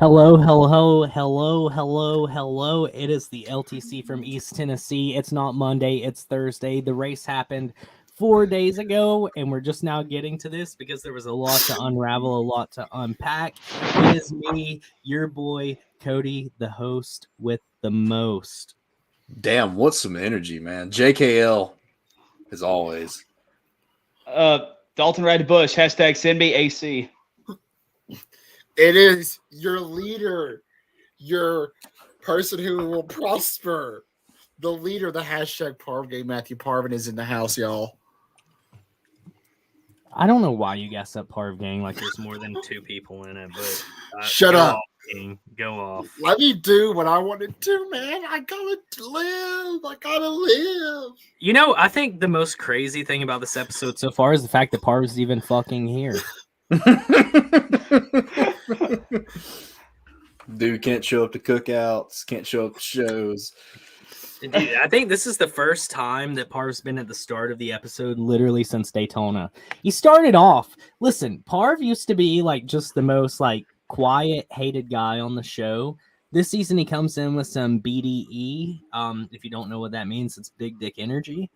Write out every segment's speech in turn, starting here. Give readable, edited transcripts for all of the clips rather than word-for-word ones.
Hello, hello, hello, hello, hello. It is the LTC from East Tennessee. It's not Monday, it's Thursday. The race happened 4 days ago, and we're just now getting to this because there was a lot to unravel, a lot to unpack. It is me, your boy, Cody, the host with the most. Damn, what's some energy, man? JKL, as always. Dalton Red Bush, hashtag send me AC. It is your leader, your person who will prosper. The leader, the hashtag Parv game, Matthew Parvin is in the house, y'all. I don't know why you guessed up Parv Gang like there's more than two people in it, but Shut up. Off, King. Go off. Let me do what I want to do, man. I gotta live. I gotta live. You know, I think the most crazy thing about this episode so far is the fact that Parv's even fucking here. Dude can't show up to cookouts, can't show up to shows. Dude, I think this is the first time that Parv's been at the start of the episode literally since Daytona. He started off. Listen, Parv used to be like just the most like quiet, hated guy on the show. This season he comes in with some BDE. If you don't know what that means, it's big dick energy.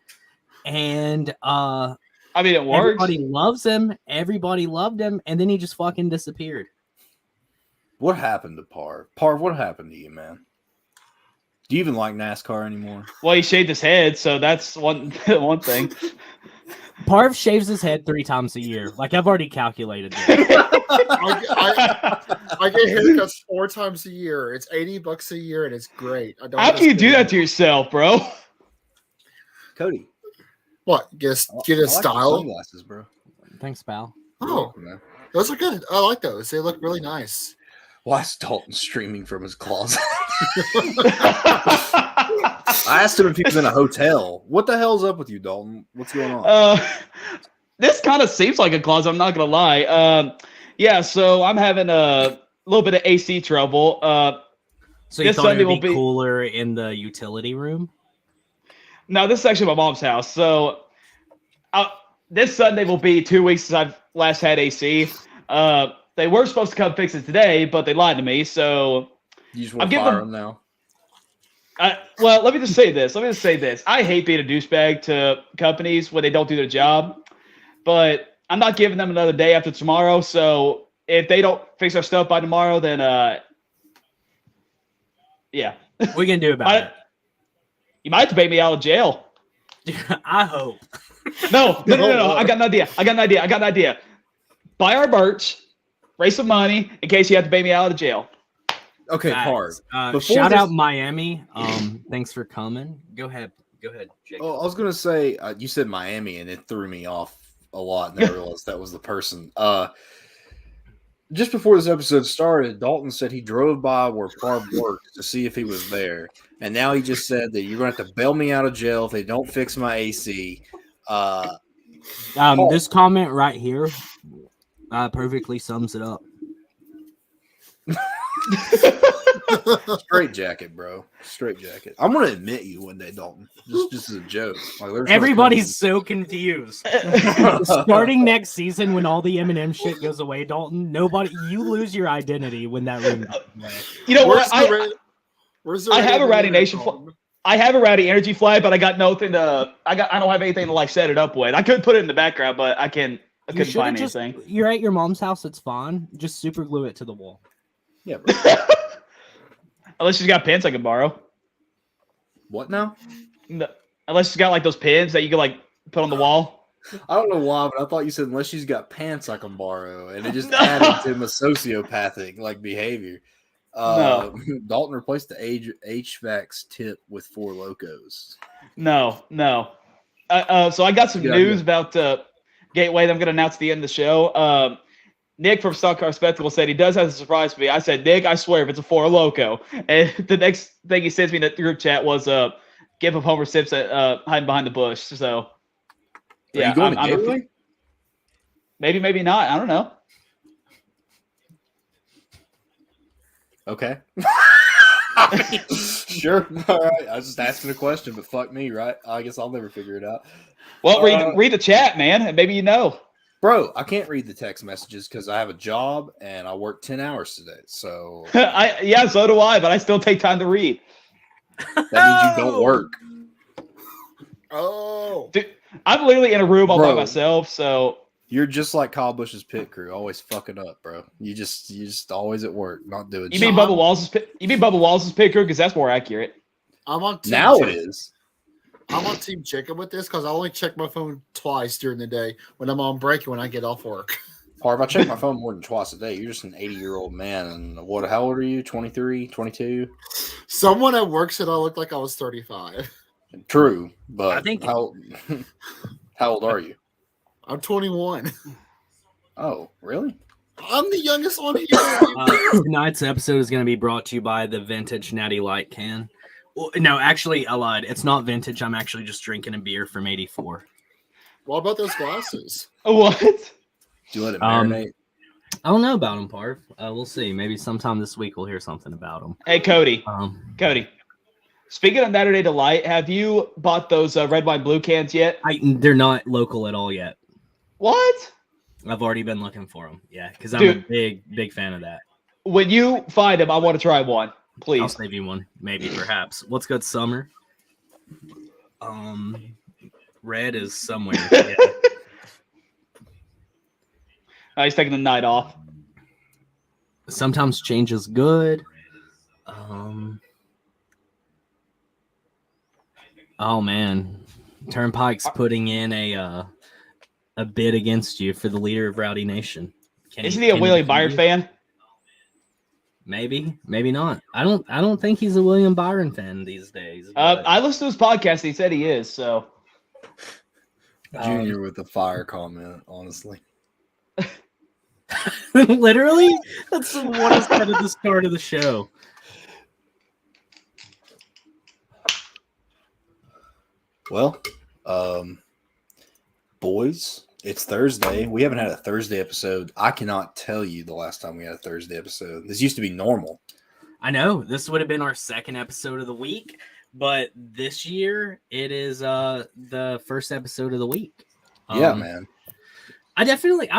And I mean, it works. everybody loves him. Everybody loved him, and then he just fucking disappeared. What happened to Parv? Parv, what happened to you, man? Do you even like NASCAR anymore? Well, he shaved his head, so that's one thing. Parv shaves his head 3 times a year. Like, I've already calculated this. I get haircuts 4 times a year. It's $80 a year, and it's great. I don't. How can you do that to yourself, bro? Cody. What? Get a I like your style? sunglasses, bro. Thanks, pal. Oh, Man. those are good. I like those. They look really nice. Why is Dalton streaming from his closet? I asked him if he was in a hotel. What the hell's up with you, Dalton? What's going on? This kind of seems like a closet. I'm not gonna lie. Yeah, so I'm having a little bit of AC trouble. So you This thought Sunday it would will be be- cooler in the utility room? No, this is actually my mom's house. So this Sunday will be 2 weeks since I've last had AC. They were supposed to come fix it today, but they lied to me. So, You just want I'm to giving fire them- him now? well, let me just say this. I hate being a douchebag to companies when they don't do their job, but I'm not giving them another day after tomorrow. So if they don't fix our stuff by tomorrow, then yeah. What are you going to do about it? You might have to pay me out of jail. I hope. No. I got an idea. Buy our merch, raise some money in case you have to pay me out of jail. Okay, Facts. Parv. Before Shout this- out Miami. Thanks for coming. Go ahead, Jake. Oh, I was gonna say you said Miami, and it threw me off a lot, and I realized that was the person. Just before this episode started, Dalton said he drove by where Parv worked to see if he was there, and now he just said that you're gonna have to bail me out of jail if they don't fix my AC. This comment right here perfectly sums it up. Straight jacket, bro. Straight jacket. I'm gonna admit you one day, Dalton. Just as a joke. Like, there's no Everybody's so confused. Starting next season, when all the Eminem shit goes away, Dalton, you lose your identity when that room goes away. You know Where's what? I have a Ratty Nation I have a Ratty Energy flag, but I got nothing to. I don't have anything to like set it up with. I could put it in the background, but I couldn't find anything. You're at your mom's house. It's fine. Just super glue it to the wall. Yeah, bro. Unless she's got pins I can borrow. What now? No, unless she's got like those pins that you can like put on the wall. I don't know why, but I thought you said unless she's got pants I can borrow, and it just added to him a sociopathic like behavior. No. Dalton replaced the HVAC's tip with 4 Locos. No. So I got some news about Gateway that I'm going to announce at the end of the show. Nick from Stock Car Spectacle said he does have a surprise for me. I said, Nick, I swear if it's a 4 Loco. And the next thing he sends me in the group chat was give of Homer Simpson hiding behind the bush. So, yeah. Are you going to Gateway? Maybe not. I don't know. Okay. Sure. All right. I was just asking a question, but fuck me, right? I guess I'll never figure it out. Well, read the chat, man, and maybe you know. Bro, I can't read the text messages because I have a job and I work 10 hours today. So Yeah, so do I, but I still take time to read. that means you don't work. Oh, Dude, I'm literally in a room all by Bro. myself, so You're just like Kyle Busch's pit crew, always fucking up, bro. You just always at work, not doing you shit. mean Bubba Wallace's pick crew? Because that's more accurate. I'm on team Now it chicken. is. I'm on team chicken with this because I only check my phone twice during the day when I'm on break and when I get off work. Parv, I check my phone more than twice a day. You're just an 80-year-old man. And how old are you? 23, 22? Someone at work said I looked like I was 35. True, but I think- how old are you? I'm 21. Oh, really? I'm the youngest one here. Tonight's episode is going to be brought to you by the Vintage Natty Light can. Well, no, actually, I lied. It's not vintage. I'm actually just drinking a beer from '84. What about those glasses? What? Do you let it marinate? I don't know about them, Parv. We'll see. Maybe sometime this week we'll hear something about them. Hey, Cody. Um, Cody. Speaking of Saturday Delight, have you bought those red, white, blue cans yet? they're not local at all yet. What? I've already been looking for them. Yeah, because I'm Dude. a big fan of that. When you find them, I want to try one. I'll Please. save you one, maybe, perhaps. What's good, summer? Red is somewhere. Yeah. He's taking the night off. Sometimes change is good. Oh man, Turnpike's putting in a bid against you for the leader of Rowdy Nation. Isn't he a William Byron fan? Maybe, maybe not. I don't think he's a William Byron fan these days. but- I listened to his podcast. And he said he is. So Junior with the fire comment, honestly. Literally, that's what I said at the start of the show. Well, boys, it's Thursday. We haven't had a Thursday episode. I cannot tell you the last time we had a Thursday episode. This used to be normal. I know this would have been our second episode of the week, but this year it is the first episode of the week. Yeah, man. I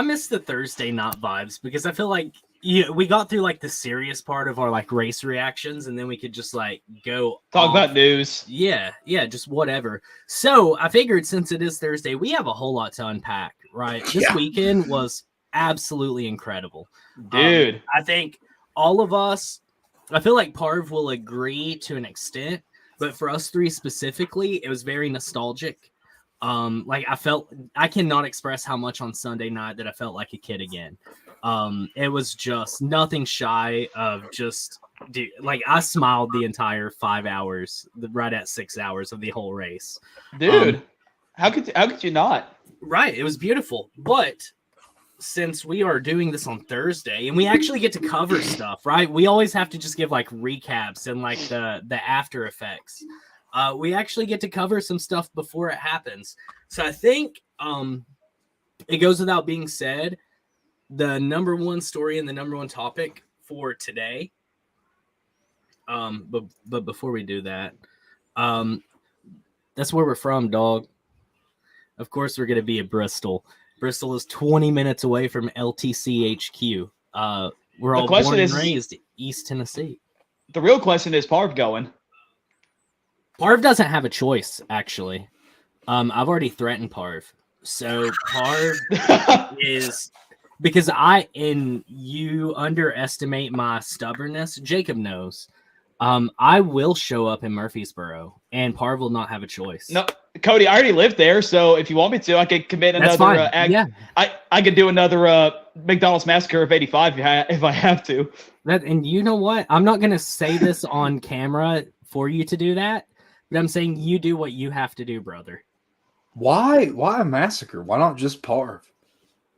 miss the Thursday not vibes because I feel like we got through like the serious part of our like race reactions, and then we could just like go talk off. about news. Yeah, just whatever. So I figured since it is Thursday, we have a whole lot to unpack, right? This weekend was absolutely incredible. Dude. I think all of us, I feel like Parv will agree to an extent, but for us three specifically, it was very nostalgic. Like I cannot express how much on Sunday night that I felt like a kid again. It was just nothing shy of just, dude, like I smiled the entire 5 hours, right at 6 hours of the whole race. Dude, how could you not? Right, it was beautiful. But since we are doing this on Thursday and we actually get to cover stuff, right? We always have to just give like recaps and like the after effects. We actually get to cover some stuff before it happens. So I think it goes without being said, the number one story and the number one topic for today. But before we do that, that's where we're from, dog. Of course, we're going to be at Bristol. Bristol is 20 minutes away from LTC HQ. We're all born and raised East Tennessee. The real question is Parv going? Parv doesn't have a choice, actually. I've already threatened Parv. So Parv is, because you underestimate my stubbornness. Jacob knows. I will show up in Murfreesboro, and Parv will not have a choice. No, Cody, I already live there, so if you want me to, I could commit That's another. fine. I could do another McDonald's massacre of '85 if I have to. And you know what? I'm not going to say this on camera for you to do that, but I'm saying you do what you have to do, brother. Why a massacre? Why not just Parv?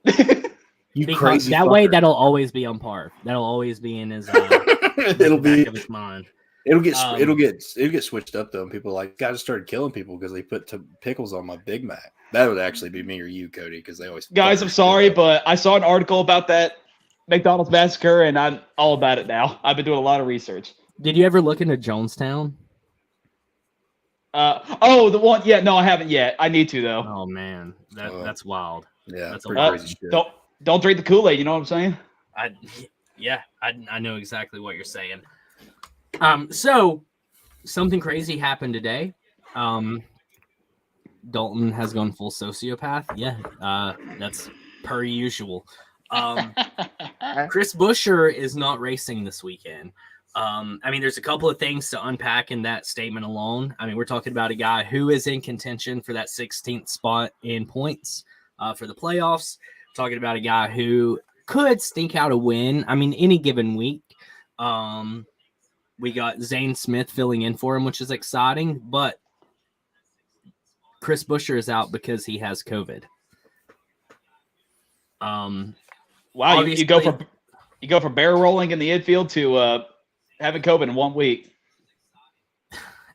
You Because crazy that fucker. way that'll always be on Parv. That'll always be in his it'll back be of his mind. it'll get switched up though. And people are like, guys just started killing people because they put pickles on my Big Mac. That would actually be me or you, Cody, because they always. Guys, I'm sorry, but I saw an article about that McDonald's massacre, and I'm all about it now. I've been doing a lot of research. Did you ever look into Jonestown? The one. Yeah, no, I haven't yet. I need to though. Oh man, that's wild. Yeah, That's pretty crazy shit. Don't drink the Kool-Aid. You know what I'm saying? I know exactly what you're saying. So something crazy happened today. Dalton has gone full sociopath. Yeah, that's per usual. Chris Buescher is not racing this weekend. I mean, there's a couple of things to unpack in that statement alone. I mean, we're talking about a guy who is in contention for that 16th spot in points for the playoffs. We're talking about a guy who could stink out a win. I mean, any given week. We got Zane Smith filling in for him, which is exciting, but Chris Buescher is out because he has COVID. Wow, you go from barrel rolling in the infield to having COVID in 1 week.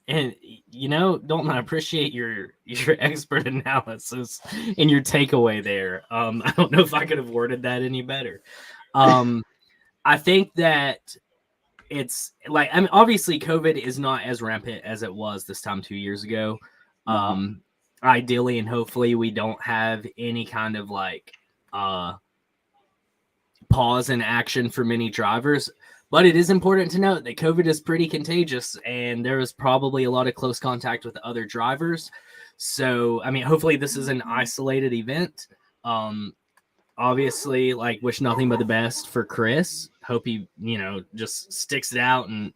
And Dalton, I appreciate your expert analysis and your takeaway there. I don't know if I could have worded that any better. I think that it's like, I mean, obviously COVID is not as rampant as it was this time 2 years ago. Ideally and hopefully we don't have any kind of like pause in action for many drivers. But it is important to note that COVID is pretty contagious and there was probably a lot of close contact with other drivers. So, I mean, hopefully this is an isolated event. Obviously, like, wish nothing but the best for Chris. Hope he, just sticks it out and,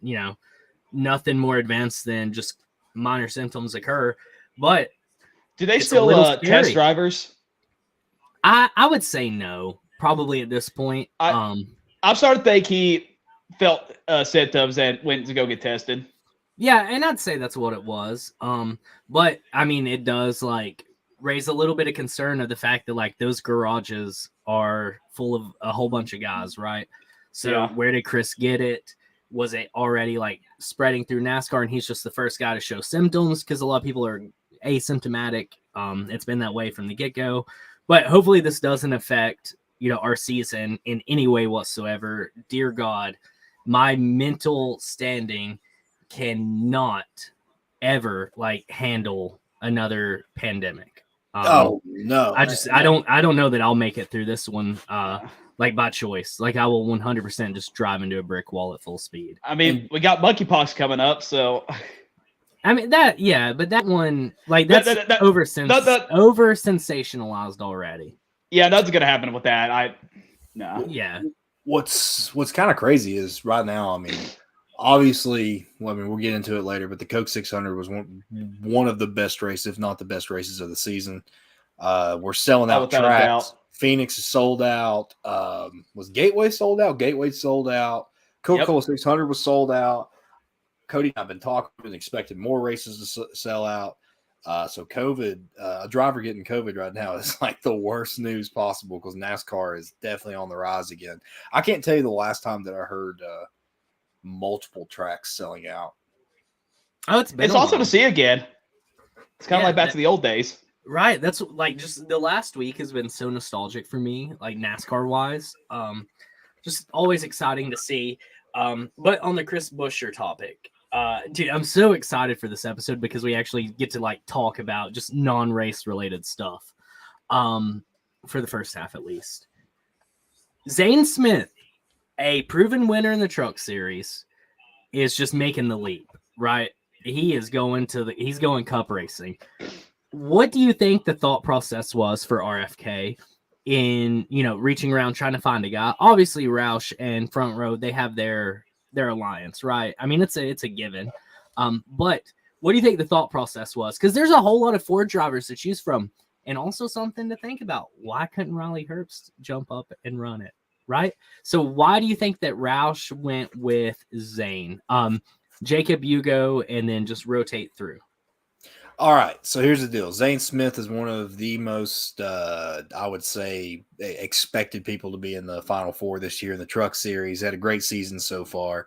nothing more advanced than just minor symptoms occur. But do they still test drivers? I would say no, probably at this point. I'm starting to think he felt symptoms and went to go get tested. Yeah, and I'd say that's what it was. But I mean, it does like raise a little bit of concern of the fact that like those garages are full of a whole bunch of guys, right? So Where did Chris get it? Was it already like spreading through NASCAR and he's just the first guy to show symptoms? Because a lot of people are asymptomatic. It's been that way from the get-go. But hopefully this doesn't affect, our season in any way whatsoever. Dear God, my mental standing cannot ever like handle another pandemic. No. I don't know that I'll make it through this one like by choice. Like I will 100% just drive into a brick wall at full speed. I mean, we got monkeypox coming up, so I mean but that one like that's over sensationalized already. Yeah, nothing's gonna happen with that. Yeah. What's kind of crazy is right now, I mean, obviously, we'll get into it later, but the Coke 600 was one of the best races, if not the best races of the season. We're selling out tracks. Phoenix is sold out. Was Gateway sold out? Gateway sold out. Coca-Cola 600 was sold out. Cody and I have been talking and expected more races to sell out. So COVID, a driver getting COVID right now is like the worst news possible because NASCAR is definitely on the rise again. I can't tell you the last time that I heard multiple tracks selling out. Oh, it's awesome to see again. It's kind of like back to the old days. Right. That's like just the last week has been so nostalgic for me, like NASCAR wise. Just always exciting to see. But on the Chris Buescher topic, dude, I'm so excited for this episode because we actually get to like talk about just non-race related stuff. For the first half at least. Zane Smith, a proven winner in the Truck Series, is just making the leap, right? He is going he's going Cup racing. What do you think the thought process was for RFK in, reaching around trying to find a guy? Obviously, Roush and Front Row, they have their alliance, right? I mean, it's a given. But what do you think the thought process was? Because there's a whole lot of Ford drivers to choose from, and also something to think about. Why couldn't Riley Herbst jump up and run it, right? So why do you think that Roush went with Zane? Jacob, you go, and then just rotate through. All right, so here's the deal. Zane Smith is one of the most, I would say, expected people to be in the Final Four this year in the Truck Series. Had a great season so far.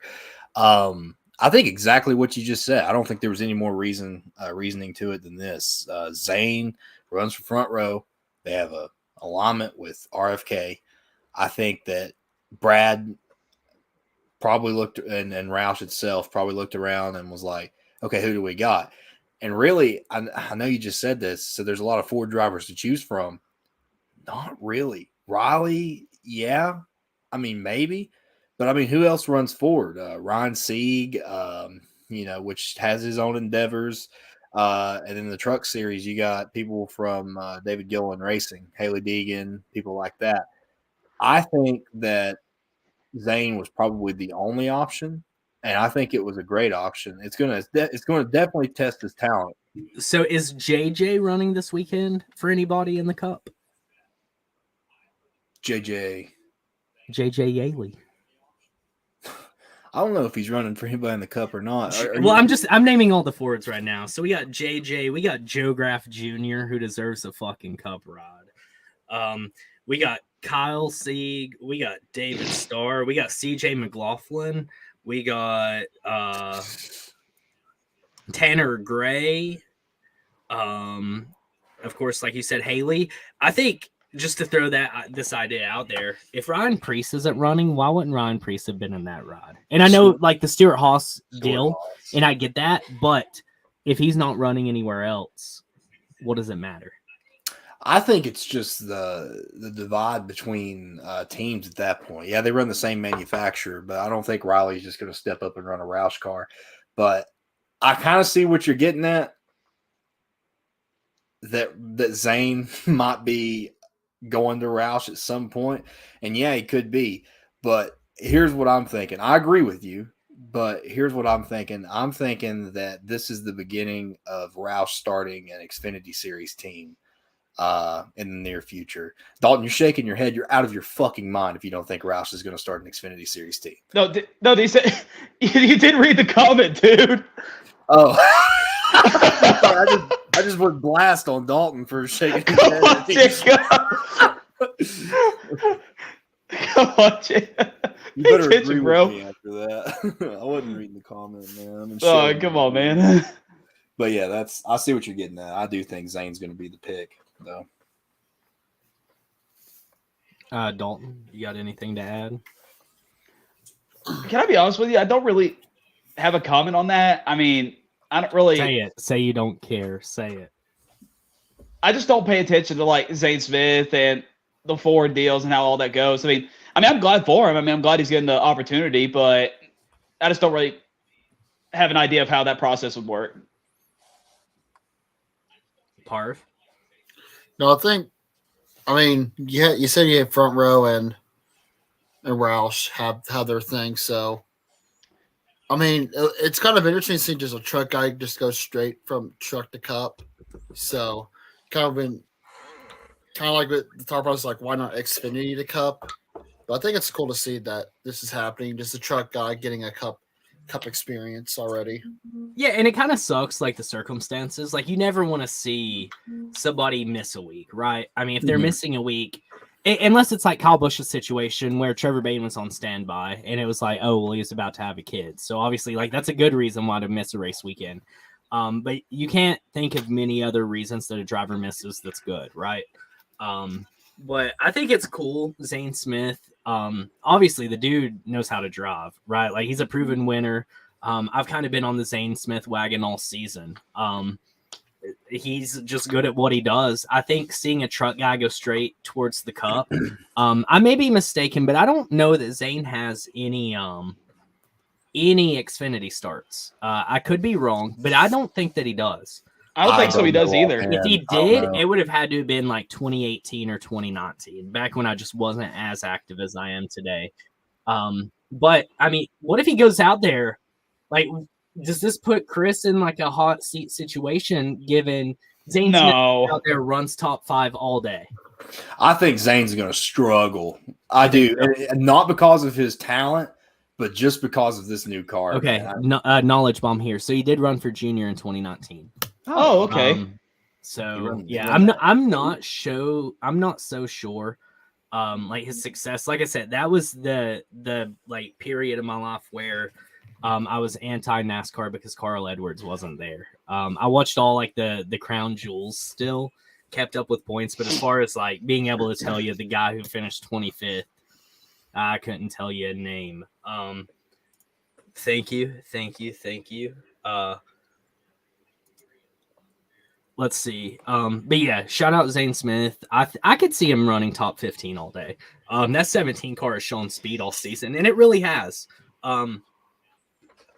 I think exactly what you just said. I don't think there was any more reasoning to it than this. Zane runs for Front Row. They have a alignment with RFK. I think that Brad probably looked, and Roush itself probably looked around and was like, okay, who do we got? And really, I know you just said this, so there's a lot of Ford drivers to choose from. Not really. Riley, yeah. I mean, maybe. But I mean, who else runs forward? Ryan Sieg, which has his own endeavors. And in the truck series, you got people from David Gillen Racing, Haley Deegan, people like that. I think that Zane was probably the only option, and I think it was a great option. It's gonna definitely test his talent. So is JJ running this weekend for anybody in the Cup? JJ Yaley. I don't know if he's running for anybody in the Cup or not. I'm naming all the forwards right now. So we got JJ, we got Joe Graff Jr., who deserves a fucking Cup ride. We got Kyle Sieg, we got David Starr, we got CJ McLaughlin, we got Tanner Gray. Of course, like you said, Haley. I think just to throw this idea out there, if Ryan Preece isn't running, why wouldn't Ryan Preece have been in that ride? And I know like the Stuart Haas deal, and I get that, but if he's not running anywhere else, what does it matter? I think it's just the divide between teams at that point. Yeah, they run the same manufacturer, but I don't think Riley's just going to step up and run a Roush car. But I kind of see what you're getting at. That Zane might be going to Roush at some point, and yeah, he could be. But here's what I'm thinking. I agree with you, but here's what I'm thinking. I'm thinking that this is the beginning of Roush starting an Xfinity Series team in the near future. Dalton, you're shaking your head. You're out of your fucking mind if you don't think Roush is going to start an Xfinity Series team. No, they said you did read the comment, dude. Oh. I just went blast on Dalton for shaking his head. Come on, you better agree with me after that. I wasn't reading the comment, man. Oh, come on, man. But yeah, I see what you're getting at. I do think Zane's going to be the pick, though. Dalton, you got anything to add? Can I be honest with you? I don't really have a comment on that. I mean, I don't really say it. Say you don't care. Say it. I just don't pay attention to like Zane Smith and the forward deals and how all that goes. I mean, I'm glad for him. I mean, I'm glad he's getting the opportunity, but I just don't really have an idea of how that process would work. Parv? No, you said you had Front Row and Roush have their thing, so I mean, it's kind of interesting to see just a truck guy just go straight from truck to Cup. So, kind of like with the thought process, like why not Xfinity to Cup? But I think it's cool to see that this is happening. Just a truck guy getting a Cup experience already. Yeah, and it kind of sucks, like the circumstances. Like you never want to see somebody miss a week, right? I mean, if they're missing a week. Unless it's like Kyle Busch's situation where Trevor Bayne was on standby and it was like, oh, well, he's about to have a kid. So obviously, like, that's a good reason why to miss a race weekend. But you can't think of many other reasons that a driver misses that's good, right? But I think it's cool. Zane Smith, obviously, the dude knows how to drive, right? Like, he's a proven winner. I've kind of been on the Zane Smith wagon all season. He's just good at what he does. I think seeing a truck guy go straight towards the Cup, I may be mistaken, but I don't know that Zane has any Xfinity starts. I could be wrong, but I don't think that he does. I don't think so. He does either. If he did, it would have had to have been like 2018 or 2019, back when I just wasn't as active as I am today. But I mean, what if he goes out there like? Does this put Chris in like a hot seat situation given Zane Smith out there runs top 5 all day? I think Zane's going to struggle. I do. And not because of his talent, but just because of this new car. Okay. Knowledge bomb here. So he did run for junior in 2019. Oh, okay. I'm not so sure. Like his success, like I said, that was the like period of my life where I was anti NASCAR because Carl Edwards wasn't there. I watched all like the crown jewels, still kept up with points, but as far as like being able to tell you the guy who finished 25th, I couldn't tell you a name. Thank you. let's see. But yeah, shout out Zane Smith. I could see him running top 15 all day. That 17 car has shown speed all season, and it really has.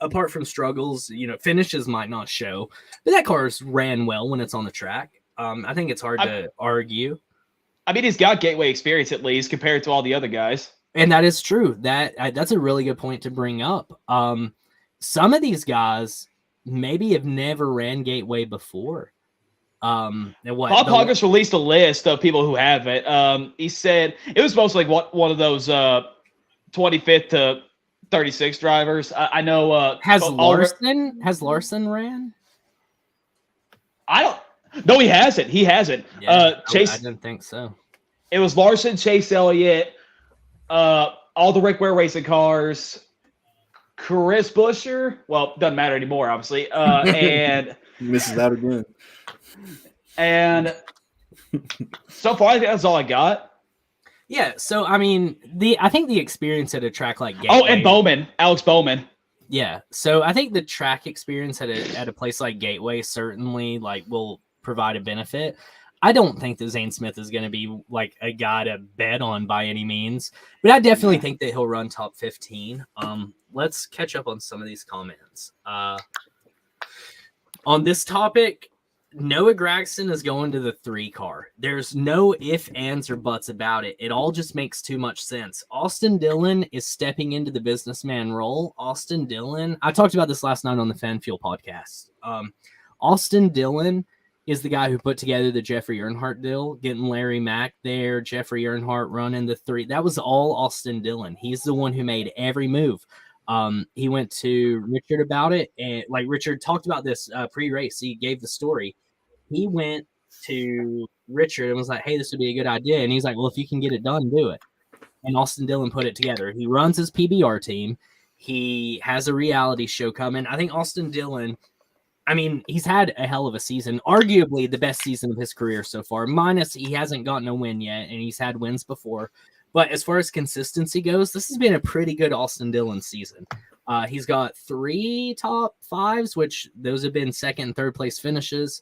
Apart from struggles, finishes might not show, but that car's ran well when it's on the track. I think it's hard to argue. I mean, he's got Gateway experience at least compared to all the other guys. And that is true. That's a really good point to bring up. Some of these guys maybe have never ran Gateway before. Bob Hoggers released a list of people who have it. He said it was mostly like one of those 25th to 36 drivers. I know. Has Larson ran? No, he hasn't. He hasn't. Yeah, Chase. I didn't think so. It was Larson, Chase Elliott, all the Rick Ware racing cars, Chris Buescher. Well, doesn't matter anymore, obviously. And misses out again. And so far, I think that's all I got. Yeah. So I mean, I think the experience at a track like Gateway. Oh, and Bowman, Alex Bowman. Yeah. So I think the track experience at a place like Gateway certainly will provide a benefit. I don't think that Zane Smith is going to be like a guy to bet on by any means, but I definitely think that he'll run top 15. Let's catch up on some of these comments. On this topic, Noah Gragson is going to the 3 car. There's no ifs, ands, or buts about it. It all just makes too much sense. Austin Dillon is stepping into the businessman role. Austin Dillon, I talked about this last night on the Fan Fuel podcast. Austin Dillon is the guy who put together the Jeffrey Earnhardt deal, getting Larry Mack there, Jeffrey Earnhardt running the 3. That was all Austin Dillon. He's the one who made every move. He went to Richard about it, and like Richard talked about this pre-race. He gave the story. He went to Richard and was like, hey, this would be a good idea. And he's like, well, if you can get it done, do it. And Austin Dillon put it together. He runs his PBR team. He has a reality show coming. I think Austin Dillon, I mean, he's had a hell of a season, arguably the best season of his career so far, minus he hasn't gotten a win yet, and he's had wins before. But as far as consistency goes, this has been a pretty good Austin Dillon season. He's got 3 top 5s, which those have been second and third place finishes.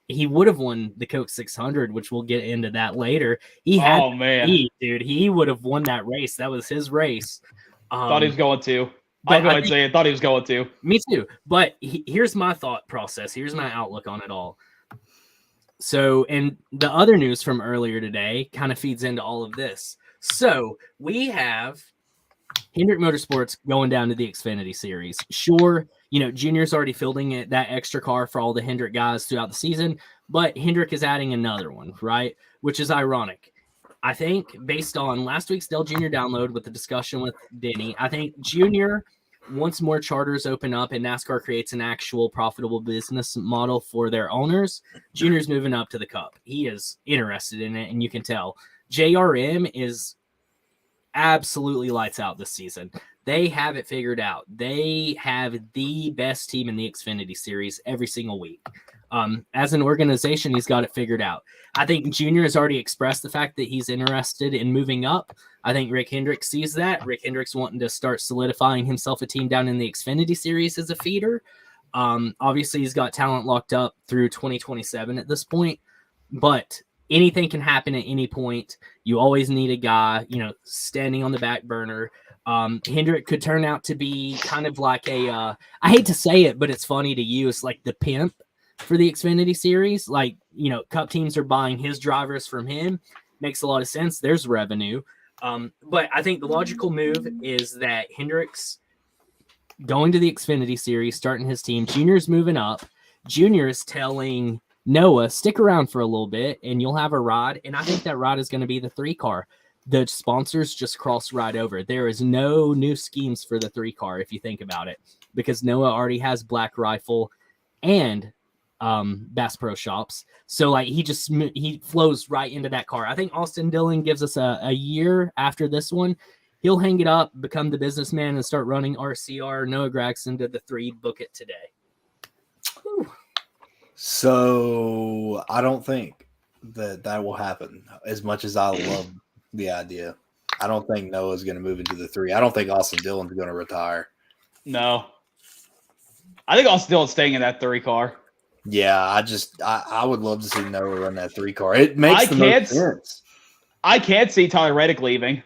He would have won the Coke 600, which we'll get into that later. He would have won that race. That was his race. Thought he was going to. I'll go ahead and say it. Thought he was going to. Me too. But here's my thought process. Here's my outlook on it all. So, and the other news from earlier today kind of feeds into all of this. So we have Hendrick Motorsports going down to the Xfinity Series. Sure, Junior's already fielding that extra car for all the Hendrick guys throughout the season, but Hendrick is adding another one, right? Which is ironic. I think based on last week's Dell Jr. download with the discussion with Denny, I think Junior, once more charters open up and NASCAR creates an actual profitable business model for their owners, Junior's moving up to the Cup. He is interested in it, and you can tell. JRM is absolutely lights out this season. They have it figured out. They have the best team in the Xfinity Series every single week. As an organization, he's got it figured out. I think Junior has already expressed the fact that he's interested in moving up. I think Rick Hendricks sees that. Rick Hendricks wanting to start solidifying himself a team down in the Xfinity Series as a feeder. Obviously, he's got talent locked up through 2027 at this point, but anything can happen at any point. You always need a guy, standing on the back burner. Hendrick could turn out to be kind of like I hate to say it, but it's funny to use, like the pimp for the Xfinity Series. Like, Cup teams are buying his drivers from him. Makes a lot of sense. There's revenue. But I think the logical move is that Hendrick's going to the Xfinity Series, starting his team. Junior's moving up. Junior is telling Noah, stick around for a little bit and you'll have a ride. And I think that ride is going to be the 3 car. The sponsors just crossed right over. There is no new schemes for the 3 car, if you think about it, because Noah already has Black Rifle and Bass Pro Shops. So he flows right into that car. I think Austin Dillon gives us a year after this one. He'll hang it up, become the businessman, and start running RCR. Noah Gragson to the 3, book it today. Whew. So I don't think that will happen as much as I love the idea. I don't think Noah's going to move into the 3. I don't think Austin Dillon's going to retire. No. I think Austin Dillon's staying in that 3 car. Yeah, I would love to see Noah run that 3 car. It makes the most sense. I can't see Tyler Reddick leaving.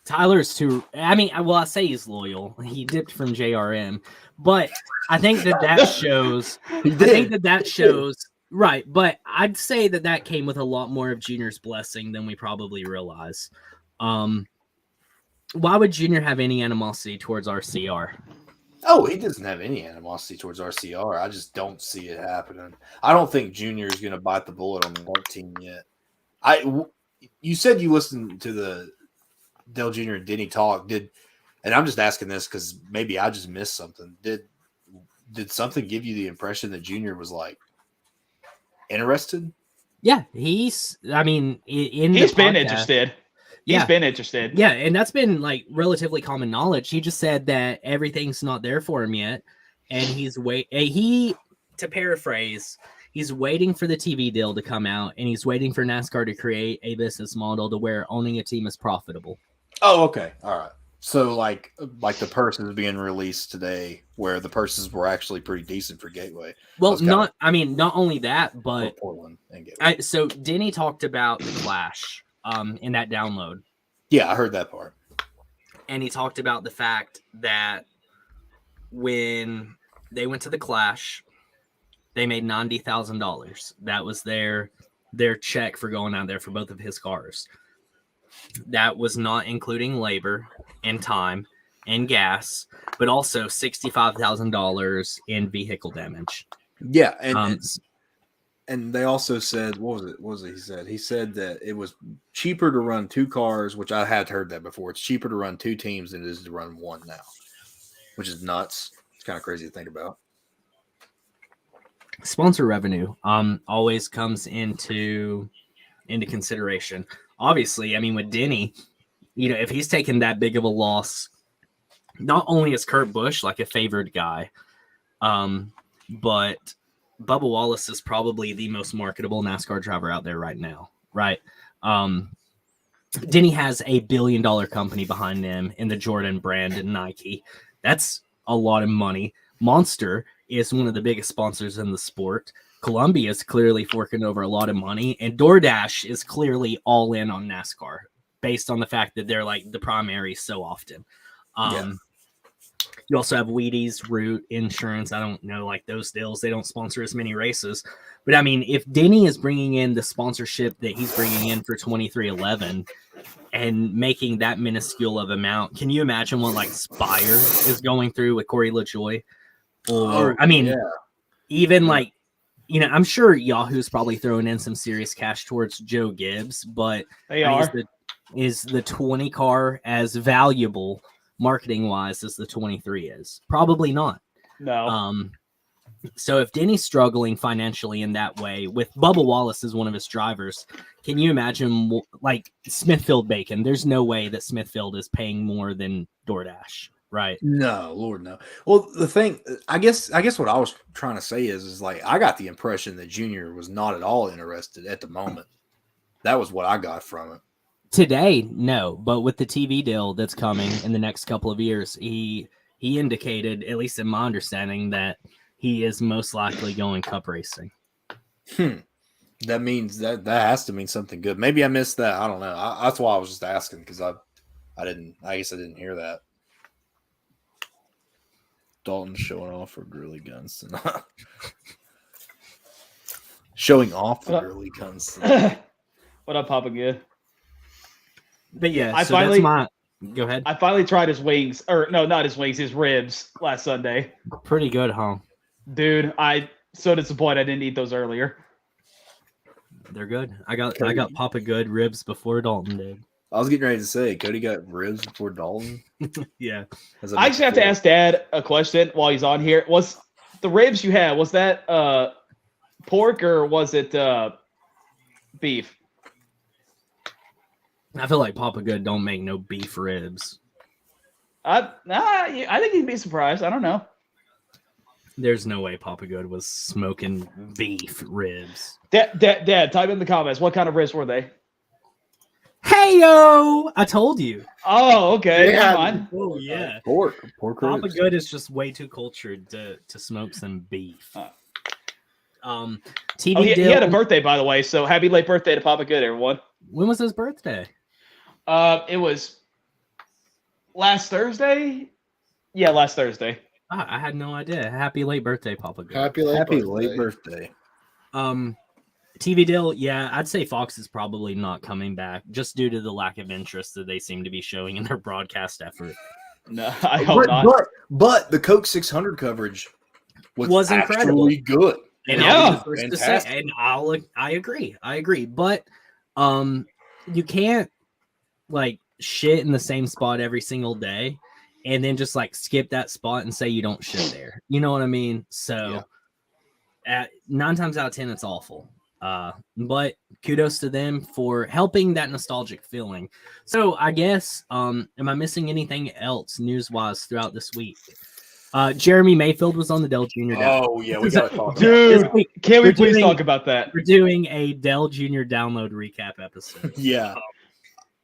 Tyler's too. I mean, well, I say he's loyal. He dipped from JRM, but I think that shows. He I did. think that shows. Right, but I'd say that came with a lot more of Junior's blessing than we probably realize. Why would Junior have any animosity towards RCR? Oh, he doesn't have any animosity towards RCR. I just don't see it happening. I don't think Junior is going to bite the bullet on the team yet. You said you listened to the Dale Jr. and Denny talk. And I'm just asking this because maybe I just missed something. Did something give you the impression that Junior was like interested? Yeah, he's been interested. He's been interested. Yeah, and that's been like relatively common knowledge. He just said that everything's not there for him yet, and to paraphrase, he's waiting for the TV deal to come out, and he's waiting for NASCAR to create a business model to where owning a team is profitable. Oh, okay, all right. So like the purses being released today, where the purses were actually pretty decent for Gateway. Well, not only that, but Portland and Gateway. So Denny talked about the Clash in that download. Yeah, I heard that part. And he talked about the fact that when they went to the Clash, they made $90,000. That was their check for going out there for both of his cars. That was not including labor and time and gas, but also $65,000 in vehicle damage. Yeah, and they also said, what was it he said? He said that it was cheaper to run 2 cars, which I had heard that before. It's cheaper to run 2 teams than it is to run 1 now, which is nuts. It's kind of crazy to think about. Sponsor revenue always comes into consideration. Obviously, I mean, with Denny, if he's taken that big of a loss, not only is Kurt Busch like a favored guy, but Bubba Wallace is probably the most marketable NASCAR driver out there right now, right? Denny has $1 billion company behind him in the Jordan brand and Nike. That's a lot of money. Monster is one of the biggest sponsors in the sport. Columbia is clearly forking over a lot of money, and DoorDash is clearly all in on NASCAR based on the fact that they're like the primary so often. You also have Wheaties, Root, Insurance. I don't know, like those deals. They don't sponsor as many races. But I mean, if Denny is bringing in the sponsorship that he's bringing in for 2311 and making that minuscule of amount, can you imagine what like Spire is going through with Corey LaJoy? Or, even like, I'm sure Yahoo's probably throwing in some serious cash towards Joe Gibbs, but is the 20 car as valuable marketing wise as the 23 is? Probably not. No. So if Denny's struggling financially in that way, with Bubba Wallace as one of his drivers, can you imagine like Smithfield Bacon? There's no way that Smithfield is paying more than DoorDash. Right. No, Lord, no. Well, the thing, I guess what I was trying to say is like, I got the impression that Junior was not at all interested at the moment. That was what I got from it. Today, no, but with the TV deal that's coming in the next couple of years, he indicated, at least in my understanding, that he is most likely going cup racing. That means that has to mean something good. Maybe I missed that. I don't know. That's why I was just asking, because I guess I didn't hear that. Dalton's showing off for girly guns tonight. Showing off the girly guns tonight. What up, Papa Good? But yeah, go ahead. I finally tried his wings, or no, not his wings, his ribs last Sunday. Pretty good, huh? Dude, I so disappointed I didn't eat those earlier. They're good. I got Papa Good ribs before Dalton did. I was getting ready to say, Cody got ribs before Dalton. Yeah. I actually have to ask Dad a question while he's on here. Was the ribs you had, was that pork or was it beef? I feel like Papa Good don't make no beef ribs. I think he'd be surprised. I don't know. There's no way Papa Good was smoking beef ribs. Dad, type in the comments. What kind of ribs were they? Heyo! I told you. Oh, okay. Yeah. Never mind. Oh yeah. Pork Papa ribs. Good is just way too cultured to smoke some beef. TV Oh, he had a Dylan- birthday, by the way. So happy late birthday to Papa Good, everyone. When was his birthday? It was last Thursday. Yeah, last Thursday. I had no idea. Happy late birthday, Papa Good. Happy Late birthday. TV deal, yeah, I'd say Fox is probably not coming back just due to the lack of interest that they seem to be showing in their broadcast effort. No, I hope not. But the Coke 600 coverage was incredible. actually good. And Yeah. I'll be the first to say, Fantastic. and I agree. But you can't like shit in the same spot every single day and then just like skip that spot and say you don't shit there. You know what I mean? So at 9 times out of 10, it's awful. But kudos to them for helping that nostalgic feeling. So I guess, am I missing anything else news-wise throughout this week? Jeremy Mayfield was on the Dell Jr. Oh yeah, we got to talk. Dude, This week, can we we're please doing- talk about that? we're doing a Dell Jr. download recap episode. Yeah.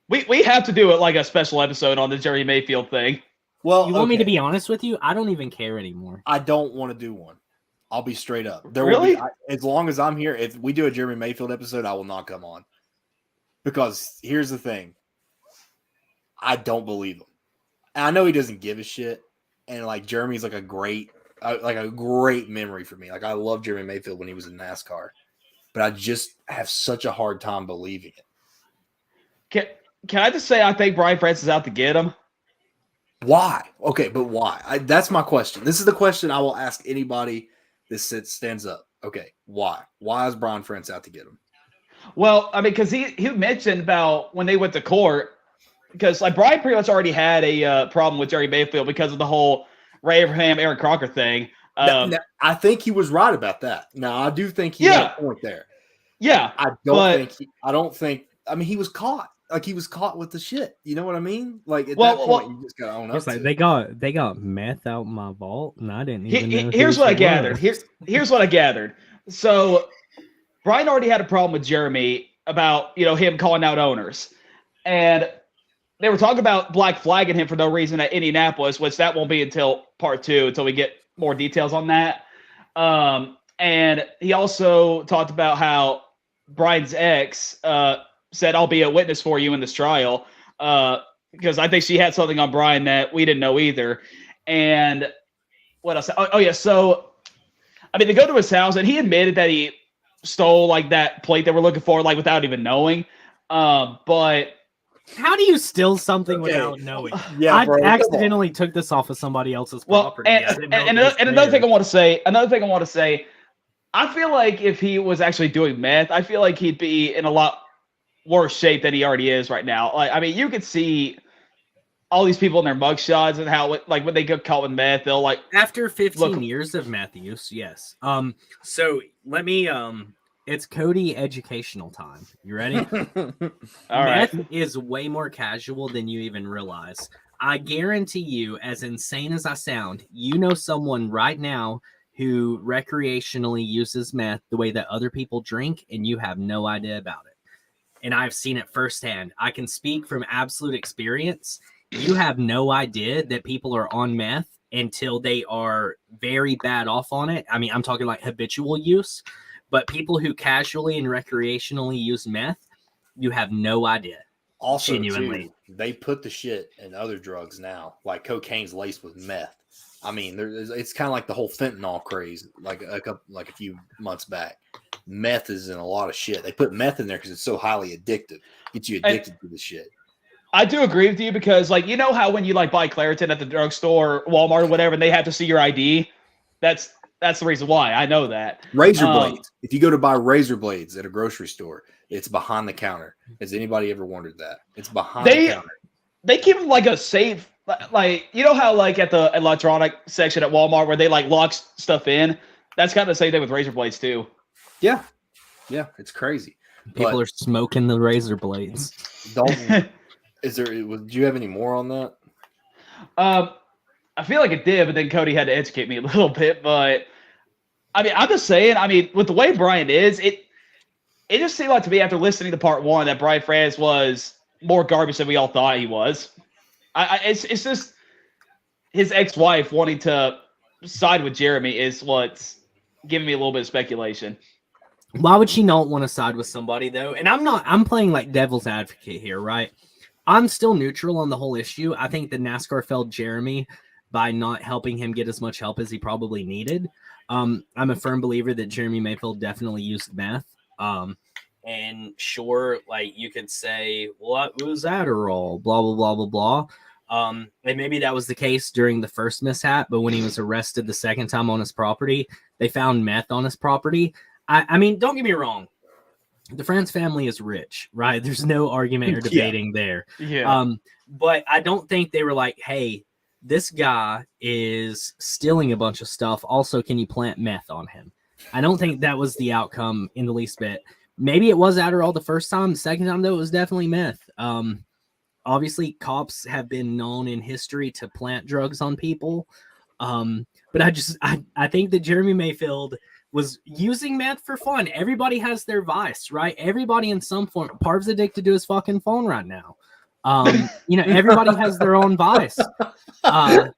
We have to do it like a special episode on the Jerry Mayfield thing. Well, You want me to okay. be honest with you? I don't even care anymore. I don't want to do one. I'll be straight up. There Really? will be, as long as I'm here, if we do a Jeremy Mayfield episode, I will not come on. Because here's the thing. I don't believe him. And I know he doesn't give a shit. And like Jeremy's like a great memory for me. Like I love Jeremy Mayfield when he was in NASCAR. But I just have such a hard time believing it. Can I just say I think Brian France is out to get him? Why? Okay, but why? That's my question. This is the question I will ask anybody that stands up. Okay, why? Why is Brian France out to get him? Well, I mean, because he mentioned about when they went to court, because like Brian pretty much already had a problem with Jerry Mayfield because of the whole Ray Abraham, Aaron Crocker thing. Now, I think he was right about that. Now, I do think he had a point there. Yeah, I don't think. I mean, he was caught. Like he was caught with the shit. You know what I mean? Like at that point, you just gotta own up. It's like to they got meth out my vault, and I didn't even know. Here's what I gathered. was. Here's what I gathered. So Brian already had a problem with Jeremy about him calling out owners, and they were talking about black flagging him for no reason at Indianapolis, which that won't be until part 2, until we get more details on that. And he also talked about how Brian's ex said, "I'll be a witness for you in this trial," because I think she had something on Brian that we didn't know either. And what else? Oh yeah. So, I mean, they go to his house, and he admitted that he stole like that plate they were looking for, like without even knowing. But How do you steal something without knowing? Yeah, I bro, accidentally took this off of somebody else's property. I didn't know and it was another thing I theirs. want to say, I feel like if he was actually doing meth, I feel like he'd be in a lot worse shape than he already is right now. Like, I mean, you could see all these people in their mugshots and how, like, when they get caught with meth, they'll like. After 15 years of meth use, yes. So let me it's Cody educational time. You ready? All right. Meth is way more casual than you even realize. I guarantee you, as insane as I sound, you know someone right now who recreationally uses meth the way that other people drink, and you have no idea about it. And I've seen it firsthand. I can speak from absolute experience. You have no idea that people are on meth until they are very bad off on it. I mean, I'm talking like habitual use, but people who casually and recreationally use meth, you have no idea. Also, Genuinely. too, they put the shit in other drugs now, like cocaine's laced with meth. I mean, it's kind of like the whole fentanyl craze, like a few months back. Meth is in a lot of shit. They put meth in there because it's so highly addictive. Gets you addicted to the shit. I do agree with you because, like, you know how when you like buy Claritin at the drugstore, Walmart, or whatever, and they have to see your ID. That's the reason why. I know that. Razor blades. If you go to buy razor blades at a grocery store, it's behind the counter. Has anybody ever wondered that? It's behind the counter. They keep them like a safe, like, you know how like at the electronic section at Walmart where they like lock stuff in. That's kind of the same thing with razor blades too. Yeah, it's crazy. People are smoking the razor blades. Dalton, do you have any more on that? I feel like it did, but then Cody had to educate me a little bit. But I mean, I'm just saying. I mean, with the way Brian is, it just seemed like to me after listening to part 1 that Brian France was more garbage than we all thought he was. It's just his ex-wife wanting to side with Jeremy is what's giving me a little bit of speculation. Why would she not want to side with somebody though? And I'm playing like devil's advocate here, right? I'm still neutral on the whole issue. I think the NASCAR failed Jeremy by not helping him get as much help as he probably needed. I'm a firm believer that Jeremy Mayfield definitely used meth. And sure, like you could say, what was Adderall? Blah, blah, blah, blah, blah. And maybe that was the case during the first mishap, but when he was arrested the second time on his property, they found meth on his property. I mean, don't get me wrong. The France family is rich, right? There's no argument or debating there. Yeah. But I don't think they were like, hey, this guy is stealing a bunch of stuff. Also, can you plant meth on him? I don't think that was the outcome in the least bit. Maybe it was Adderall the first time. The second time, though, it was definitely meth. Obviously, cops have been known in history to plant drugs on people. But I think that Jeremy Mayfield was using meth for fun. Everybody has their vice, right? Everybody in some form. Parv's addicted to his fucking phone right now. Everybody has their own vice. And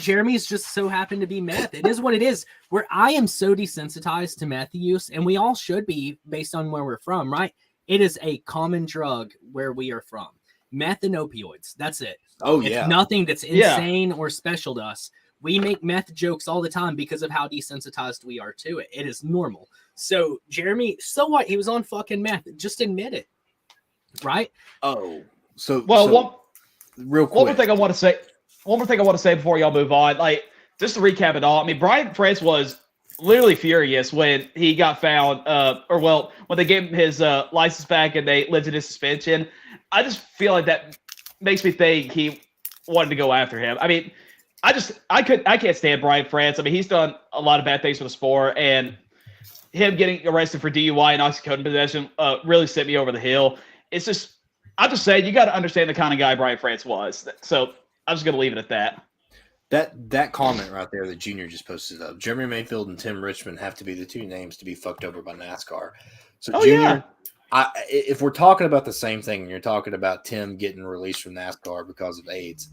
Jeremy's just so happened to be meth. It is what it is. Where I am so desensitized to meth use, and we all should be based on where we're from, right? It is a common drug where we are from. Meth and opioids. That's it. Oh, it's yeah. nothing that's insane or special to us. We make meth jokes all the time because of how desensitized we are to it. It is normal. So Jeremy, so what? He was on fucking meth. Just admit it. Right? Oh, so real quick. One more thing I want to say before y'all move on. Like, just to recap it all. I mean, Brian France was literally furious when he got found, when they gave him his license back and they lifted his suspension. I just feel like that makes me think he wanted to go after him. I mean, I can't stand Brian France. I mean, he's done a lot of bad things for the sport, and him getting arrested for DUI and oxycodone possession really sent me over the hill. It's just, I'm just saying, you got to understand the kind of guy Brian France was. So I'm just going to leave it at that. That comment right there that Junior just posted up, Jeremy Mayfield and Tim Richmond have to be the two names to be fucked over by NASCAR. So Junior, if we're talking about the same thing, and you're talking about Tim getting released from NASCAR because of AIDS,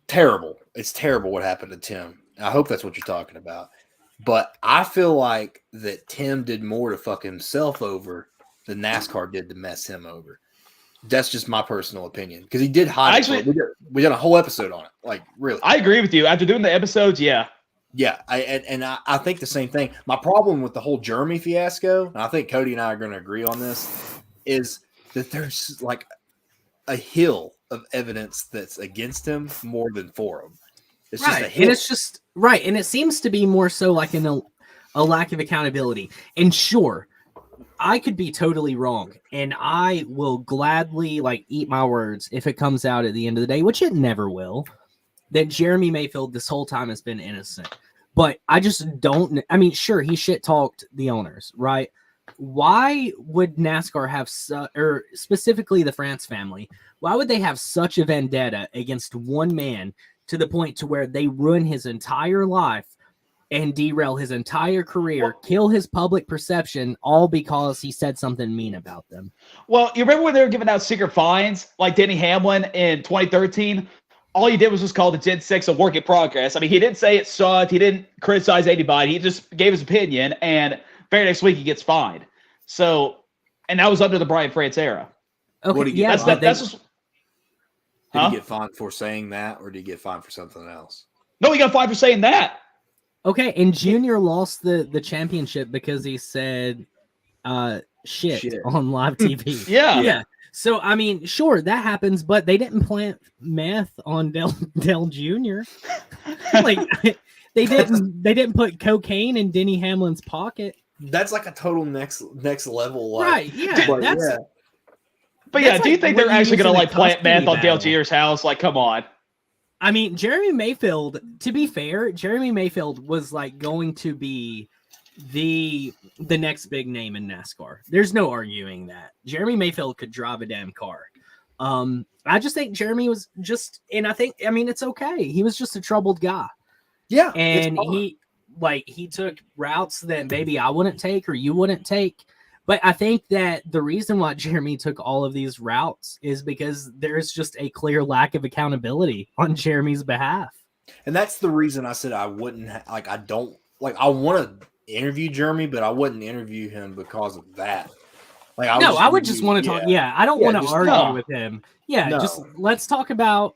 terrible. It's terrible what happened to Tim. I hope that's what you're talking about. But I feel like that Tim did more to fuck himself over than NASCAR did to mess him over. That's just my personal opinion, because he did hide. Actually, we did a whole episode on it. Like, really, I agree with you. After doing the episodes, yeah. I think the same thing. My problem with the whole Jeremy fiasco, and I think Cody and I are going to agree on this, is that there's like a hill of evidence that's against him more than for him. It's right, just a hill. and it's just right, and it seems to be more so like a lack of accountability. And sure, I could be totally wrong, and I will gladly eat my words if it comes out at the end of the day, which it never will, that Jeremy Mayfield this whole time has been innocent. But I just don't. I mean, sure, he shit talked the owners, right? Why would NASCAR have, or specifically the France family, why would they have such a vendetta against one man to the point to where they ruin his entire life and derail his entire career, kill his public perception, all because he said something mean about them? Well, you remember when they were giving out secret fines, like Denny Hamlin in 2013? All he did was just call the Gen 6 a work in progress. I mean, he didn't say it sucked. He didn't criticize anybody. He just gave his opinion, and very next week he gets fined. So, and that was under the Brian France era. Okay, yeah, that's just. Did he get fined for saying that, or did he get fined for something else? No, he got fined for saying that. Okay, and Junior lost the championship because he said shit on live TV. Yeah. So I mean, sure, that happens, but they didn't plant meth on Dell Jr. They didn't put cocaine in Denny Hamlin's pocket. That's like a total next level. Right? Yeah. But yeah, do you think they're actually going to plant meth on Dale Jr.'s house? Like, come on. I mean, Jeremy Mayfield, to be fair, Jeremy Mayfield was going to be the next big name in NASCAR. There's no arguing that. Jeremy Mayfield could drive a damn car. I just think Jeremy was just, and I mean, it's okay. He was just a troubled guy. Yeah. And he took routes that maybe I wouldn't take or you wouldn't take. But I think that the reason why Jeremy took all of these routes is because there's just a clear lack of accountability on Jeremy's behalf. And that's the reason I said I wouldn't I don't like. I want to interview Jeremy, but I wouldn't interview him because of that. Like, I would just want to talk. Yeah, I don't want to argue with him. Yeah, just let's talk about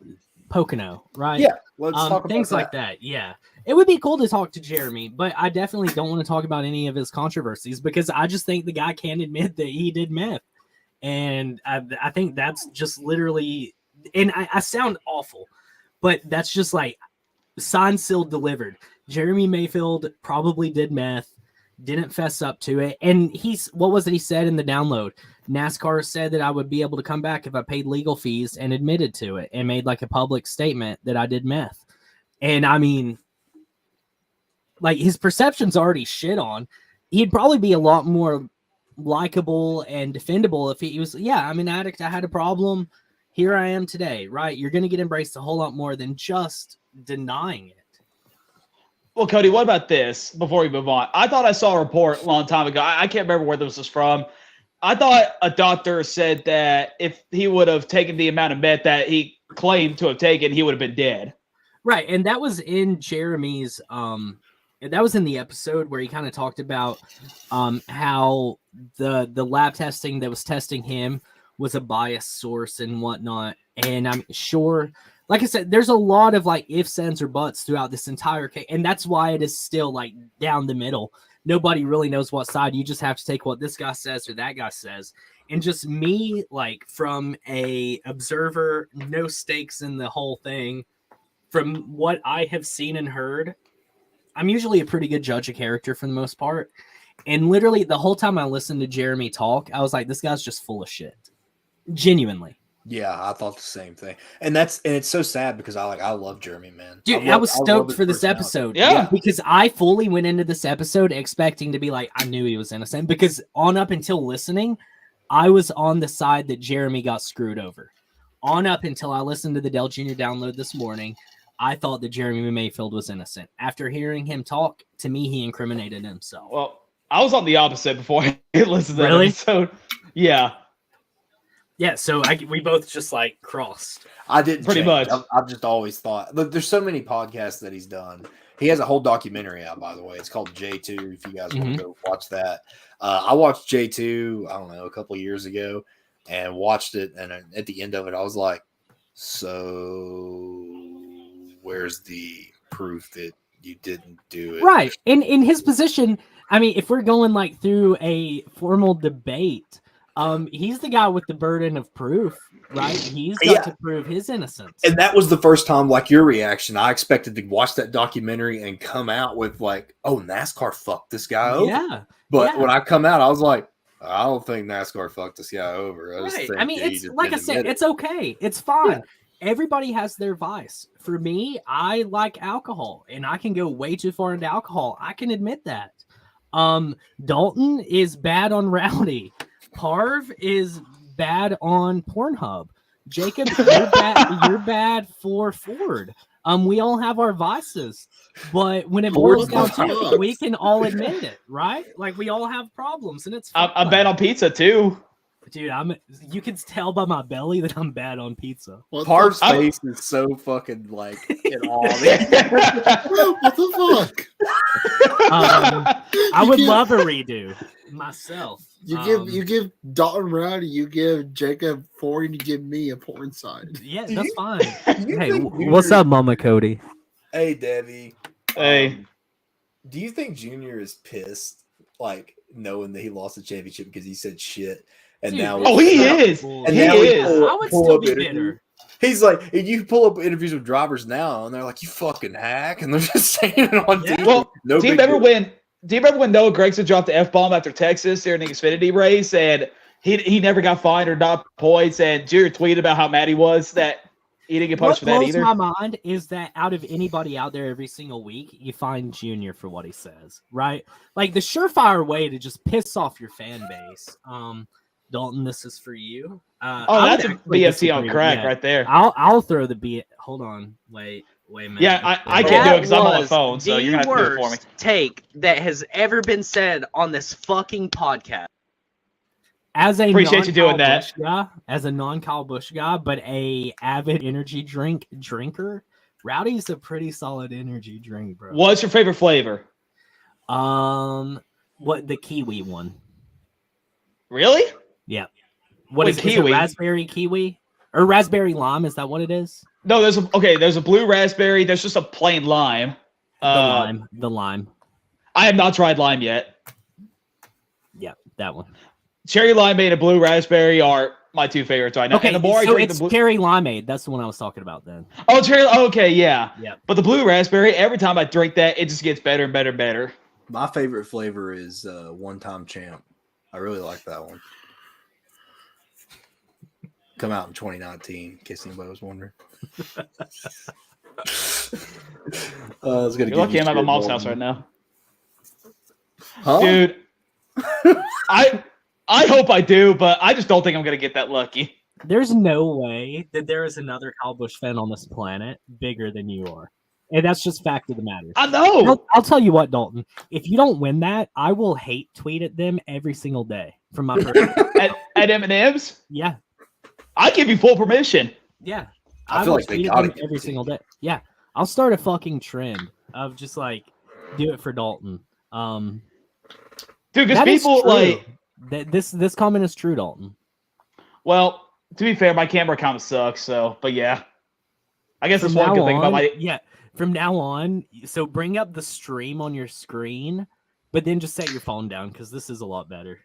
Pocono, right? Yeah, let's talk about things like that. Yeah, it would be cool to talk to Jeremy, but I definitely don't want to talk about any of his controversies because I just think the guy can't admit that he did meth, and I think that's just literally. And I sound awful, but that's just like signed, sealed, delivered. Jeremy Mayfield probably did meth, didn't fess up to it. And what was it he said in the download? NASCAR said that I would be able to come back if I paid legal fees, and admitted to it and made like a public statement that I did meth. And I mean, like, his perception's already shit on. He'd probably be a lot more likable and defendable if he was, I'm an addict, I had a problem, here I am today, right? You're going to get embraced a whole lot more than just denying it. Well, Cody, what about this before we move on? I thought I saw a report a long time ago. I can't remember where this was from. I thought a doctor said that if he would have taken the amount of meth that he claimed to have taken, he would have been dead. Right. And that was in Jeremy's, that was in the episode where he kind of talked about how the lab testing that was testing him was a biased source and whatnot. And I'm sure, like I said, there's a lot of like ifs, ands, or buts throughout this entire case. And that's why it is still like down the middle. Nobody really knows what side. You just have to take what this guy says or that guy says. And just me, like, from a observer, no stakes in the whole thing, from what I have seen and heard, I'm usually a pretty good judge of character for the most part. And literally the whole time I listened to Jeremy talk, I was like, this guy's just full of shit. Genuinely. Yeah, I thought the same thing. And it's so sad because I love Jeremy, man. Dude, I was stoked for this episode. Yeah. Because I fully went into this episode expecting to be like, I knew he was innocent. Because on up until listening, I was on the side that Jeremy got screwed over. On up until I listened to the Dell Jr. download this morning, I thought that Jeremy Mayfield was innocent. After hearing him talk, to me, he incriminated himself. Well, I was on the opposite before I listened to that Really? episode. Yeah. Yeah, so we both just like crossed. I didn't Pretty change. much. I've just always thought. Look, there's so many podcasts that he's done. He has a whole documentary out, by the way. It's called J2. If you guys want to go watch that, I watched J2. I don't know, a couple of years ago, and watched it. And at the end of it, I was like, "So, where's the proof that you didn't do it?" Right. In his position, I mean, if we're going like through a formal debate, he's the guy with the burden of proof, right? He's got to prove his innocence. And that was the first time, like your reaction, I expected to watch that documentary and come out with like, "Oh, NASCAR fucked this guy over." Yeah. But when I come out, I was like, I don't think NASCAR fucked this guy over. I mean, it's like I said, it's okay. It's fine. Yeah. Everybody has their vice. For me, I like alcohol, and I can go way too far into alcohol. I can admit that. Dalton is bad on Rowdy. Parv is bad on Pornhub. Jacob, you're bad for Ford. We all have our vices, but when it boils down to it, we can all admit it, right? Like, we all have problems, and it's fun. I'm bad on pizza too. Dude, you can tell by my belly that I'm bad on pizza. Parv's face is so fucking like in awe. What the fuck? I would love a redo myself. You give Dalton Rowdy, you give Jacob Ford, and you give me a porn side. Yeah, that's fine. Hey, what's up, Mama Cody? Hey, Debbie. Hey. Do you think Junior is pissed, like, knowing that he lost the championship because he said shit? And Dude, now he is. And he is. I would still be bitter. He's like, you pull up interviews with drivers now, and they're like, "You fucking hack," and they're just saying it on TV. Well, do you remember when Noah Gragson dropped the F-bomb after Texas during the Xfinity race, and he never got fined or not points, and Junior tweeted about how mad he was that he didn't get punished for that either? What blows my mind is that out of anybody out there every single week, you find Junior for what he says, right? Like, the surefire way to just piss off your fan base. Dalton, this is for you. That's a BFT on crack right there. I'll throw the B. Hold on, wait a minute. Yeah, I can't do it because I'm on my phone, so you're gonna have to do it for me. Take that has ever been said on this fucking podcast. As a Appreciate you doing that. Busch guy, as a non-Kyle Busch guy, but a avid energy drinker, Rowdy's a pretty solid energy drink, bro. What's your favorite flavor? What the kiwi one? Really? Yeah. What Wait, is it? kiwi? Is it raspberry kiwi or raspberry lime? Is that what it is? No, there's a blue raspberry. There's just a plain lime. The lime. I have not tried lime yet. Yeah, that one. Cherry limeade and blue raspberry are my two favorites right now. Okay, and the more so I drink it's the blue... cherry limeade. That's the one I was talking about then. Oh, cherry. Okay, yeah. Yeah. But the blue raspberry, every time I drink that, it just gets better and better and better. My favorite flavor is One Time Champ. I really like that one. Come out in 2019, in case anybody was wondering. You're lucky I'm at my mom's house right now. Huh? Dude, I hope I do, but I just don't think I'm going to get that lucky. There's no way that there is another Kyle Busch fan on this planet bigger than you are. And that's just fact of the matter. I know. I'll tell you what, Dalton. If you don't win that, I will hate tweet at them every single day from my at M&M's? Yeah. I give you full permission. Yeah. I feel like they got it every single day. Yeah. I'll start a fucking trend of just like do it for Dalton. Dude, because people like this comment is true, Dalton. Well, to be fair, my camera kind of sucks, so but yeah. I guess that's one good thing about my from now on, so bring up the stream on your screen, but then just set your phone down because this is a lot better.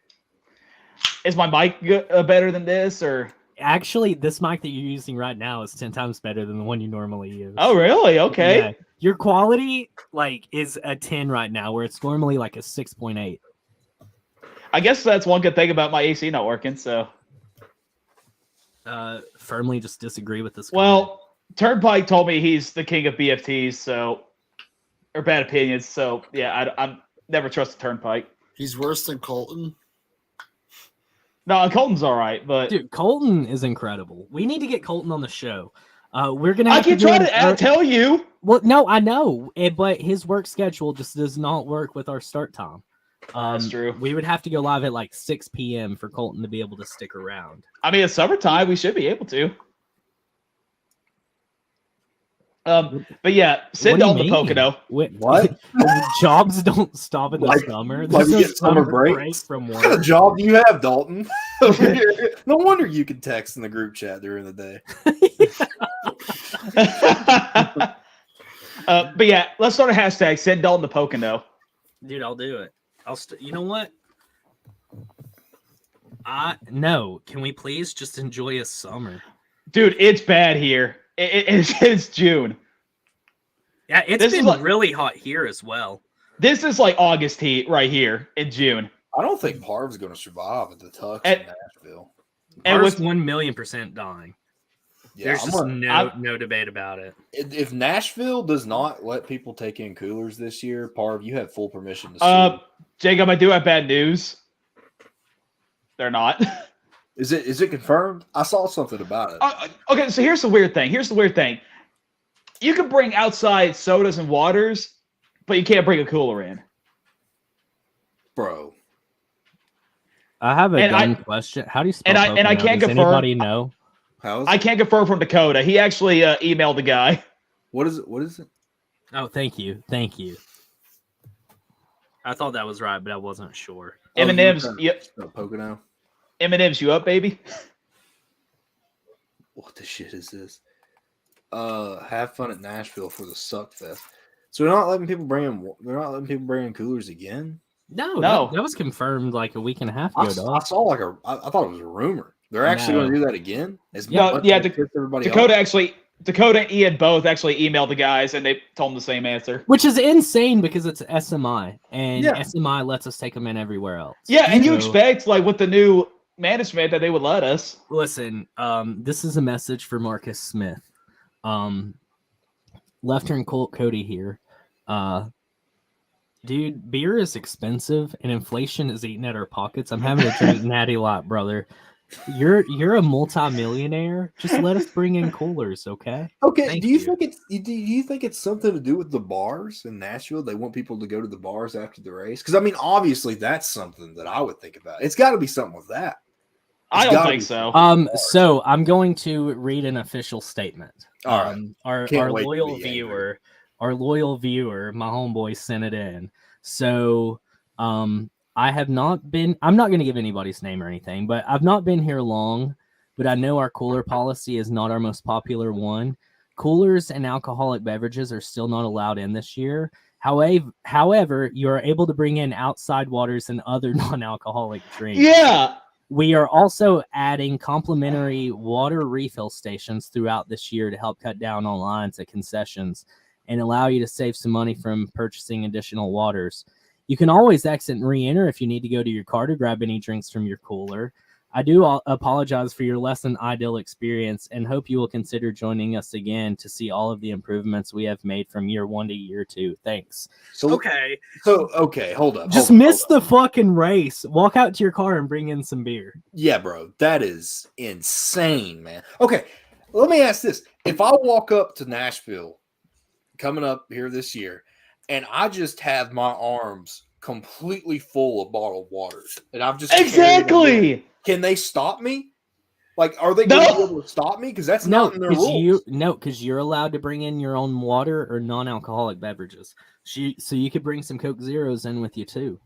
Is my mic better than this, or actually, this mic that you're using right now is 10 times better than the one you normally use. Oh, really? Okay. Yeah. Your quality is a 10 right now, where it's normally like a 6.8. I guess that's one good thing about my AC not working. So, firmly just disagree with this. Well, Turnpike told me he's the king of BFTs, or bad opinions. So, yeah, I'm never trust Turnpike. He's worse than Colton. No, Colton's all right, but dude, Colton is incredible. We need to get Colton on the show. We're gonna. I can try to tell you. Well, no, I know, but his work schedule just does not work with our start time. That's true. We would have to go live at like 6 p.m. for Colton to be able to stick around. I mean, it's summertime. We should be able to. But yeah, send on the Pocono. What? Jobs don't stop in the summer. There's no summer break from work. What job do you have, Dalton? No wonder you can text in the group chat during the day. But yeah, let's start a hashtag. Send Dalton the Pocono. Dude, I'll do it. You know what? No. Can we please just enjoy a summer? Dude, it's bad here. It's June. Yeah, it's been really hot here as well. This is like August heat right here in June. I don't think Parv's going to survive at the Tux in Nashville. And with 1,000,000% dying. Yeah, there's just no debate about it. If Nashville does not let people take in coolers this year, Parv, you have full permission to sue. Jacob, I do have bad news. They're not. Is it confirmed? I saw something about it. Okay, so here's the weird thing. You can bring outside sodas and waters, but you can't bring a cooler in. Bro. I have a dumb question. How do you spell Pocono? And I can't Does confirm. Anybody know? I can't confirm from Dakota. He actually emailed the guy. What is it? Oh, thank you. I thought that was right, but I wasn't sure. M&M's. Pocono. M&M's, you up, baby? What the shit is this? Have fun at Nashville for the Suck Fest. So they're not letting people bring in coolers again? No. That was confirmed like a week and a half ago. I saw I thought it was a rumor. They're actually going to do that again? Dakota and Ian both actually emailed the guys, and they told them the same answer. Which is insane because it's SMI, and SMI lets us take them in everywhere else. Yeah, and you expect, like, with the new management that they would let us. Listen, this is a message for Marcus Smith. Left turn Colt Cody here. Dude, beer is expensive, and inflation is eating at our pockets. I'm having to drink Natty Light, brother. You're a multi-millionaire. Just let us bring in coolers, okay? Okay. Do you think it's something to do with the bars in Nashville? They want people to go to the bars after the race? Because I mean, obviously, that's something that I would think about. It's got to be something with that. I don't think so. So I'm going to read an official statement. All right. Our Can't wait to loyal be viewer, my homeboy sent it in. So I have not been. I'm not going to give anybody's name or anything, but I've not been here long. But I know our cooler policy is not our most popular one. Coolers and alcoholic beverages are still not allowed in this year. However, you are able to bring in outside waters and other non-alcoholic drinks. Yeah. We are also adding complimentary water refill stations throughout this year to help cut down on lines at concessions and allow you to save some money from purchasing additional waters. You can always exit and re-enter if you need to go to your car to grab any drinks from your cooler. I do apologize for your less than ideal experience and hope you will consider joining us again to see all of the improvements we have made from year 1 to year 2. Thanks. Okay, hold up. Just miss the fucking race. Walk out to your car and bring in some beer. Yeah, bro, that is insane, man. Okay, let me ask this. If I walk up to Nashville coming up here this year and I just have my arms completely full of bottled water and I've just Exactly. Can they stop me? Like, are they going to be able to stop me? Because that's not in their rules. Because you're allowed to bring in your own water or non-alcoholic beverages. So you could bring some Coke Zeros in with you too.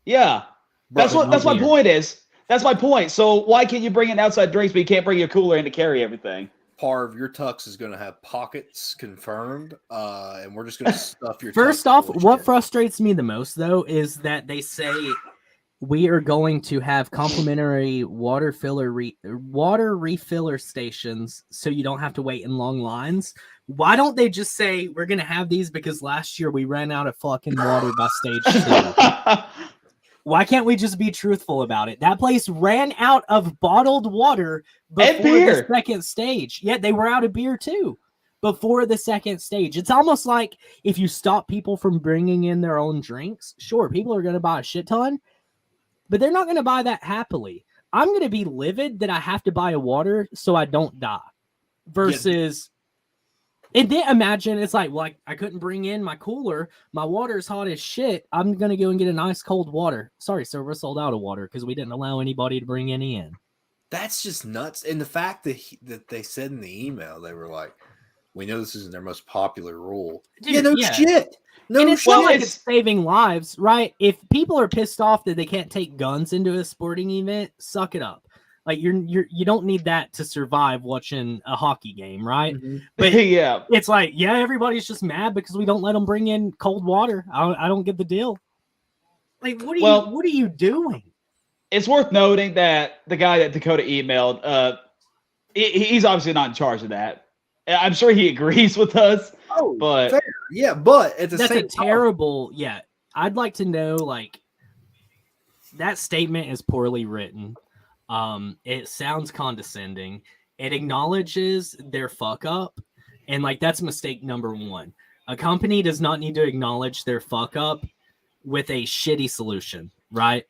Yeah, that's my point is. That's my point. So why can't you bring in outside drinks, but you can't bring your cooler in to carry everything? Parv, your tux is going to have pockets confirmed, and we're just going to stuff your. First off, what frustrates me the most though is that they say we are going to have complimentary water refiller stations so you don't have to wait in long lines. Why don't they just say we're going to have these because last year we ran out of fucking water by stage 2? Why can't we just be truthful about it? That place ran out of bottled water before the second stage. Yeah, they were out of beer too before the second stage. It's almost like if you stop people from bringing in their own drinks, sure, people are going to buy a shit ton, but they're not going to buy that happily. I'm going to be livid that I have to buy a water so I don't die. Versus, and then imagine it's like, well, I couldn't bring in my cooler. My water's hot as shit. I'm going to go and get a nice cold water. Sorry, sir, we're sold out of water because we didn't allow anybody to bring any in. That's just nuts. And the fact that they said in the email, they were like, we know this isn't their most popular rule. Dude, shit. No, and it's not like it's saving lives, right? If people are pissed off that they can't take guns into a sporting event, suck it up. Like you don't need that to survive watching a hockey game, right? Mm-hmm. But yeah, it's like, yeah, everybody's just mad because we don't let them bring in cold water. I don't get the deal. Like, what are you doing? It's worth noting that the guy that Dakota emailed, he's obviously not in charge of that. I'm sure he agrees with us. Oh, but fair. Yeah, but at the that's same a terrible. Yeah, I'd like to know, like, that statement is poorly written. It sounds condescending. It acknowledges their fuck up, and like that's mistake number 1. A company does not need to acknowledge their fuck up with a shitty solution, right?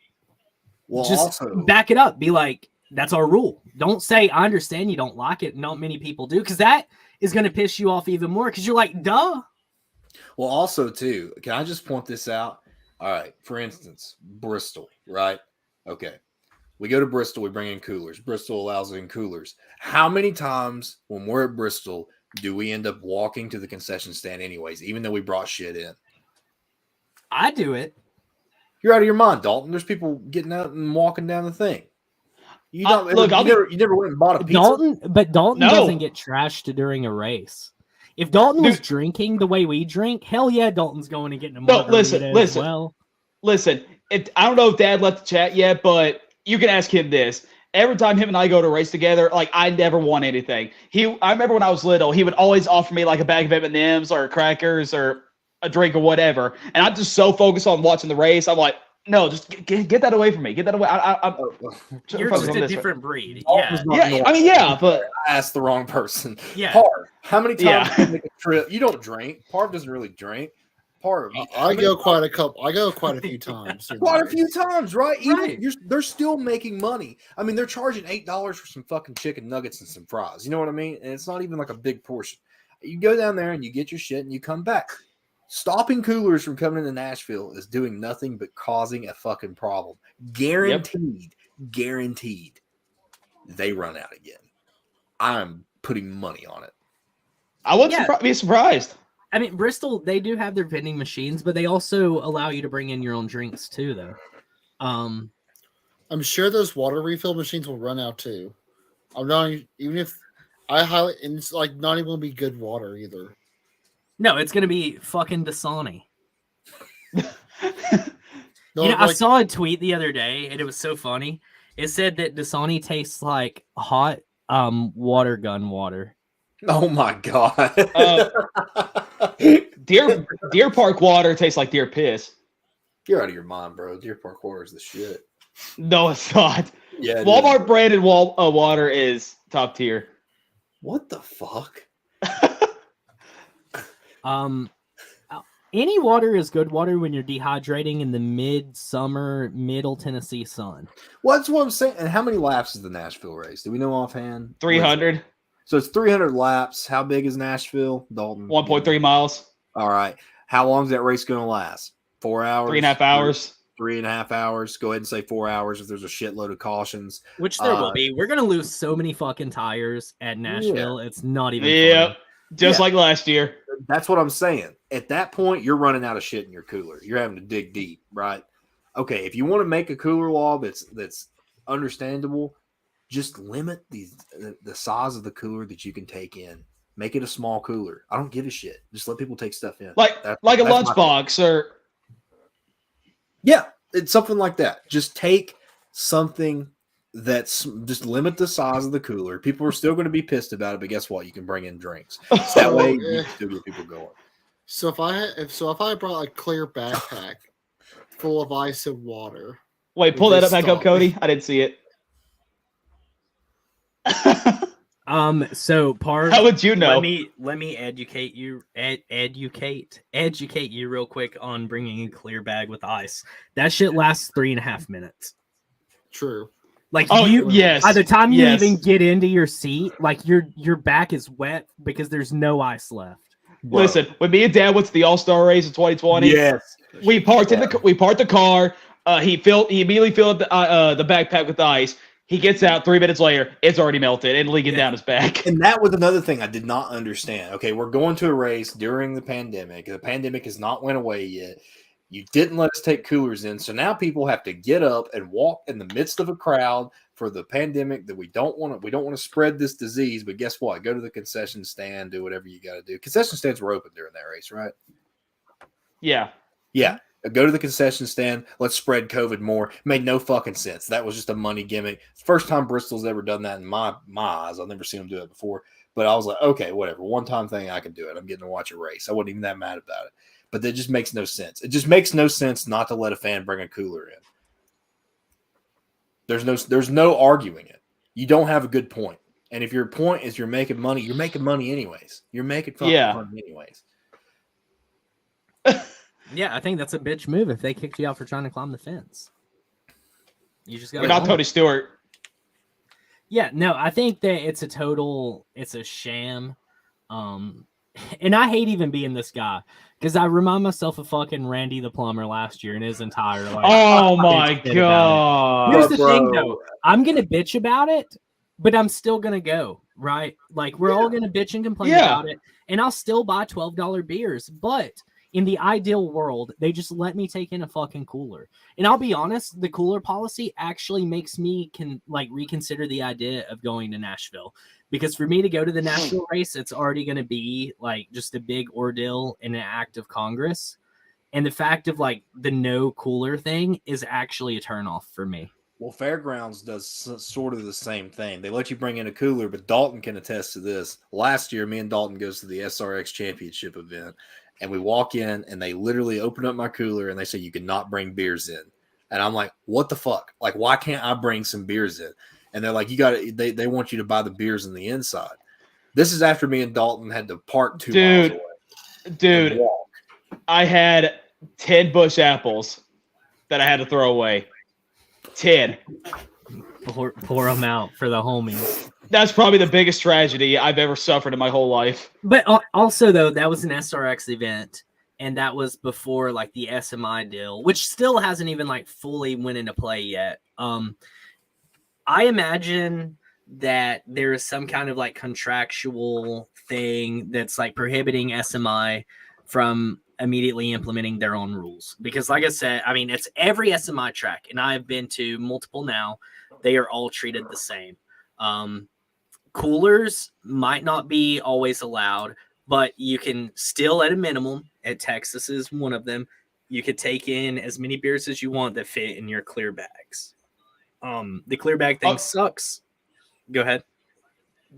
Well, just also back it up. Be like, that's our rule. Don't say, I understand you don't like it. Not many people do, because that is going to piss you off even more because you're like, duh. Well, also, too, can I just point this out? All right, for instance, Bristol, right? Okay. We go to Bristol, we bring in coolers. Bristol allows in coolers. How many times when we're at Bristol do we end up walking to the concession stand anyways, even though we brought shit in? I do it. You're out of your mind, Dalton. There's people getting out and walking down the thing. You don't you never went and bought a pizza? Dalton doesn't get trashed during a race. If Dalton was drinking the way we drink, hell yeah, Dalton's going and getting a margarita as well. Listen, I don't know if Dad left the chat yet, but you can ask him this. Every time him and I go to a race together, like, I never want anything. I remember when I was little, he would always offer me like a bag of M&Ms or crackers or a drink or whatever, and I'm just so focused on watching the race. I'm like, no, just get that away from me. Get that away. You're just a different breed. Yeah. But I asked the wrong person. Yeah. Parv, how many times do you make a trip? You don't drink. Parv doesn't really drink. Parv, I go quite a few times. Quite a few times, right? They're still making money. I mean, they're charging $8 for some fucking chicken nuggets and some fries. You know what I mean? And it's not even like a big portion. You go down there and you get your shit and you come back. Stopping coolers from coming into Nashville is doing nothing but causing a fucking problem. Guaranteed. Guaranteed. they run out again. I'm putting money on it. I wouldn't be surprised. I mean, Bristol, they do have their vending machines, but they also allow you to bring in your own drinks too, though. I'm sure those water refill machines will run out too. I'm not even if I highly, and it's like not even gonna be good water either. No, it's gonna be fucking Dasani. No, You know, I saw a tweet the other day, and it was so funny. It said that Dasani tastes like hot water gun water. Oh my god! Deer Park water tastes like deer piss. You're out of your mind, bro. Deer Park water is the shit. No, it's not. Yeah, Walmart branded water is top tier. What the fuck? Any water is good water when you're dehydrating in the midsummer, middle Tennessee sun. Well, that's what I'm saying. And how many laps is the Nashville race? Do we know offhand? 300. So it's 300 laps. How big is Nashville, Dalton? 1.3 miles. All right. How long is that race going to last? 4 hours? 3.5 hours. 3.5 hours. Go ahead and say 4 hours if there's a shitload of cautions. Which there will be. We're going to lose so many fucking tires at Nashville. Yeah. It's not even funny. Just like last year. That's what I'm saying. At that point, you're running out of shit in your cooler. You're having to dig deep, right? Okay, if you want to make a cooler law that's understandable, just limit the size of the cooler that you can take in. Make it a small cooler. I don't give a shit. Just let people take stuff in. Like a lunchbox or... Yeah, it's something like that. Just take something that's just limit the size of the cooler. People are still going to be pissed about it, but guess what? You can bring in drinks. So that way you can still get people going. So if I brought a clear backpack full of ice and water. Wait, pull that up back up, Cody. I didn't see it. So Parv, how would you know? Let me educate you real quick on bringing a clear bag with ice. That shit lasts 3.5 minutes. True. Like by the time you even get into your seat, like your back is wet because there's no ice left. Bro. Listen, when me and Dad went to the All-Star race in 2020, yes, we parked the car. He immediately filled the backpack with ice. He gets out 3 minutes later, it's already melted and leaking down his back. And that was another thing I did not understand. Okay, we're going to a race during the pandemic. The pandemic has not went away yet. You didn't let us take coolers in, so now people have to get up and walk in the midst of a crowd for the pandemic that we don't want to spread this disease. But guess what? Go to the concession stand, do whatever you got to do. Concession stands were open during that race, right? Yeah. Yeah. Go to the concession stand. Let's spread COVID more. Made no fucking sense. That was just a money gimmick. First time Bristol's ever done that in my eyes. I've never seen them do it before. But I was like, okay, whatever. One time thing, I can do it. I'm getting to watch a race. I wasn't even that mad about it. But that just makes no sense. It just makes no sense not to let a fan bring a cooler in. There's no arguing it. You don't have a good point. And if your point is you're making money anyways. You're making fucking money anyways. Yeah, I think that's a bitch move if they kicked you out for trying to climb the fence. You just got. We're not Tony Stewart. Yeah, no, I think that it's a sham. And I hate even being this guy because I remind myself of fucking Randy the Plumber last year and his entire life. Oh my god! Here's the thing, though. I'm gonna bitch about it, but I'm still gonna go. Right? Like we're all gonna bitch and complain about it, and I'll still buy $12 beers. But in the ideal world, they just let me take in a fucking cooler. And I'll be honest, the cooler policy actually makes me reconsider the idea of going to Nashville. Because for me to go to the Nashville race, it's already going to be like just a big ordeal in an act of Congress. And the fact of like the no cooler thing is actually a turnoff for me. Well, Fairgrounds does sort of the same thing. They let you bring in a cooler, but Dalton can attest to this. Last year, me and Dalton goes to the SRX Championship event, and we walk in, and they literally open up my cooler, and they say you cannot bring beers in. And I'm like, what the fuck? Like, why can't I bring some beers in? And they're like, you got to. They want you to buy the beers on the inside. This is after me and Dalton had to park 2 miles away. Dude, I had 10 bush apples that I had to throw away. 10. Pour them out for the homies. That's probably the biggest tragedy I've ever suffered in my whole life. But also, though, that was an SRX event, and that was before like the SMI deal, which still hasn't even like fully went into play yet. I imagine that there is some kind of like contractual thing that's like prohibiting SMI from immediately implementing their own rules. Because like I said, I mean, it's every SMI track, and I've been to multiple now. They are all treated the same. Coolers might not be always allowed, but you can still, at a minimum, at Texas is one of them, you could take in as many beers as you want that fit in your clear bags. The clear bag thing sucks. Go ahead.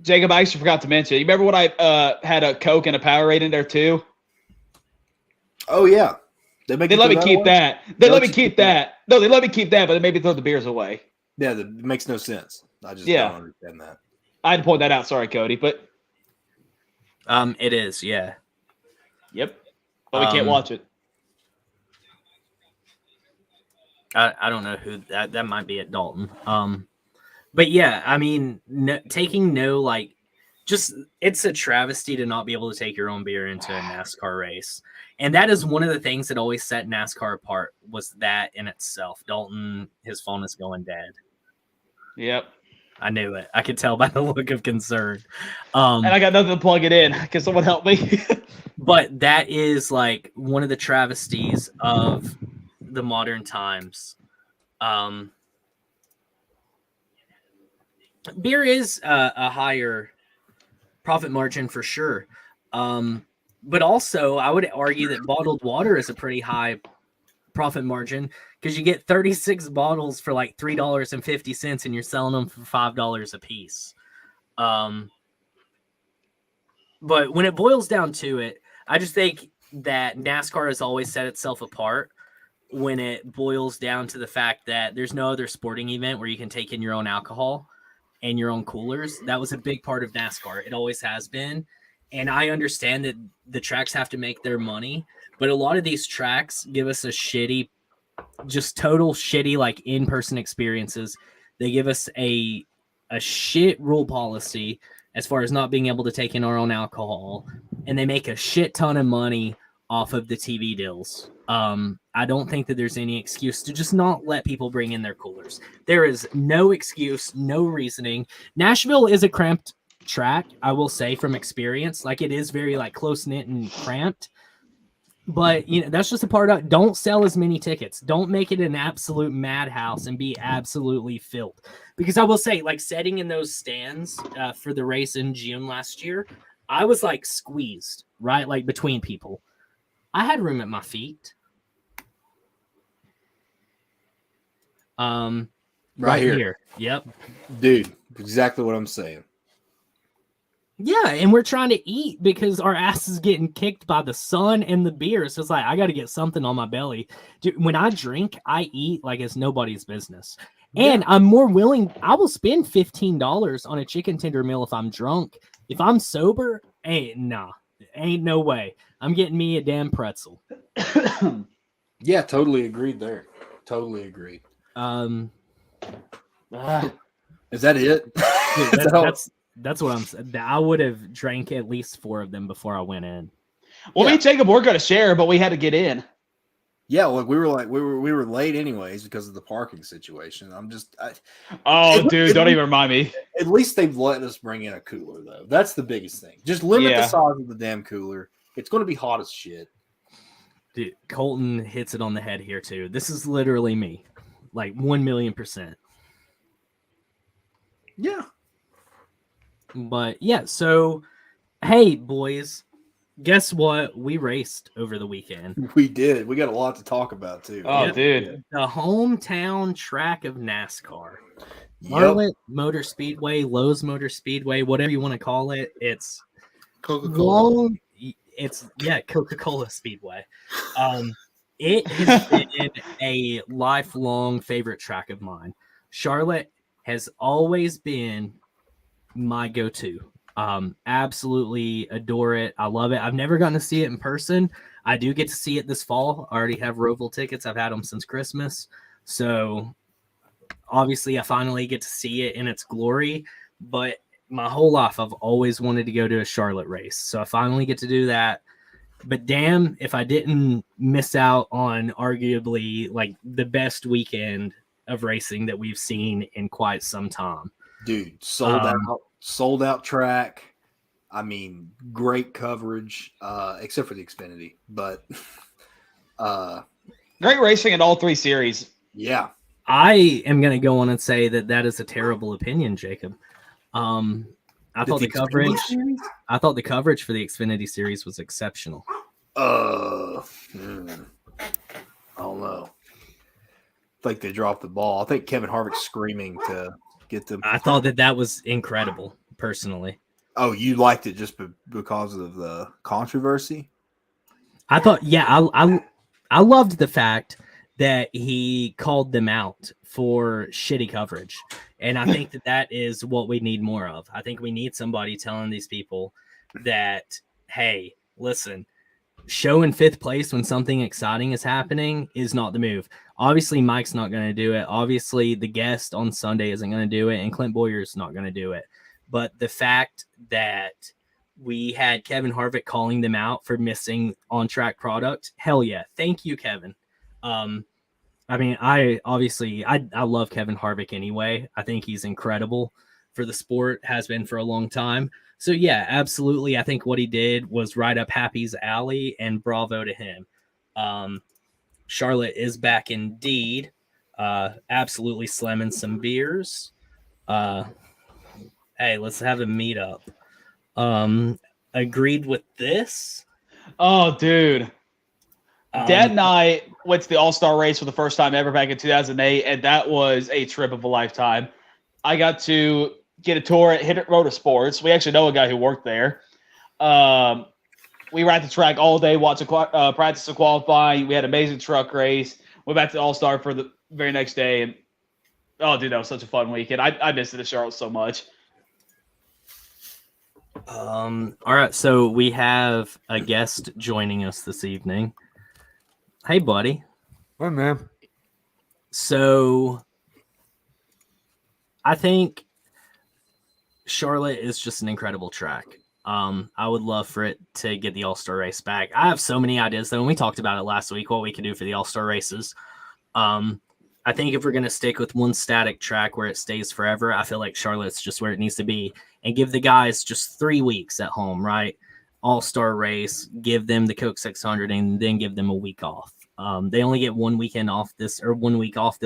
Jacob, I actually forgot to mention. You remember when I had a Coke and a Powerade in there too? Oh yeah, they let me keep that. They let me keep that. No, they let me keep that, but they made me throw the beers away. Yeah, that makes no sense. I just don't understand that. I had to point that out. Sorry, Cody, but it is, yeah. Yep, but we can't watch it. I don't know who that might be at Dalton. But yeah, I mean, it's a travesty to not be able to take your own beer into a NASCAR race. And that is one of the things that always set NASCAR apart, was that in itself. Dalton, his phone is going dead. Yep. I knew it. I could tell by the look of concern. And I got nothing to plug it in. Can someone help me? But that is like one of the travesties of the modern times. Beer is a higher profit margin for sure. But also, I would argue that bottled water is a pretty high profit margin, because you get 36 bottles for like $3.50 and you're selling them for $5 a piece. But when it boils down to it, I just think that NASCAR has always set itself apart when it boils down to the fact that there's no other sporting event where you can take in your own alcohol and your own coolers. That was a big part of NASCAR. It always has been. And I understand that the tracks have to make their money, but a lot of these tracks give us a shitty, just total shitty, like in-person experiences. They give us a shit rule policy as far as not being able to take in our own alcohol, and they make a shit ton of money off of the TV deals. I don't think that there's any excuse to just not let people bring in their coolers. There is no excuse, no reasoning. Nashville is a cramped track, I will say, from experience. Like, it is very like close-knit and cramped. But, you know, that's just a part of it. Don't sell as many tickets. Don't make it an absolute madhouse and be absolutely filled. Because I will say, like, sitting in those stands for the race in June last year, I was, like, squeezed, right? Like, between people. I had room at my feet. Right here. Yep. Dude, exactly what I'm saying. Yeah, and we're trying to eat because our ass is getting kicked by the sun and the beer. So it's like, I got to get something on my belly. Dude, when I drink, I eat like it's nobody's business. And I'm more willing, I will spend $15 on a chicken tender meal if I'm drunk. If I'm sober, ain't no way. I'm getting me a damn pretzel. Yeah, totally agreed there. Totally agreed. Is that it? Dude, that's what I'm saying. I would have drank at least 4 of them before I went in. Well, me and Jacob were going to share, but we had to get in. Yeah, look, we were late anyways because of the parking situation. Dude, don't even remind me. At least they've let us bring in a cooler, though. That's the biggest thing. Just limit the size of the damn cooler. It's going to be hot as shit. Dude, Colton hits it on the head here too. This is literally me, like 1,000,000%. Yeah. But yeah, so hey, boys, guess what? We raced over the weekend. We did. We got a lot to talk about too. Oh, yep. Dude. The hometown track of NASCAR. Charlotte Motor Speedway, Lowe's Motor Speedway, whatever you want to call it. It's Coca-Cola. Coca-Cola Speedway. It has been a lifelong favorite track of mine. Charlotte has always been my go-to. Absolutely adore it. I love it. I've never gotten to see it in person. I do get to see it this fall. I already have Roval tickets. I've had them since Christmas. So obviously I finally get to see it in its glory, but my whole life I've always wanted to go to a Charlotte race. So I finally get to do that. But damn, if I didn't miss out on arguably like the best weekend of racing that we've seen in quite some time. Dude, sold out track. I mean, great coverage, except for the Xfinity. But great racing in all 3 series. yeah. I am going to go on and say that is a terrible opinion, Jacob. I thought the coverage for the Xfinity series was exceptional. I don't know. I think they dropped the ball. I think Kevin Harvick's screaming to get them. I thought that was incredible, personally. Oh, you liked it just because of the controversy? I thought, I loved the fact that he called them out for shitty coverage. And I think that is what we need more of. I think we need somebody telling these people that, hey, listen, showing 5th place when something exciting is happening is not the move. Obviously, Mike's not going to do it. Obviously, the guest on Sunday isn't going to do it, and Clint Boyer's not going to do it. But the fact that we had Kevin Harvick calling them out for missing on-track product, hell yeah. Thank you, Kevin. I mean, I love Kevin Harvick anyway. I think he's incredible for the sport, has been for a long time. So, yeah, absolutely. I think what he did was right up Happy's alley, and bravo to him. Charlotte is back indeed. Absolutely slamming some beers. Hey, let's have a meetup. Agreed with this? Oh, dude. Dad and I went to the All-Star race for the first time ever back in 2008, and that was a trip of a lifetime. I got to get a tour at Hit It Motorsports. We actually know a guy who worked there. We were at the track all day watching practice and qualifying. We had an amazing truck race. Went back to the All-Star for the very next day. And oh, dude, that was such a fun weekend. I missed it at Charlotte so much. All right, so we have a guest joining us this evening. Hey, buddy. Hi, man. So I think Charlotte is just an incredible track. I would love for it to get the All-Star race back. I have so many ideas, though, and we talked about it last week, what we could do for the All-Star races. I think if we're going to stick with one static track where it stays forever, I feel like Charlotte's just where it needs to be, and give the guys just 3 weeks at home, right? All-Star race, give them the Coke 600, and then give them a week off. They only get 1 week off this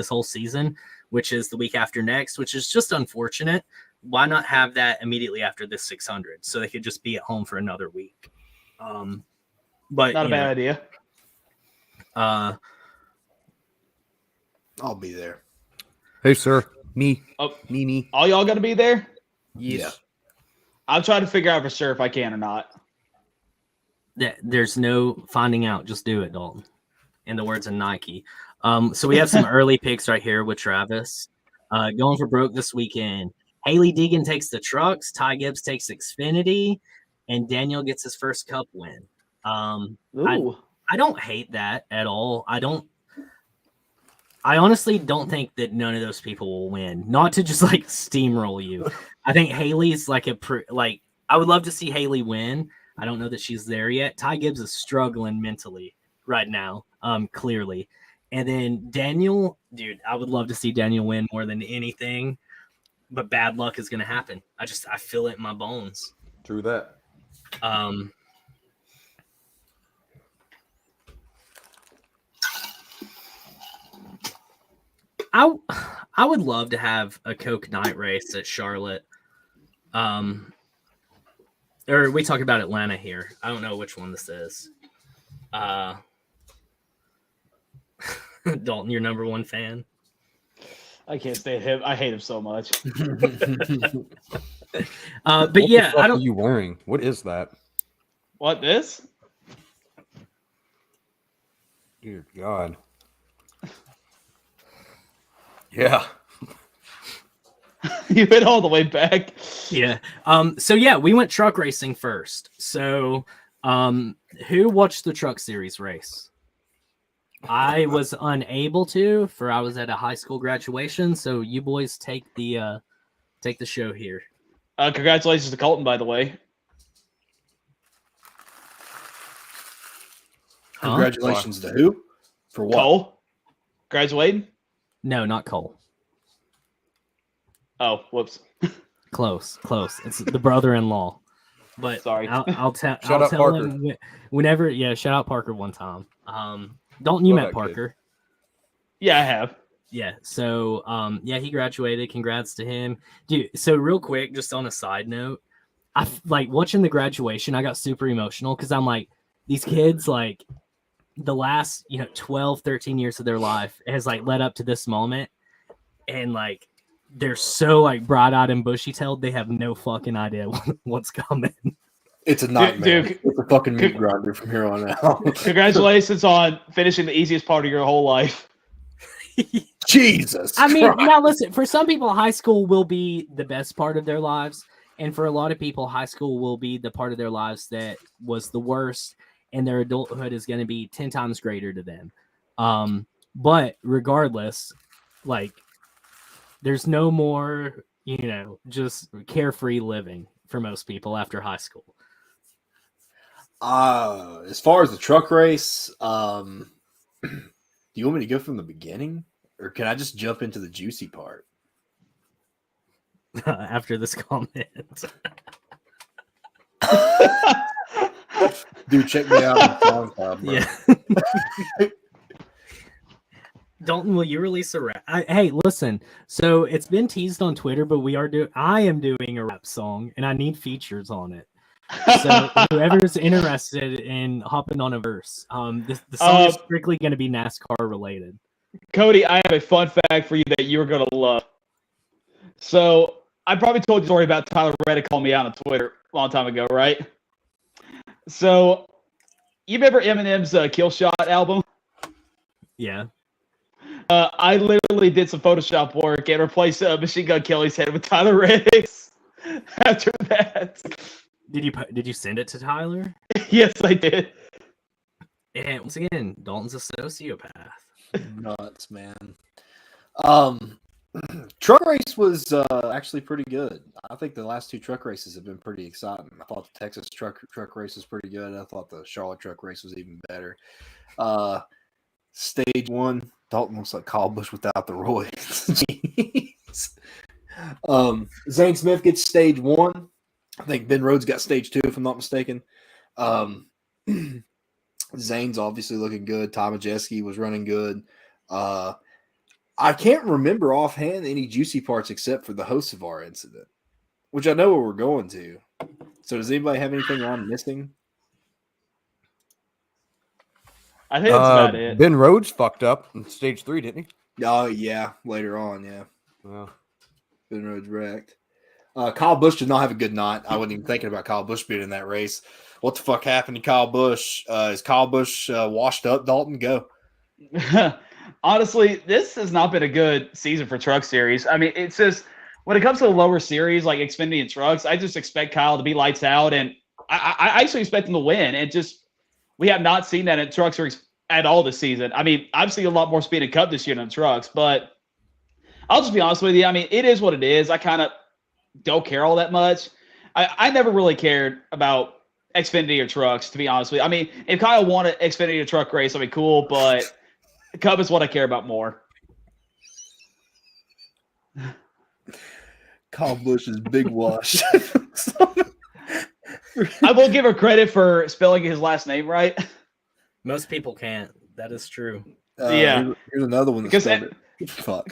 whole season, which is the week after next, which is just unfortunate. Why not have that immediately after this 600 so they could just be at home for another week? But not a bad idea. Uh, I'll be there. Hey, sir. Me. Oh, Me. all y'all got to be there? Yes. Yeah. I'll try to figure out for sure if I can or not. There's no finding out. Just do it, Dalton. In the words of Nike. So we have some early picks right here with Travis. Going for broke this weekend. Haley Deegan takes the trucks. Ty Gibbs takes Xfinity. And Daniel gets his first cup win. Ooh. I don't hate that at all. I honestly don't think that none of those people will win. Not to just like steamroll you. I think Haley's like I would love to see Haley win. I don't know that she's there yet. Ty Gibbs is struggling mentally right now, clearly. And then Daniel, dude, I would love to see Daniel win more than anything, but bad luck is going to happen. I feel it in my bones. True that. I would love to have a Coke night race at Charlotte. Or we talk about Atlanta here. I don't know which one this is. Dalton, your number one fan? I can't stand him. I hate him so much. But What yeah, the fuck are you wearing? What is that? What, this? Dear God. Yeah. You went all the way back. Yeah. So yeah, we went truck racing first. So who watched the truck series race? I was unable to, for I was at a high school graduation. So you boys take the show here. Congratulations to Colton, by the way. Congratulations to who? For what? Cole, graduating. No, not Cole. Oh, whoops. Close. It's the brother-in-law. But Sorry. I'll tell out Parker. him whenever. Yeah, shout out Parker one time. Dalton, you Love met that kid. Parker. Yeah, I have. Yeah. So yeah, he graduated. Congrats to him, dude. So real quick, just on a side note, like watching the graduation. I got super emotional because I'm like, these kids, like the last 12, 13 years of their life has like led up to this moment, and like they're so like bright-eyed and bushy-tailed, they have no fucking idea what's coming. It's a nightmare. Dude, it's a fucking meat grinder from here on out. Congratulations on finishing the easiest part of your whole life. Jesus. I mean, Christ. now listen, for some people, high school will be the best part of their lives. And for a lot of people, high school will be the part of their lives that was the worst, and their adulthood is going to be 10 times greater to them. But regardless, like, there's no more, just carefree living for most people after high school. As far as the truck race, do you want me to go from the beginning, or can I just jump into the juicy part? After this comment. Dude, check me out on SoundCloud, bro. Yeah. Dalton, will you release a rap? Hey, listen. So it's been teased on Twitter, but I am doing a rap song, and I need features on it. So whoever's interested in hopping on a verse, the song is strictly going to be NASCAR related. Cody, I have a fun fact for you that you're going to love. So I probably told you a story about Tyler Reddick calling me out on Twitter a long time ago, right? So you remember Eminem's Kill Shot album? Yeah. I literally did some Photoshop work and replaced Machine Gun Kelly's head with Tyler Reddick's after that. Did you send it to Tyler? Yes, I did. And once again, Dalton's a sociopath. Nuts, man. Truck race was actually pretty good. I think the last two truck races have been pretty exciting. I thought the Texas truck race was pretty good. I thought the Charlotte truck race was even better. Stage one, Dalton looks like Kyle Busch without the roids. Jeez. Zane Smith gets stage one. I think Ben Rhodes got stage two, if I'm not mistaken. Zane's obviously looking good. Tom Majeski was running good. I can't remember offhand any juicy parts except for the Hocevar incident, which I know where we're going to. So does anybody have anything I'm missing? I think that's about it. Ben Rhodes fucked up in stage 3, didn't he? Oh, yeah. Later on, yeah. Well, Ben Rhodes wrecked. Kyle Busch did not have a good night. I wasn't even thinking about Kyle Busch being in that race. What the fuck happened to Kyle Busch? Is Kyle Busch washed up? Dalton, go. Honestly, this has not been a good season for Truck Series. I mean, it's just when it comes to the lower series like Xfinity and Trucks, I just expect Kyle to be lights out, and I actually expect him to win. And just we have not seen that in Truck Series at all this season. I mean, I've seen a lot more speed in Cup this year than Trucks, but I'll just be honest with you. I mean, it is what it is. I kind of don't care all that much. I never really cared about Xfinity or Trucks, to be honest with you. I mean, if Kyle won an Xfinity or Truck race, that'd be cool, but Cup is what I care about more. Kyle Busch's big wash. I will give her credit for spelling his last name right. Most people can't. That is true. Yeah. Here's another one. Because Fuck.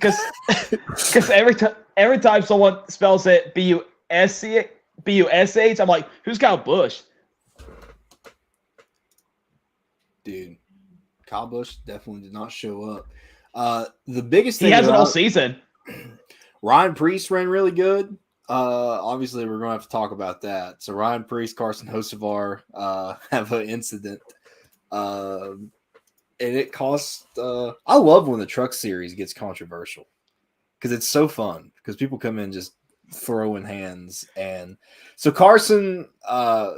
every time someone spells it B-U-S-H, I'm like, who's Kyle Busch? Dude, Kyle Busch definitely did not show up. The biggest thing He has an all season. Ryan Preece ran really good. Obviously, we're going to have to talk about that. So Ryan Preece, Carson Hocevar have an incident. And it cost I love when the truck series gets controversial because it's so fun because people come in just throwing hands. And so Carson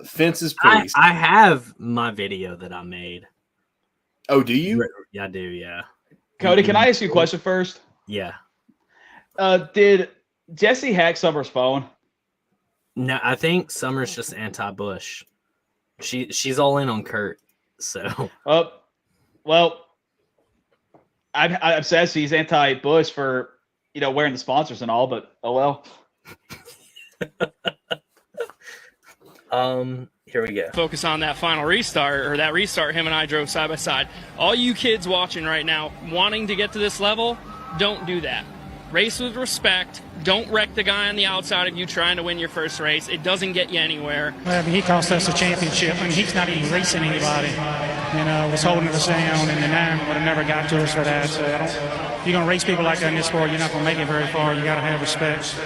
fences Preece. I have my video that I made. Oh, do you? Yeah, I do, yeah. Cody, can I ask you a question first? Yeah. Did Jesse hack Summer's phone? No, I think Summer's just anti-Bush. She's all in on Kurt. So Well, I've said she's anti-Bush for wearing the sponsors and all, but oh well. Here we go. Focus on that final restart, or that restart him and I drove side by side. All you kids watching right now, wanting to get to this level, don't do that. Race with respect. Don't wreck the guy on the outside of you trying to win your first race. It doesn't get you anywhere. Well, he cost us a championship. He's not even racing anybody. Was holding us down, and the 9 would have never got to us for that. So you're going to race people like that in this sport, you're not going to make it very far. You got to have respect.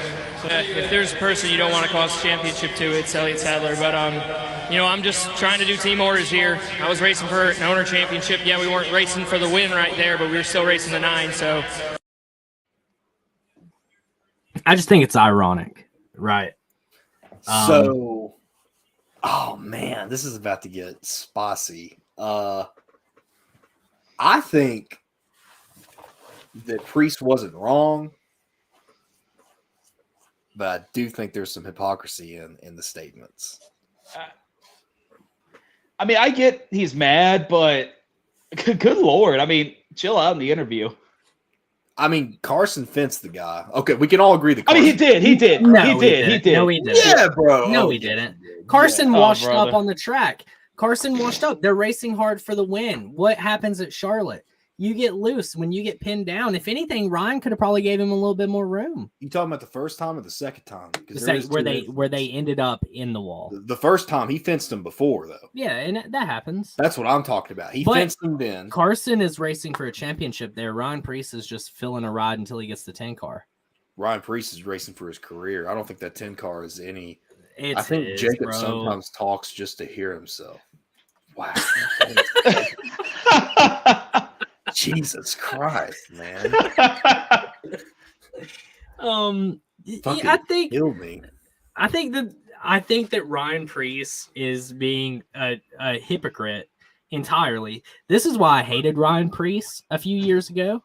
If there's a person you don't want to cost a championship to, it's Elliott Sadler. But, I'm just trying to do team orders here. I was racing for an owner championship. Yeah, we weren't racing for the win right there, but we were still racing the 9, so... I just think it's ironic, right? Oh man, this is about to get spicy. I think that Priest wasn't wrong, but I do think there's some hypocrisy in the statements. I mean, I get he's mad, but good Lord. I mean, chill out in the interview. I mean, Carson fenced the guy. Okay, we can all agree that. I mean, he did. No, he did. No, he didn't. Yeah, bro. No, he didn't. Carson Yeah. washed brother. up on the track. Carson washed up. They're racing hard for the win. What happens at Charlotte? You get loose when you get pinned down. If anything, Ryan could have probably gave him a little bit more room. You talking about the first time or the second time? Where they ended up in the wall. The first time he fenced him before, though. Yeah, and that happens. That's what I'm talking about. He But fenced him then. Carson is racing for a championship there. Ryan Priest is just filling a ride until he gets the 10 car. Ryan Priest is racing for his career. I don't think that 10 car is any. I It think is, Jacob bro. sometimes talks just to hear himself. Wow. Jesus Christ, man. Fucking I think killed me. I think that Ryan Priest is being a hypocrite entirely. This is why I hated Ryan Priest a few years ago,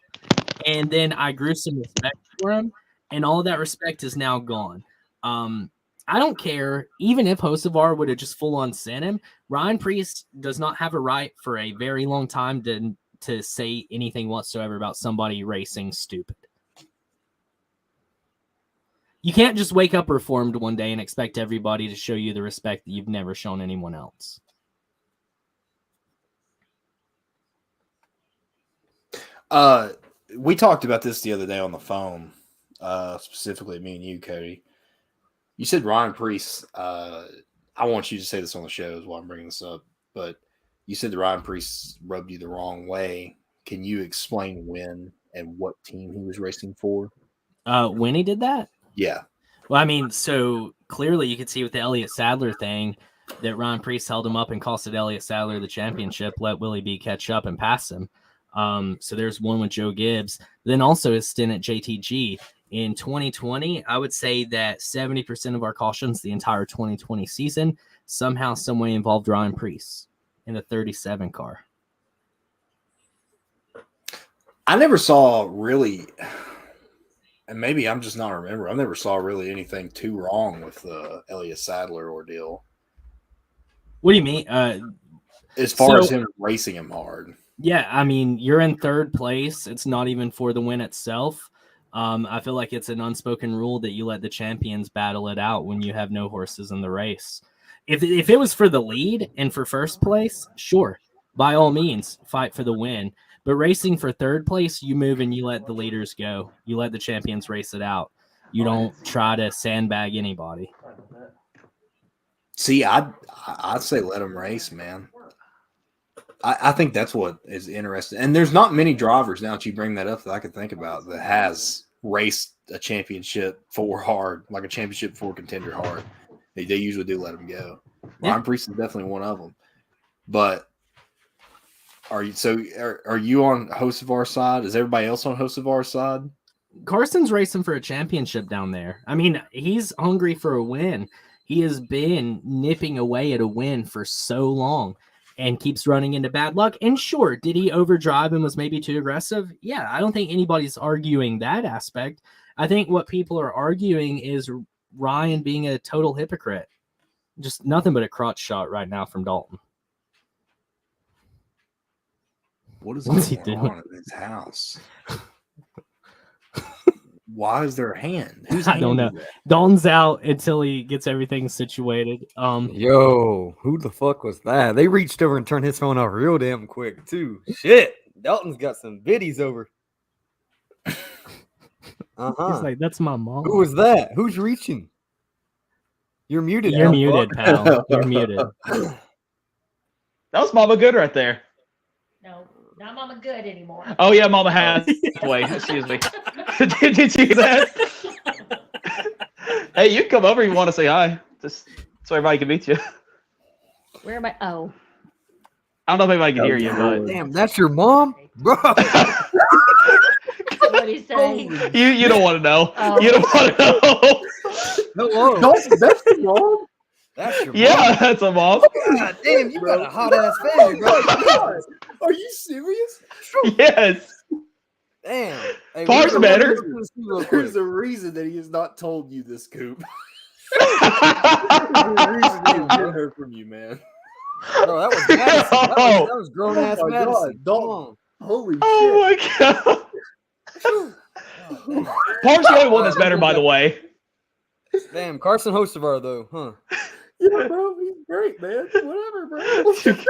and then I grew some respect for him, and all of that respect is now gone. I don't care, even if Hocevar would have just full on sent him. Ryan Priest does not have a right for a very long time to say anything whatsoever about somebody racing stupid. You can't just wake up reformed one day and expect everybody to show you the respect that you've never shown anyone else. We talked about this the other day on the phone, specifically me and you, Cody. You said Ryan Priest. I want you to say this on the show is why I'm bringing this up, but you said the Ryan Priest rubbed you the wrong way. Can you explain when and what team he was racing for? When he did that? Yeah. Well, I mean, so clearly you could see with the Elliott Sadler thing that Ryan Priest held him up and costed Elliott Sadler the championship, let Willie B catch up and pass him. So there's one with Joe Gibbs. Then also his stint at JTG. In 2020, I would say that 70% of our cautions the entire 2020 season somehow, some way involved Ryan Priest in the 37 car. I never saw really, and maybe I'm just not remembering, I never saw really anything too wrong with the Elliott Sadler ordeal. What do you mean? As far as him racing him hard. Yeah, I mean, you're in third place. It's not even for the win itself. I feel like it's an unspoken rule that you let the champions battle it out when you have no horses in the race. If it was for the lead and for first place, sure, by all means, fight for the win. But racing for third place, you move and you let the leaders go. You let the champions race it out. You don't try to sandbag anybody. See, I'd say let them race, man. I think that's what is interesting. And there's not many drivers, now that you bring that up, that I could think about that has raced a championship for hard, like a championship for contender hard. They usually do let them go. Yeah. Ryan Priest is definitely one of them. But are you on Hocevar's side? Is everybody else on Hocevar's side? Carson's racing for a championship down there. I mean, he's hungry for a win. He has been nipping away at a win for so long and keeps running into bad luck. And sure, did he overdrive and was maybe too aggressive? Yeah, I don't think anybody's arguing that aspect. I think what people are arguing is Ryan being a total hypocrite. Just nothing but a crotch shot right now from Dalton. What's he going doing? on at his house? Why is there a hand? Whose I don't know. hand is that? Dalton's out until he gets everything situated. Yo, who the fuck was that? They reached over and turned his phone off real damn quick too. Shit, Dalton's got some biddies over. He's like, that's my mom. Who was that? Who's reaching? You're muted. You're dumb muted, fuck. pal. You're muted. That was Mama Good right there. No, not Mama Good anymore. Oh yeah, Mama Hathaway. Excuse me. Did you see that? Hey, you can come over if you want to say hi. Just so everybody can meet you. Where am I? Oh. I don't know if anybody can hear you, but Damn, that's your mom, bro. What do you say? you don't want to know. Oh. You don't want to know. Hello. That's your mom. That's your mom. Yeah, that's a mom. God damn, you got a hot ass family, bro. Are you serious? Yes. Damn. Hey, Far's better. There's a reason that he has not told you this, Coop. There's a reason he didn't hear from you, man. Bro, that was Madison. That was grown ass Oh my Madison. God, Come Dalton. on. Holy Oh shit. my god. Par's the only one that's better, by the way. Damn, Carson Hocevar though, huh? Yeah, bro, he's great, man. Whatever, bro. I can't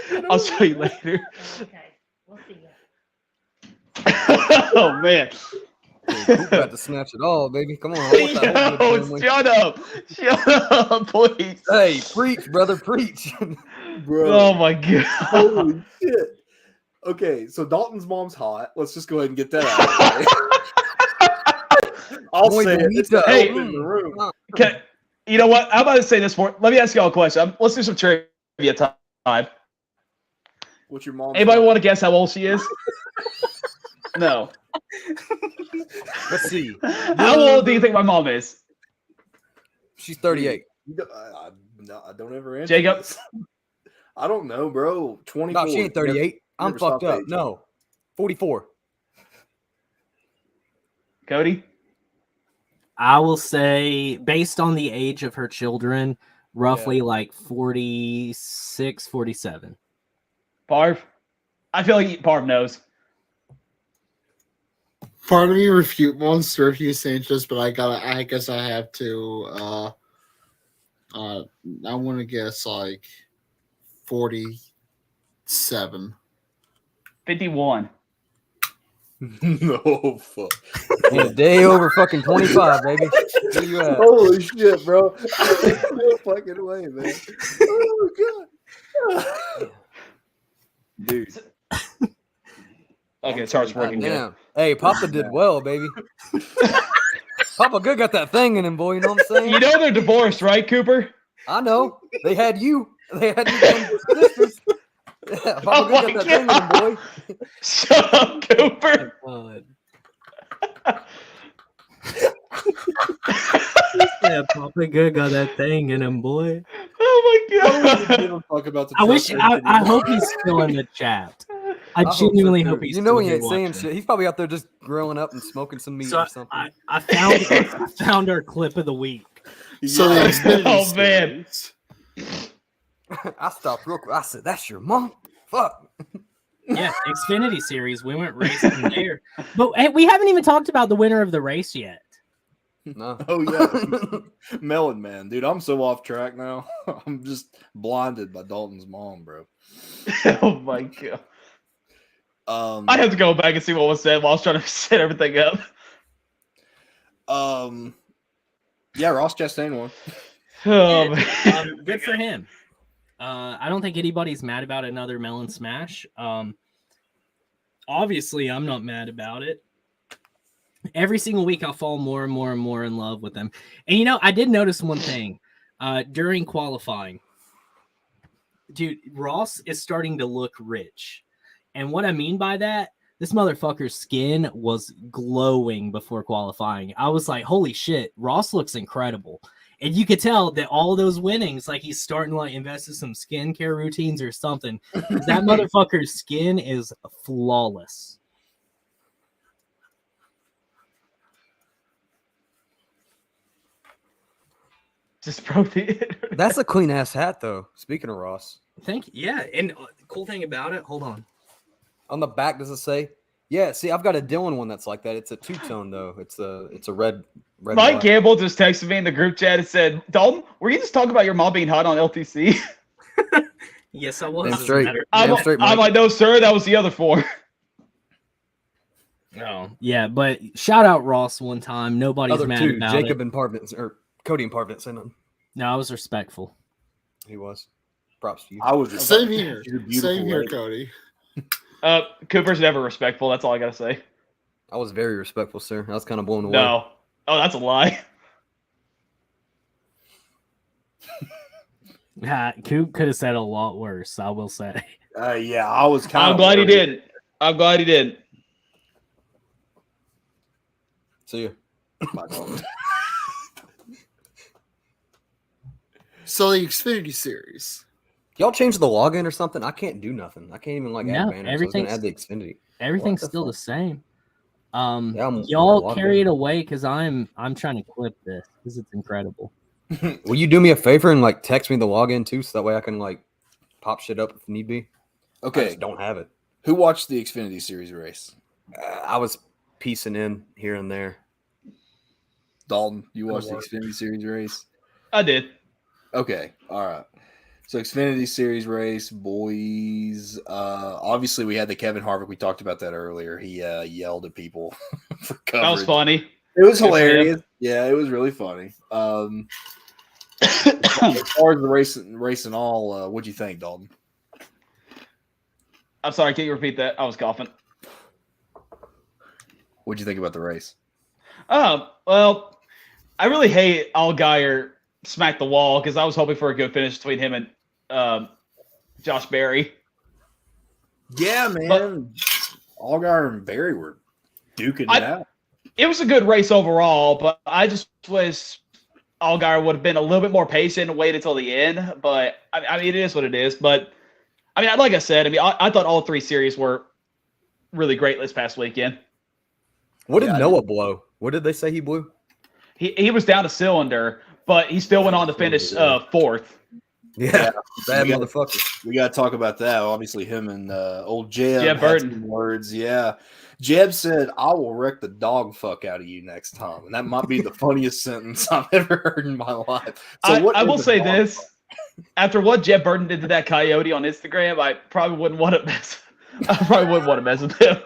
get I'll over show you later. Okay, we'll see you. Oh man. You got to snatch it all, baby. Come on. I want that whole good Yo, family. shut up. Shut up, please. Hey, preach, brother, preach. it, bro. Oh my god. Holy shit. Okay, so Dalton's mom's hot. Let's just go ahead and get that out of the way. I'll Boy, say it. It's the Hey. elephant in the room. Okay, you know what? I'm about to say this more. Let me ask y'all a question. Let's do some trivia time. What's your mom? Anybody want to guess how old she is? No. Let's see. How old do you think my mom is? She's 38. No, I don't ever answer. Jacob? this. I don't know, bro. 24. No, she ain't 38. I'm Never fucked stop up. aging. No. 44. Cody? I will say, based on the age of her children, roughly like 46, 47. Parv? I feel like Parv knows. Part of me wants to refute Sanchez, but I guess I have to. I want to guess like 47. 51. No, fuck. Ain't a day over fucking 25, baby. Where you at? Holy shit, bro. No fucking way, man. Oh, God. Dude. Okay, it starts working good. Damn. Hey, Papa did well, baby. Papa good got that thing in him, boy. You know what I'm saying? You know they're divorced, right, Cooper? I know. They had you. They had you going sisters. Yeah, Papa good got that thing in him, boy. Shut up, Cooper. Yeah, Papa Good got that thing in him, boy. Oh my I don't even god. give a fuck about the I wish. truck I anymore. hope he's still in the chat. I hope genuinely so, hope too. he's. You know still he here ain't saying watching. shit. He's probably out there just grilling up and smoking some meat So or something. I found our clip of the week. So the Xfinity Oh, man. series. I stopped real quick. I said, "That's your mom." Fuck. Yeah, Xfinity series. We went racing there, but hey, we haven't even talked about the winner of the race yet. No. Oh, yeah. Melon Man. Dude, I'm so off track now. I'm just blinded by Dalton's mom, bro. Oh my god. Um, I have to go back and see what was said while I was trying to set everything up. yeah, Ross Chastain won. Oh, man. Good for him. I don't think anybody's mad about another melon smash. Obviously, I'm not mad about it. Every single week, I'll fall more and more and more in love with them. And you know, I did notice one thing during qualifying. Dude, Ross is starting to look rich. And what I mean by that, this motherfucker's skin was glowing before qualifying. I was like, holy shit, Ross looks incredible. And you could tell that all those winnings, like he's starting to like invest in some skincare routines or something. That motherfucker's skin is flawless. Just broke the That's a clean ass hat, though. Speaking of Ross, Thank you. Yeah, and the cool thing about it, hold on. on the back does it say Yeah, see, I've got a Dylan one that's like that. It's a two-tone though. It's a red. Mike black. Campbell just texted me in the group chat and said, "Dalton, were you just talking about your mom being hot on LTC?" Yes, I was. Damn as a straight. matter of I'm, Damn straight, I'm Mike. like, no, sir, that was the other four. Oh, yeah, but shout out Ross one time. Nobody's Other mad two, about Jacob it. and Parvin, or Cody and Parvin sent him. No, I was respectful. He was. Props to you. I was just Same here. She's a beautiful Same here, lady. Cody. Cooper's never respectful. That's all I gotta say. I was very respectful, sir. I was kind of blown away. No. Oh, that's a lie. Coop could have said a lot worse, I will say. Yeah, I was kind I'm glad he didn't. I'm glad he didn't. See you. So the Xfinity series. Y'all changed the login or something? I can't do nothing. I can't even like No, add banners. I was gonna everything's- add the Xfinity. Everything's What the still the fuck? same. Yeah, I'm Y'all logged carry in. it away because I'm trying to clip this because it's incredible. Will you do me a favor and like text me the login too, so that way I can like pop shit up if need be? I Okay, just don't have it. who watched the Xfinity Series race? I was piecing in here and there. Dalton, you watched the watched. Xfinity Series race? I did. Okay, all right. So Xfinity Series race, boys. Obviously, we had the Kevin Harvick. We talked about that earlier. He yelled at people for coverage. That was funny. It was Good for him. hilarious. Yeah, it was really funny. As far as the race and all, what'd you think, Dalton? I'm sorry, can you repeat that? I was coughing. What'd you think about the race? Well, I really hate Allgaier smacked the wall because I was hoping for a good finish between him and Josh Berry. Yeah, man. Allgaier and Barry were duking it out. It was a good race overall, but I just wish Allgaier would have been a little bit more patient and waited until the end. But I mean, it is what it is. But I mean, like I said, I thought all three series were really great this past weekend. What did Yeah, I Noah blow? What did they say he blew? He was down a cylinder, but he still went on to finish fourth. Yeah, bad We got- motherfucker. We got to talk about that. Obviously, him and old Jeb Jeb had Burton. some words. Yeah. Jeb said, I will wreck the dog fuck out of you next time. And that might be the funniest sentence I've ever heard in my life. So I is will the say dog this. fuck? After what Jeb Burton did to that coyote on Instagram, I probably wouldn't want to mess. I probably wouldn't want to mess with him.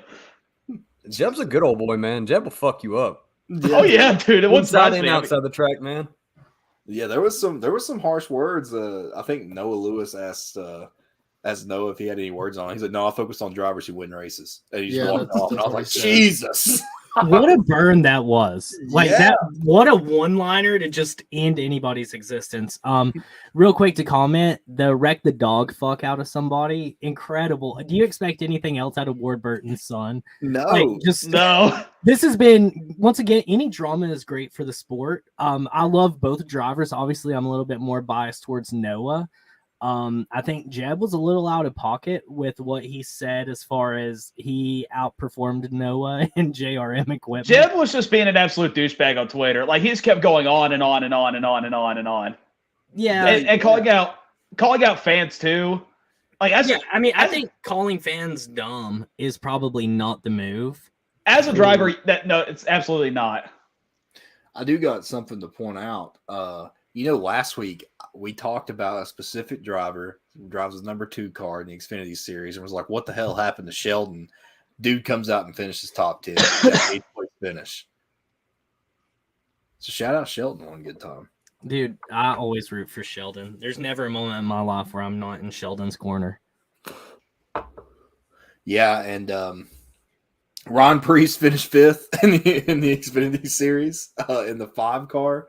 Jeb's a good old boy, man. Jeb will fuck you up. Oh yeah, dude. It wouldn't Inside surprise and me. outside the track, man. Yeah, there was some harsh words. I think Noah Lewis asked Noah if he had any words on it. He said, "No, I focused on drivers who win races." And he just Yeah, walked that's- off. And I was that's what like, he said. Jesus. What a burn that was. Like Yeah. that, what a one-liner to just end anybody's existence. Real quick to comment, the wreck the dog fuck out of somebody, incredible. Do you expect anything else out of Ward Burton's son? No. Like, just No. this has been, once again, any drama is great for the sport. I love both drivers. Obviously, I'm a little bit more biased towards Noah. I think Jeb was a little out of pocket with what he said as far as he outperformed Noah in JRM equipment. Jeb was just being an absolute douchebag on Twitter. Like he just kept going on and on and on and on and on and on. Yeah, And calling out fans too. Like as, yeah. I mean, I think calling fans dumb is probably not the move. as a driver, no, it's absolutely not. I do got something to point out. Last week we talked about a specific driver who drives his number 2 car in the Xfinity Series and was like, what the hell happened to Sheldon? Dude comes out and finishes top 10. 8th place finish. So shout out Sheldon one good time. Dude, I always root for Sheldon. There's never a moment in my life where I'm not in Sheldon's corner. Yeah, and Ron Priest finished 5th in the Xfinity Series in the 5 car.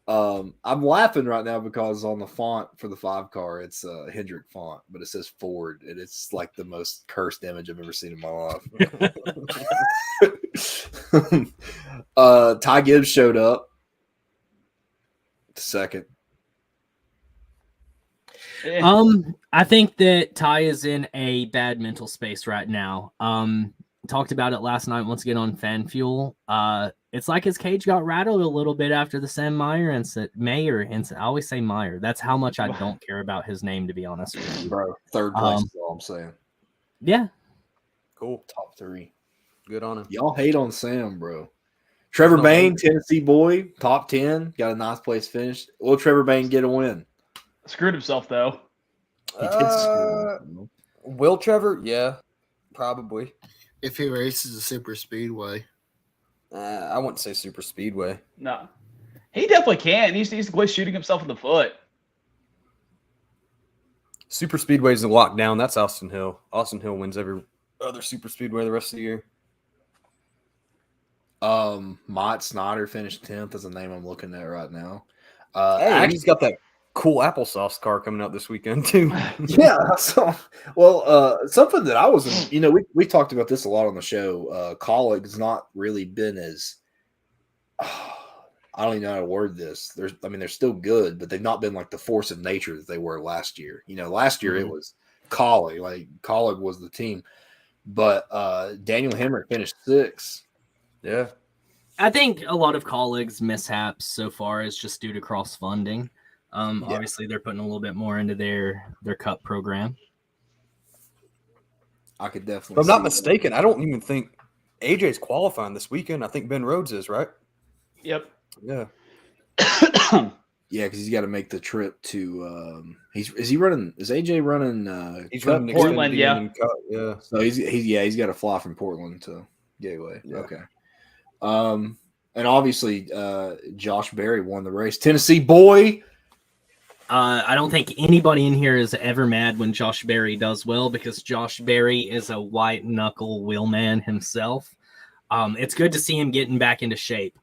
I'm laughing right now because on the font for the 5 car, it's a Hendrick font, but it says Ford, and it's like the most cursed image I've ever seen in my life. Ty Gibbs showed up second. I think that Ty is in a bad mental space right now. Talked about it last night once again on Fan Fuel. It's like his cage got rattled a little bit after the Sam Mayer incident. I always say Meyer. That's how much I don't care about his name, to be honest with you. Bro, 3rd place is all I'm saying. Yeah. Cool. Top 3. Good on him. Y'all hate on Sam, bro. Trevor No, Bain, Tennessee boy, top 10, got a nice place finished. Will Trevor Bain get a win? Screwed himself though. He did screw. Will Trevor? Yeah, probably. If he races a super speedway. I wouldn't say super speedway. No, he definitely can. He needs to quit shooting himself in the foot. Super speedway's a lockdown. That's Austin Hill. Austin Hill wins every other super speedway the rest of the year. Mott Snyder finished 10th is a name I'm looking at right now. Hey, he's got that cool applesauce car coming out this weekend too. Yeah. So, something that I wasn't, we talked about this a lot on the show. Colleague's not really been as, I don't even know how to word this. They're still good, but they've not been like the force of nature that they were last year. Last year it was Colleague, like Colleague was the team, but Daniel Hemrick finished 6th. Yeah. I think a lot of colleagues' mishaps so far is just due to cross funding. Obviously, they're putting a little bit more into their cup program. I could definitely. If I'm not see mistaken, I don't even think AJ's qualifying this weekend. I think Ben Rhodes is, right? Yep. Yeah. Yeah, because he's got to make the trip to. Is AJ running? He's Cup? running Portland, Xfinity yeah. and Cup, yeah. So he's got to fly from Portland to Gateway. Yeah. Okay. And obviously, Josh Berry won the race. Tennessee boy. I don't think anybody in here is ever mad when Josh Berry does well because Josh Berry is a white knuckle wheelman himself. It's good to see him getting back into shape.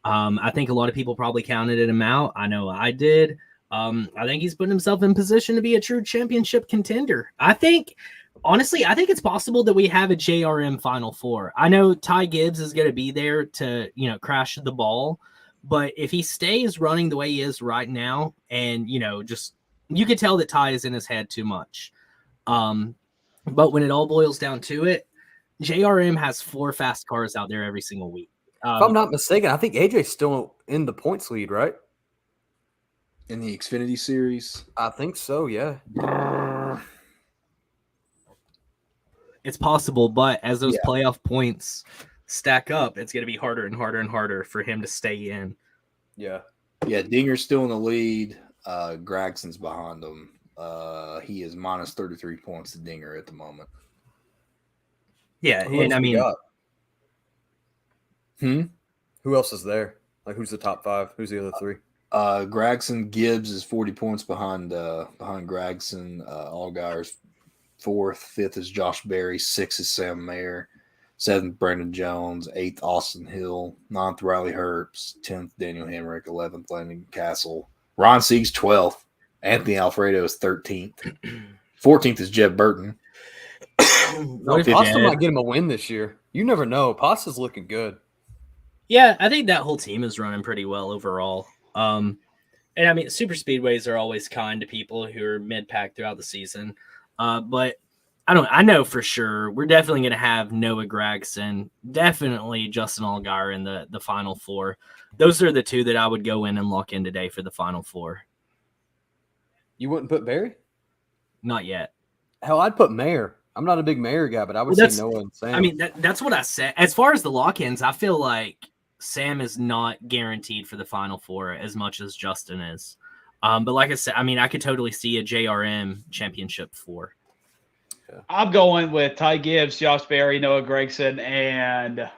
I think a lot of people probably counted him out. I know I did. I think he's putting himself in position to be a true championship contender. Honestly, I think it's possible that we have a JRM Final Four. I know Ty Gibbs is going to be there to, crash the ball. But if he stays running the way he is right now and, you could tell that Ty is in his head too much. But when it all boils down to it, JRM has 4 fast cars out there every single week. If I'm not mistaken, I think AJ's still in the points lead, right? In the Xfinity Series. I think so, yeah. It's possible, but as those playoff points stack up, it's going to be harder and harder and harder for him to stay in. Yeah. Yeah, Dinger's still in the lead. Gragson's behind him. He is minus 33 points to Dinger at the moment. Yeah, Who else we got? Who else is there? Like, who's the top 5? Who's the other 3? Gragson Gibbs is 40 points behind Gragson. Allgaier's 4th. 5th is Josh Berry. 6th is Sam Mayer. 7th, Brandon Jones. 8th, Austin Hill. 9th, Riley Herbst. 10th, Daniel Hemrick. 11th, Landon Castle. Ron Sieg's 12th. Anthony Alfredo is 13th. 14th is Jeb Burton. Pasta might get him a win this year. You never know. Pasta's looking good. Yeah, I think that whole team is running pretty well overall. And I mean, super speedways are always kind to people who are mid-pack throughout the season. But I know for sure we're definitely going to have Noah Gragson, definitely Justin Allgaier in the Final Four. Those are the 2 that I would go in and lock in today for the Final Four. You wouldn't put Barry? Not yet. Hell, I'd put Mayer. I'm not a big Mayer guy, but I would say Noah and Sam. I mean, that's what I said. As far as the lock-ins, I feel like Sam is not guaranteed for the Final Four as much as Justin is. But like I said, I mean, I could totally see a JRM championship 4. Yeah. I'm going with Ty Gibbs, Josh Berry, Noah Gragson, and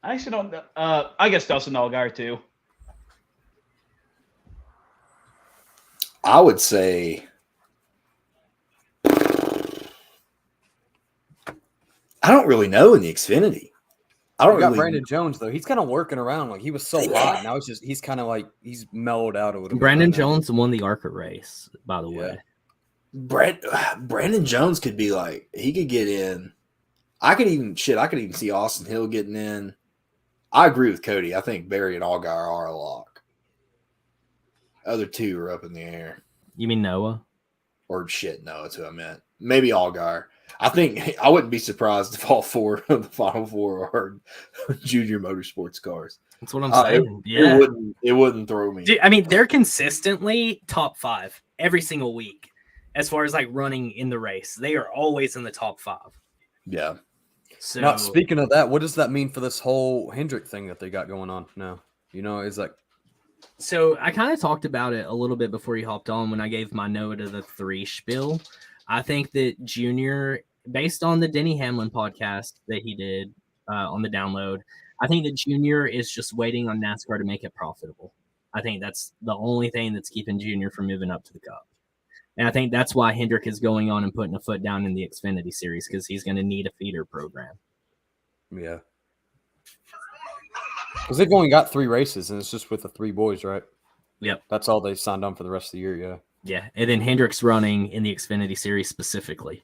I actually don't know. I guess Dustin Allgaier too. I would say I don't really know in the Xfinity. I don't got really. Brandon Jones though. He's kind of working around. Like he was so hot. Now he's kind of like he's mellowed out a little bit. Brandon right now. Jones won the ARCA race, by the way. Brandon Jones could be like he could get in. I could even see Austin Hill getting in. I agree with Cody. I think Barry and Allgaier are a lock. Other 2 are up in the air. You mean Noah? Or shit, no, that's who I meant. Maybe Allgaier. I think I wouldn't be surprised if all 4 of the Final 4 are junior motorsports cars. That's what I'm saying. It wouldn't throw me. Dude, I mean, they're consistently top 5 every single week as far as like running in the race. They are always in the top 5. Yeah. So Now, speaking of that, what does that mean for this whole Hendrick thing that they got going on now? Is like, So I kind of talked about it a little bit before you hopped on when I gave my Noah to the 3 spiel. I think that Junior, based on the Denny Hamlin podcast that he did on the download, I think that Junior is just waiting on NASCAR to make it profitable. I think that's the only thing that's keeping Junior from moving up to the Cup. And I think that's why Hendrick is going on and putting a foot down in the Xfinity Series, because he's going to need a feeder program. yeah. Because they've only got 3 races, and it's just with the 3 boys, right? Yep. That's all they signed on for the rest of the year, yeah. Yeah, and then Hendrick's running in the Xfinity Series specifically.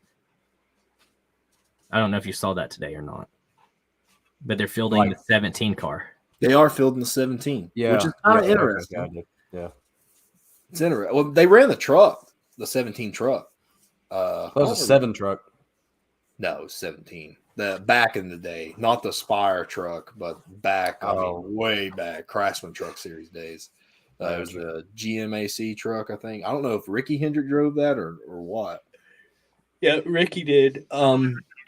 I don't know if you saw that today or not, but they're fielding the 17 car. They are fielding the 17, Yeah. which is kind of Yeah, interesting. okay, yeah. It's interesting. Well, they ran the truck, the 17 truck. That was a 7 truck. No, 17. The back in the day, not the Spire truck, but back, way back, Craftsman Truck Series days. It was a GMAC truck, I think. I don't know if Ricky Hendrick drove that or what. Yeah, Ricky did.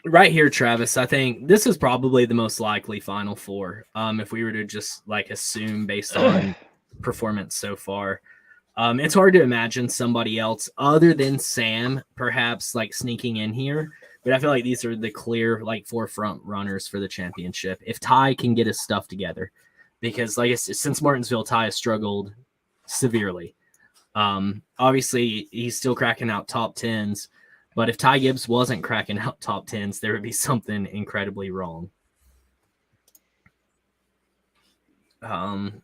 Right here, Travis, I think this is probably the most likely Final Four. If we were to just assume based on performance so far. It's hard to imagine somebody else other than Sam perhaps sneaking in here. But I feel like these are the clear, forefront runners for the championship. If Ty can get his stuff together, because since Martinsville, Ty has struggled severely. Obviously, he's still cracking out top 10s, but if Ty Gibbs wasn't cracking out top 10s, there would be something incredibly wrong.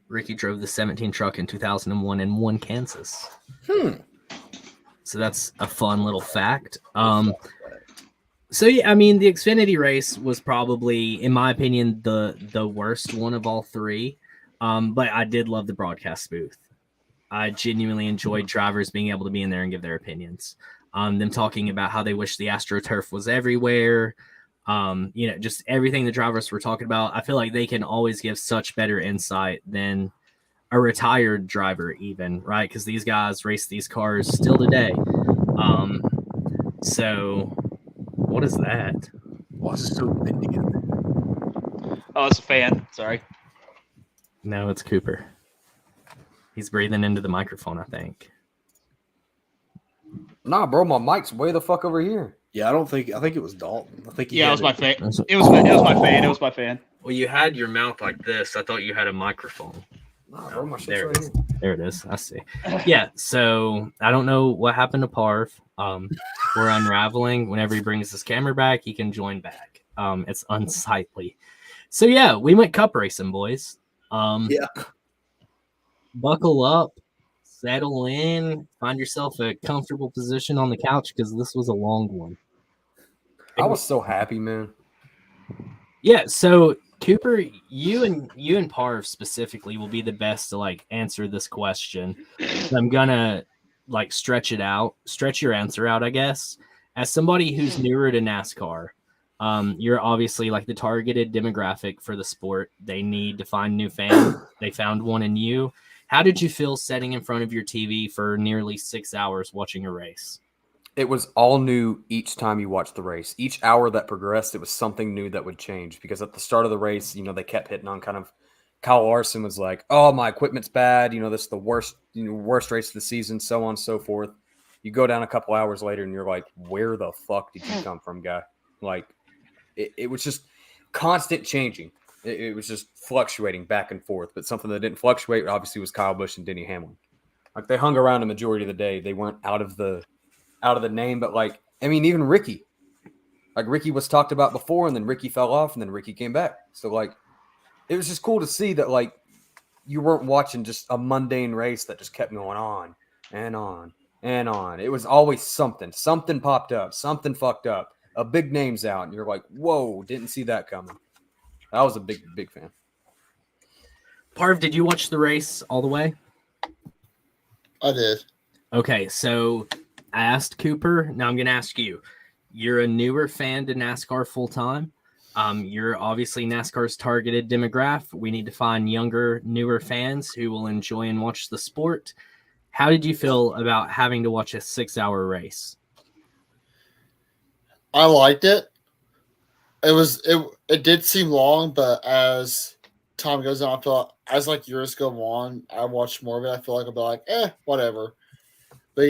Ricky drove the 17 truck in 2001 and won Kansas. So that's a fun little fact. So yeah, I mean, the Xfinity race was probably, in my opinion, the worst one of all 3. But I did love the broadcast booth. I genuinely enjoyed drivers being able to be in there and give their opinions. Them talking about how they wish the AstroTurf was everywhere. Just everything the drivers were talking about. I feel like they can always give such better insight than a retired driver, even, right? Because these guys race these cars still today. So what is that? Why is it so windy? Oh, it's a fan. Sorry. No, it's Cooper. He's breathing into the microphone, I think. Nah, bro, my mic's way the fuck over here. Yeah, I think it was Dalton. I think it was my fan. It was my fan. Well, you had your mouth like this. I thought you had a microphone. Nah, bro, my shit's There right it is. here. There it is. I see. Yeah, so I don't know what happened to Parv. We're unraveling. Whenever he brings his camera back, he can join back. It's unsightly. So yeah, we went cup racing, boys. Yeah. Buckle up, settle in, find yourself a comfortable position on the couch because this was a long one. I was so happy, man. Yeah, so Cooper, you and Parv specifically will be the best to answer this question. I'm gonna stretch your answer out, I guess. As somebody who's newer to NASCAR, you're obviously the targeted demographic for the sport. They need to find new fans. They found one in you. How did you feel sitting in front of your TV for nearly 6 hours watching a race? It was all new each time you watched the race. Each hour that progressed, it was something new that would change. Because at the start of the race, they kept hitting on kind of Kyle Larson was like, "Oh, my equipment's bad. This is the worst, worst race of the season," so on and so forth. You go down a couple hours later, and you're like, "Where the fuck did you come from, guy?" It was just constant changing. It was just fluctuating back and forth. But something that didn't fluctuate obviously was Kyle Busch and Denny Hamlin. They hung around a majority of the day. They weren't out of the name, but even Ricky. Ricky was talked about before, and then Ricky fell off, and then Ricky came back. So it was just cool to see that you weren't watching just a mundane race that just kept going on and on and on. It was always something. Something popped up. Something fucked up. A big name's out, and you're like, "Whoa, didn't see that coming." I was a big fan. Parv, did you watch the race all the way? I did. Okay, so I asked Cooper. Now I'm going to ask you. You're a newer fan to NASCAR full time. You're obviously NASCAR's targeted demographic. We need to find younger, newer fans who will enjoy and watch the sport. How did you feel about having to watch a 6-hour race? I liked it. it did seem long, but as time goes on, I feel as like years go on, I watch more of it. I feel like I'll be like, whatever. But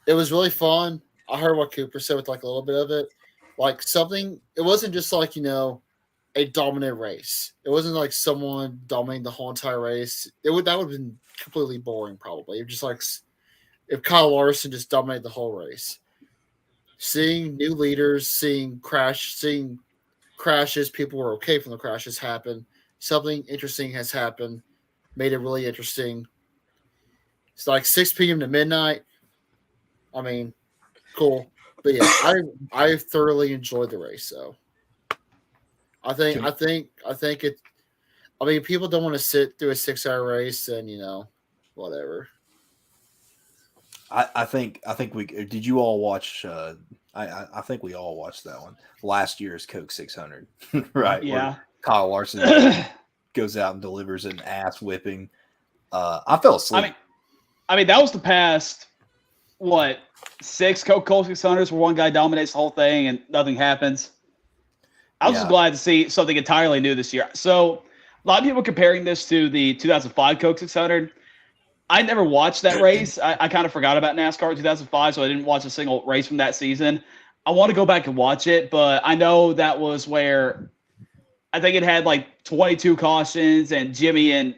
it was really fun. I heard what Cooper said with like a little bit of it, like something. It wasn't just like a dominant race. It wasn't like someone dominating the whole entire race. That would have been completely boring probably. It just like if Kyle Larson just dominated the whole race. Seeing new leaders, seeing crashes, people were okay from the crashes happen. Something interesting has happened, made it really interesting. It's like 6 p.m. to midnight. I mean, cool. But yeah, I thoroughly enjoyed the race. So I think it. I mean, people don't want to sit through a 6-hour race, and whatever. I think we did. You all watch? I think we all watched that one. Last year's Coke 600, right? Yeah. Where Kyle Larson goes out and delivers an ass whipping. I fell asleep. I mean that was the past 6 Coca-Cola 600s where one guy dominates the whole thing and nothing happens. I was just glad to see something entirely new this year. So a lot of people comparing this to the 2005 Coke 600. I never watched that race. I kind of forgot about NASCAR in 2005, so I didn't watch a single race from that season. I want to go back and watch it, but I know that was where I think it had like 22 cautions, and Jimmy and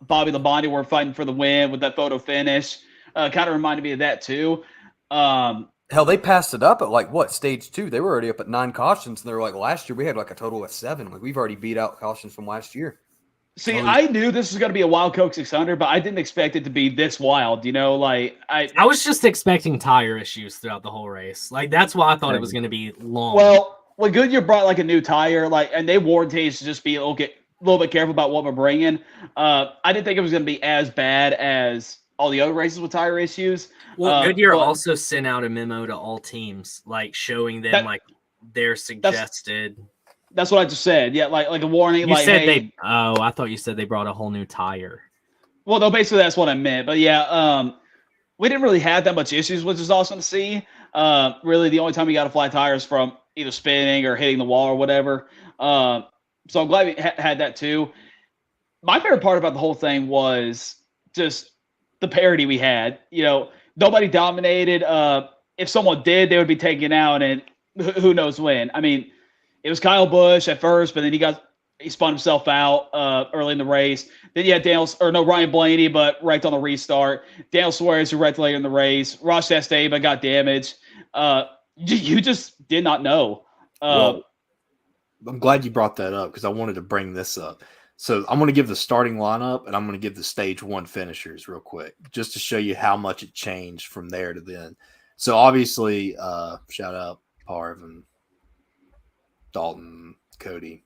Bobby Labonte were fighting for the win with that photo finish. Kind of reminded me of that too. Hell, they passed it up at stage 2? They were already up at 9 cautions, and they were like, last year we had like a total of 7. Like we've already beat out cautions from last year. See, I knew this was going to be a wild Coke 600, but I didn't expect it to be this wild. I was just expecting tire issues throughout the whole race. Like that's why I thought it was going to be long. Well, when Goodyear brought like a new tire, and they warned teams to just be a little bit careful about what we're bringing. I didn't think it was going to be as bad as all the other races with tire issues. Well, Goodyear also sent out a memo to all teams, like showing them their suggested. That's what I just said. Yeah, like a warning. You said I thought you said they brought a whole new tire. Well, no, basically that's what I meant. But yeah, we didn't really have that much issues, which is awesome to see. Really, the only time we got a flat tire is from either spinning or hitting the wall or whatever. So I'm glad we had that too. My favorite part about the whole thing was just the parity we had. Nobody dominated. If someone did, they would be taken out, and who knows when. I mean, it was Kyle Busch at first, but then he spun himself out early in the race. Then you had Ryan Blaney, but wrecked on the restart. Daniel Suarez, who wrecked later in the race. Ross Chastain got damaged. You just did not know. Well, I'm glad you brought that up because I wanted to bring this up. So I'm going to give the starting lineup, and I'm going to give the stage 1 finishers real quick, just to show you how much it changed from there to then. So obviously, shout out Parv and Dalton, Cody.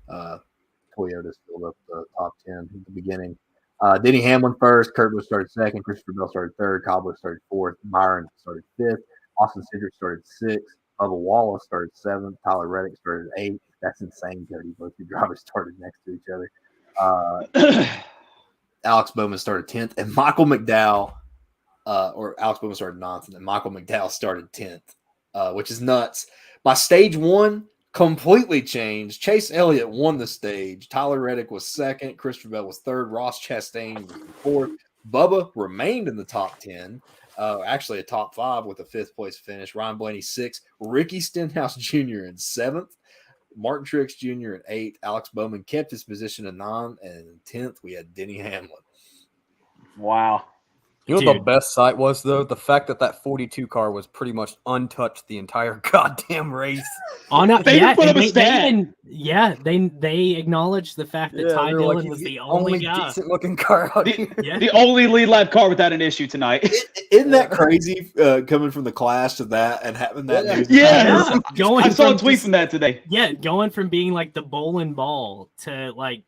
Toyota's filled up the top 10 at the beginning. Denny Hamlin first, Kurt Busch started second, Christopher Bell started third, Kyle Busch started fourth, Byron started fifth, Austin Cindric started sixth, Bubba Wallace started seventh, Tyler Reddick started eighth. That's insane, Cody. Both the drivers started next to each other. Alex Bowman started 10th, and Michael McDowell, or Alex Bowman started 9th, and Michael McDowell started 10th, which is nuts. By stage 1, completely changed. Chase Elliott won the stage. Tyler Reddick was second. Christopher Bell was third. Ross Chastain was fourth. Bubba remained in the top 10. Actually, a top 5 with a 5th place finish. Ryan Blaney 6th. Ricky Stenhouse Jr. in 7th. Martin Truex Jr. in 8th. Alex Bowman kept his position in 9th. And in 10th, we had Denny Hamlin. Wow. You know what the best sight was, though? The fact that 42 car was pretty much untouched the entire goddamn race. They acknowledged the fact that Ty Dillon was the only guy. Decent-looking car out here. The only lead lap car without an issue tonight. Isn't that crazy coming from the Clash to that and having that news? Yeah. I saw a tweet from that today. Yeah, going from being like the bowling ball to like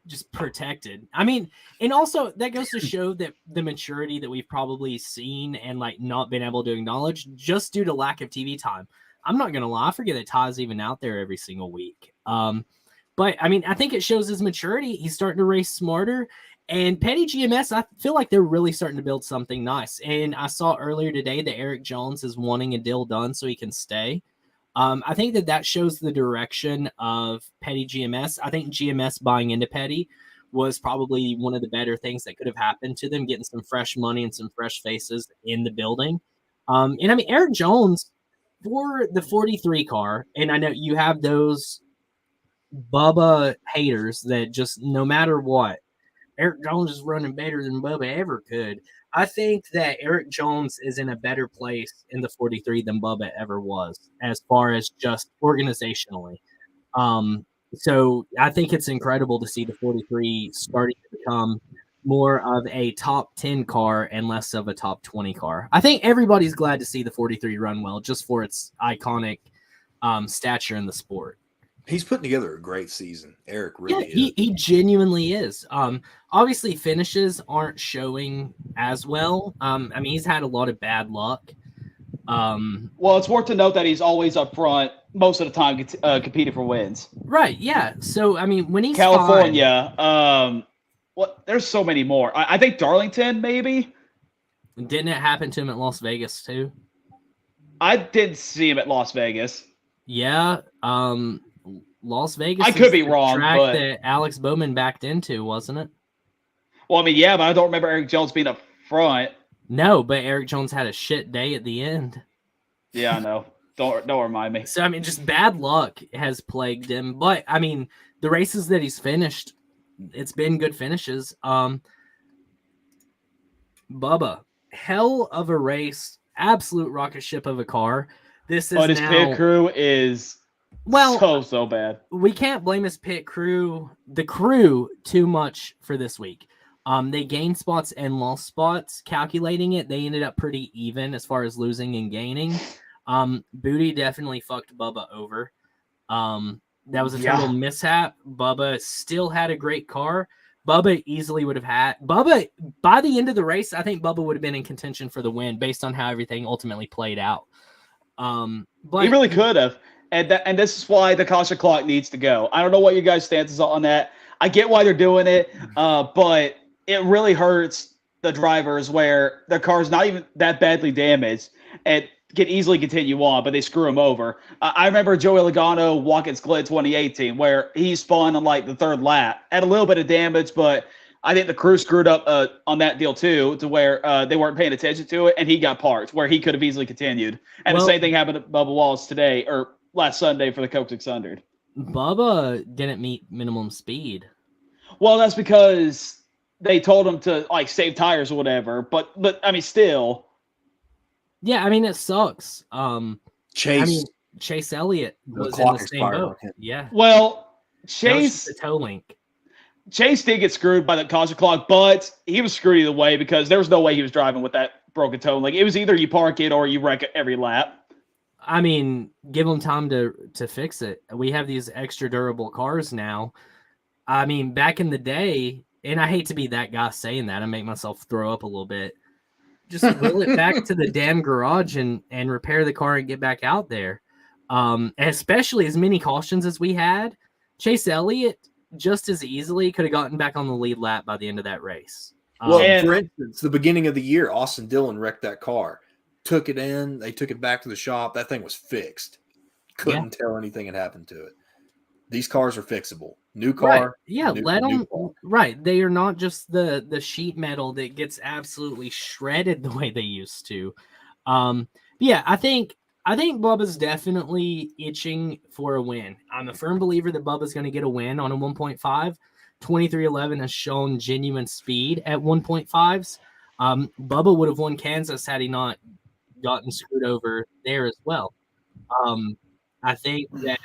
just protected. I mean, and also that goes to show that the maturity that we've probably seen and like not been able to acknowledge just due to lack of TV time. I'm not gonna lie, I forget that Ty's even out there every single week. But I mean, I think it shows his maturity. He's starting to race smarter. And Petty GMS, I feel like they're really starting to build something nice. And I saw earlier today that Eric Jones is wanting a deal done so he can stay. I think that shows the direction of Petty GMS. I think GMS buying into Petty was probably one of the better things that could have happened to them, getting some fresh money and some fresh faces in the building. And I mean, Eric Jones for the 43 car, and I know you have those Bubba haters that just no matter what, Eric Jones is running better than Bubba ever could. I think that Eric Jones is in a better place in the 43 than Bubba ever was, as far as just organizationally. So I think it's incredible to see the 43 starting to become more of a top 10 car and less of a top 20 car. I think everybody's glad to see the 43 run well, just for its iconic stature in the sport. He's putting together a great season. Eric really is. He genuinely is. Obviously finishes aren't showing as well. I mean, he's had a lot of bad luck. Well, it's worth to note that he's always up front most of the time, competing for wins. Right. Yeah. So I mean, when he's California, there's so many more. I think Darlington, maybe. Didn't it happen to him at Las Vegas too? I did see him at Las Vegas. Yeah. Las Vegas. I could be wrong, track but that Alex Bowman backed into, wasn't it? Well, I mean, yeah, but I don't remember Eric Jones being up front. No, but Eric Jones had a shit day at the end. Yeah, I know. Don't remind me. So I mean, just bad luck has plagued him. But I mean, the races that he's finished, it's been good finishes. Bubba, hell of a race, absolute rocket ship of a car. This is but his pit crew is so bad. We can't blame his pit crew, the crew, too much for this week. They gained spots and lost spots. Calculating it, they ended up pretty even as far as losing and gaining. Booty definitely fucked Bubba over. That was a total mishap. Bubba still had a great car. Bubba easily would have had Bubba by the end of the race. I think Bubba would have been in contention for the win based on how everything ultimately played out. But he really could have, and this is why the caution clock needs to go. I don't know what your guys' stances are on that. I get why they're doing it, but it really hurts the drivers where their car's not even that badly damaged and can easily continue on, but they screw him over. I remember Joey Logano Watkins Glen 2018, where he spun on like the third lap, had a little bit of damage, but I think the crew screwed up on that deal too, to where they weren't paying attention to it, and he got parked where he could have easily continued. And the same thing happened to Bubba Wallace today, or last Sunday for the Coke 600. Bubba didn't meet minimum speed. Well, that's because they told him to like save tires or whatever. But I mean, still. Yeah, I mean it sucks. Chase Elliott was in the same boat. Yeah. Well, Chase the toe link. Chase did get screwed by the caution clock, but he was screwed either way because there was no way he was driving with that broken toe link. It was either you park it or you wreck it every lap. I mean, give them time to fix it. We have these extra durable cars now. I mean, back in the day, and I hate to be that guy saying that, I make myself throw up a little bit. Just wheel it back to the damn garage and repair the car and get back out there. Especially as many cautions as we had, Chase Elliott just as easily could have gotten back on the lead lap by the end of that race. Well, for instance, the beginning of the year, Austin Dillon wrecked that car. Took it in. They took it back to the shop. That thing was fixed. Couldn't tell anything had happened to it. These cars are fixable. New car. Right. Yeah, let them. Right. They are not just the sheet metal that gets absolutely shredded the way they used to. Yeah, I think Bubba's definitely itching for a win. I'm a firm believer that Bubba's going to get a win on a 1.5. 2311 has shown genuine speed at 1.5s. Bubba would have won Kansas had he not gotten screwed over there as well. I think that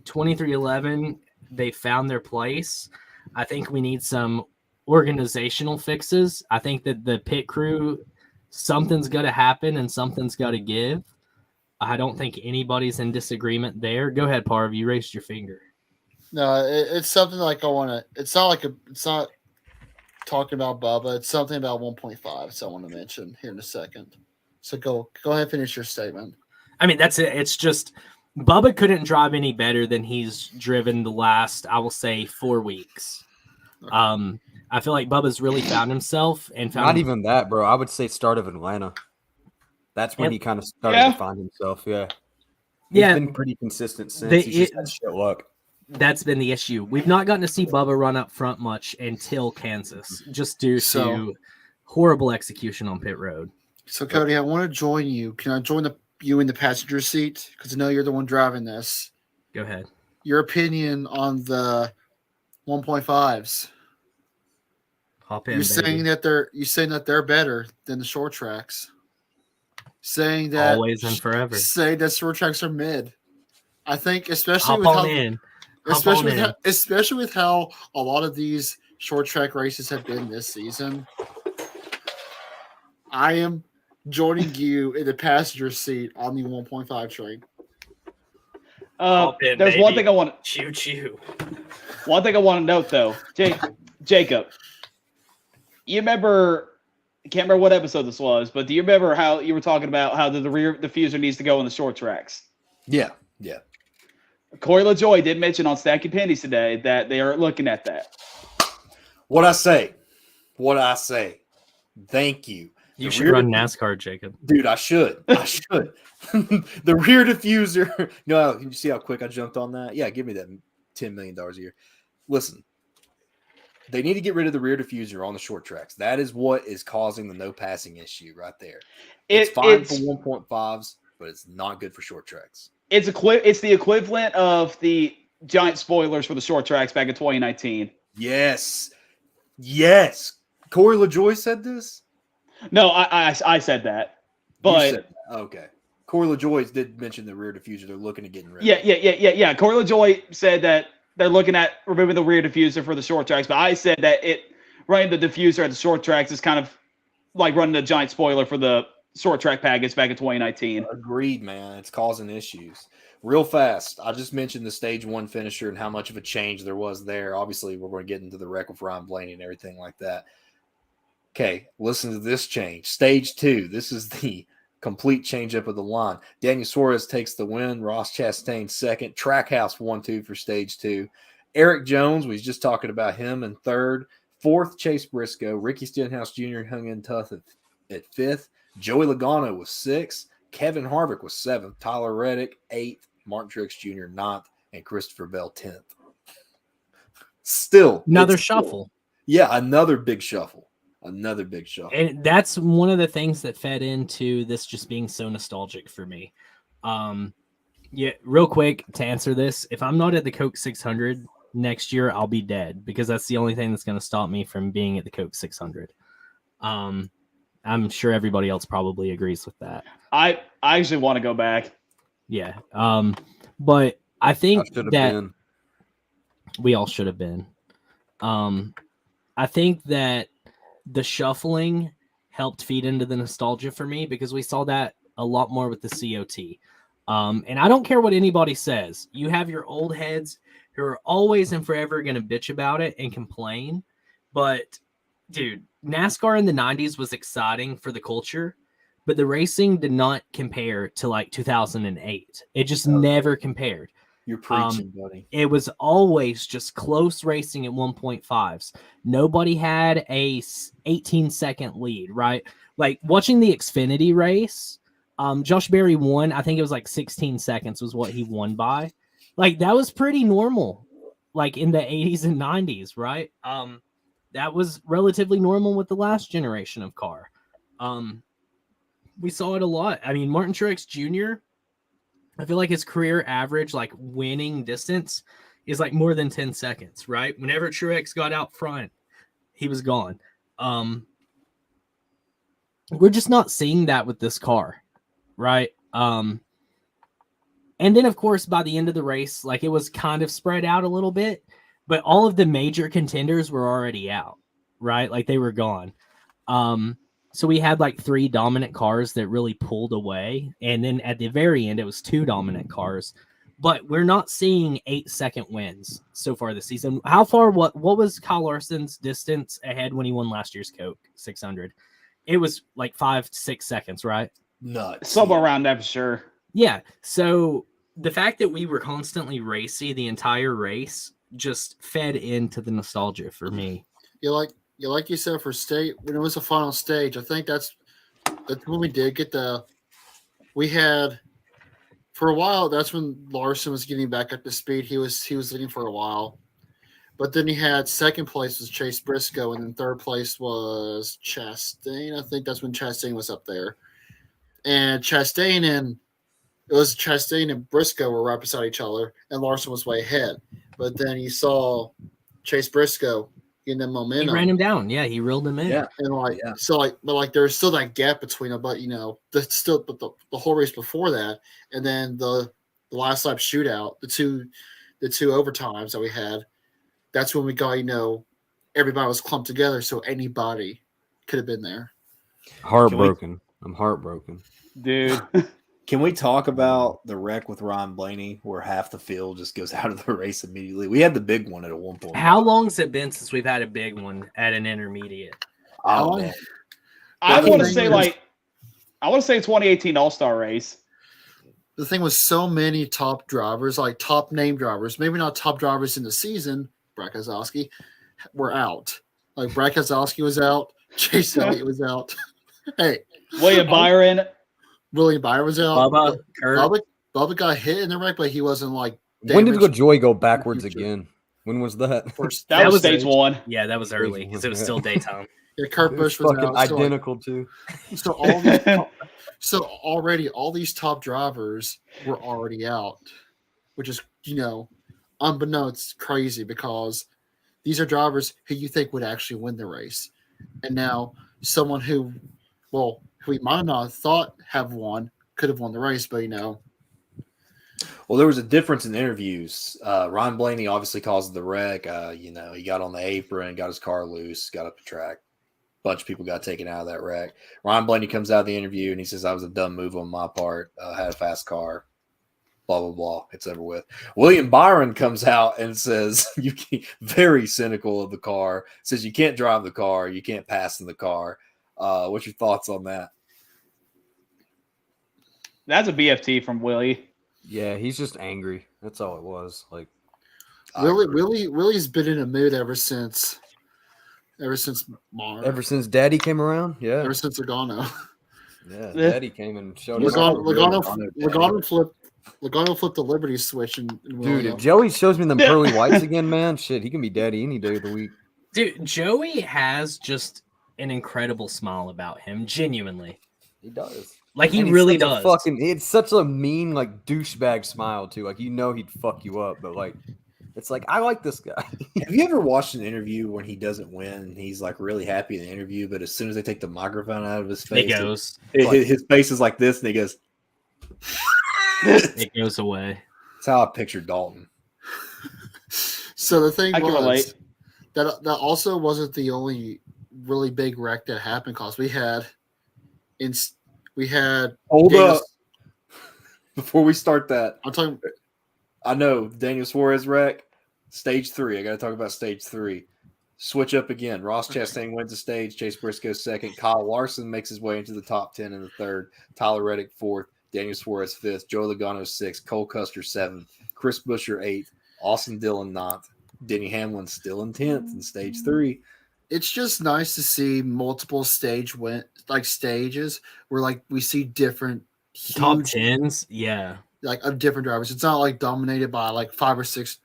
2311, they found their place. I think we need some organizational fixes. I think that the pit crew, something's got to happen and something's got to give. I don't think anybody's in disagreement there. Go ahead, Parv. You raised your finger. No, it's something like I want to. It's not talking about Bubba. It's something about 1.5. So I want to mention here in a second. So go ahead and finish your statement. I mean, that's it. It's just Bubba couldn't drive any better than he's driven the last, I will say, 4 weeks. Okay. I feel like Bubba's really found himself and found. Not even that, bro. I would say start of Atlanta. That's when he kind of started to find himself. Yeah. He's Yeah, been pretty consistent since. They- He's just it- had shit luck. that's been the issue. We've not gotten to see Bubba run up front much until Kansas, just due to horrible execution on pit road. So Cody, I want to join you. Can I join you in the passenger seat? Because I know you're the one driving this. Go ahead. Your opinion on the 1.5s? Hop in, You're baby. saying that they're better than the short tracks. Saying that Always and forever. Say that short tracks are mid. I think especially Hop with on how in. especially with how a lot of these short track races have been this season. I am joining you in the passenger seat on the 1.5 train. Hop in, There's baby. one thing I want. Choo. One thing I want to note though, Jacob. You remember? I can't remember what episode this was, but do you remember how you were talking about how the rear diffuser needs to go in the short tracks? Yeah. Corey LaJoy did mention on Stacking Pennies today that they are looking at that. What I say. Thank you. You The should rear run NASCAR, Jacob. Dude, I should. The rear diffuser. No, you see how quick I jumped on that? Yeah, give me that $10 million a year. Listen, they need to get rid of the rear diffuser on the short tracks. That is what is causing the no passing issue right there. It's fine for 1.5s, but it's not good for short tracks. It's the equivalent of the giant spoilers for the short tracks back in 2019. Yes. Corey LaJoy said this? No, I said that. But You said that. Okay. Corey LaJoy did mention the rear diffuser. They're looking at getting rid of. Yeah. Corey LaJoy said that they're looking at removing the rear diffuser for the short tracks, but I said that running the diffuser at the short tracks is kind of like running a giant spoiler for the short track package back in 2019. Agreed, man. It's causing issues. Real fast, I just mentioned the stage 1 finisher and how much of a change there was there. Obviously, we're going to get into the wreck with Ryan Blaney and everything like that. Okay, listen to this change. Stage 2, this is the complete change-up of the line. Daniel Suarez takes the win. Ross Chastain second. Trackhouse 1-2 for stage 2. Eric Jones, we was just talking about him in third. Fourth, Chase Briscoe. Ricky Stenhouse Jr. hung in tough at fifth. Joey Logano was sixth. Kevin Harvick was seventh. Tyler Reddick, eighth. Martin Truex Jr., ninth. And Christopher Bell, 10th. Still. Another shuffle. Yeah, another big shuffle. And that's one of the things that fed into this just being so nostalgic for me. Yeah, real quick to answer this, if I'm not at the Coke 600 next year, I'll be dead because that's the only thing that's going to stop me from being at the Coke 600. I'm sure everybody else probably agrees with that. I actually want to go back. Yeah. But I think that been. we all should have been. I think that the shuffling helped feed into the nostalgia for me because we saw that a lot more with the COT. And I don't care what anybody says. You have your old heads who are always and forever going to bitch about it and complain. But, dude, NASCAR in the 90s was exciting for the culture, but the racing did not compare to like 2008. It just never compared. You're preaching, buddy. It was always just close racing at 1.5s. Nobody had a 18-second lead, right? Like watching the Xfinity race, Josh Berry won. I think it was like 16 seconds was what he won by. Like that was pretty normal, like in the 80s and 90s, right? That was relatively normal with the last generation of car. We saw it a lot. I mean, Martin Truex Jr., I feel like his career average, like winning distance, is like more than 10 seconds, right? Whenever Truex got out front, he was gone. We're just not seeing that with this car, right? And then, of course, by the end of the race, like it was kind of spread out a little bit, but all of the major contenders were already out, right? Like they were gone. So we had like 3 dominant cars that really pulled away. And then at the very end, it was 2 dominant cars. But we're not seeing 8-second wins so far this season. How far, what was Kyle Larson's distance ahead when he won last year's Coke 600? It was like 5-6 seconds, right? Nuts. Somewhere around that for sure. Yeah. So the fact that we were constantly racy the entire race just fed into the nostalgia for me. Like you said, for state, when it was the final stage, I think that's when we did get we had for a while, that's when Larson was getting back up to speed. He was leading for a while. But then he had second place was Chase Briscoe, and then third place was Chastain. I think that's when Chastain was up there. And Chastain and Briscoe were right beside each other, and Larson was way ahead. But then you saw Chase Briscoe getting that He momentum. ran him down. Yeah, he reeled him in. Yeah. And Yeah. but there's still that gap between them. But the whole race before that, and then the last lap shootout, the two overtimes that we had. That's when we got everybody was clumped together, so anybody could have been there. Heartbroken. I'm heartbroken. Dude. Can we talk about the wreck with Ron Blaney where half the field just goes out of the race immediately? We had the big one at one point. How long's it been since we've had a big one at an intermediate? I don't know. I want to say 2018 All-Star race. The thing was so many top drivers, like top name drivers, maybe not top drivers in the season, Brad Keselowski, were out. Like Brad Keselowski was out, Chase Elliott was out. Hey, William Byron was out. Bubba, Kurt. Bubba got hit in the wreck, but he wasn't like. When did damaged. Joy go backwards again? When was that? That was was stage one. Yeah, that was early because it was still daytime. Yeah, Kurt It was Busch was fucking out. identical too. So already all these top drivers were already out, which is unbeknownst crazy because these are drivers who you think would actually win the race, and now someone who we might not have thought have won could have won the race, but Well, there was a difference in interviews. Ron Blaney obviously caused the wreck. He got on the apron, got his car loose, got up the track. A bunch of people got taken out of that wreck. Ron Blaney comes out of the interview and he says, "I was a dumb move on my part. Had a fast car. Blah, blah, blah. It's over with." William Byron comes out and says, very cynical of the car, says you can't drive the car. You can't pass in the car. What's your thoughts on that? That's a BFT from Willie. Yeah, he's just angry. That's all it was. Like Willie's been in a mood ever since Mar. ever since Daddy came around. Yeah, Ever since Logano. yeah. Daddy came and showed us. Logano flipped the Liberty switch and Dude, if Joey shows me them pearly whites again, man, shit, he can be Daddy any day of the week. Dude, Joey has just an incredible smile about him, genuinely. He does. Like he And he's really such a does. It's such a mean, like douchebag smile too. Like he'd fuck you up, but like it's like I like this guy. Have you ever watched an interview when he doesn't win and he's like really happy in the interview, but as soon as they take the microphone out of his face, It goes. his face is like this, and he goes. It goes away. That's how I pictured Dalton. So the thing I can relate. that also wasn't the only really big wreck that happened because we had Hold Daniel- up. Before we start that, I'm talking. I know Daniel Suarez wreck, stage 3. I got to talk about stage 3. Switch up again. Ross Chastain wins the stage. Chase Briscoe second. Kyle Larson makes his way into the top 10 in the third. Tyler Reddick fourth. Daniel Suarez fifth. Joey Logano sixth. Cole Custer seventh. Chris Buescher eighth. Austin Dillon ninth. Denny Hamlin still in 10th in stage 3. It's just nice to see multiple stages where like we see different Top huge, tens, yeah. like of different drivers. It's not like dominated by like five or six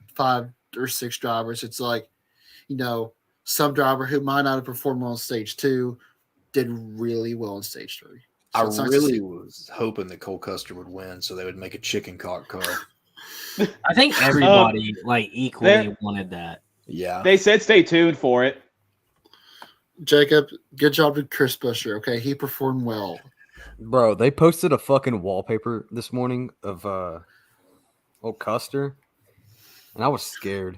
drivers. It's like, some driver who might not have performed well on stage 2 did really well on stage 3. So I it's nice to really see. was hoping that Cole Custer would win so they would make a chicken cock car. I think everybody equally wanted that. Yeah. They said stay tuned for it. Jacob, good job to Chris Buescher. Okay, he performed well. Bro, they posted a fucking wallpaper this morning of old Custer, and I was scared.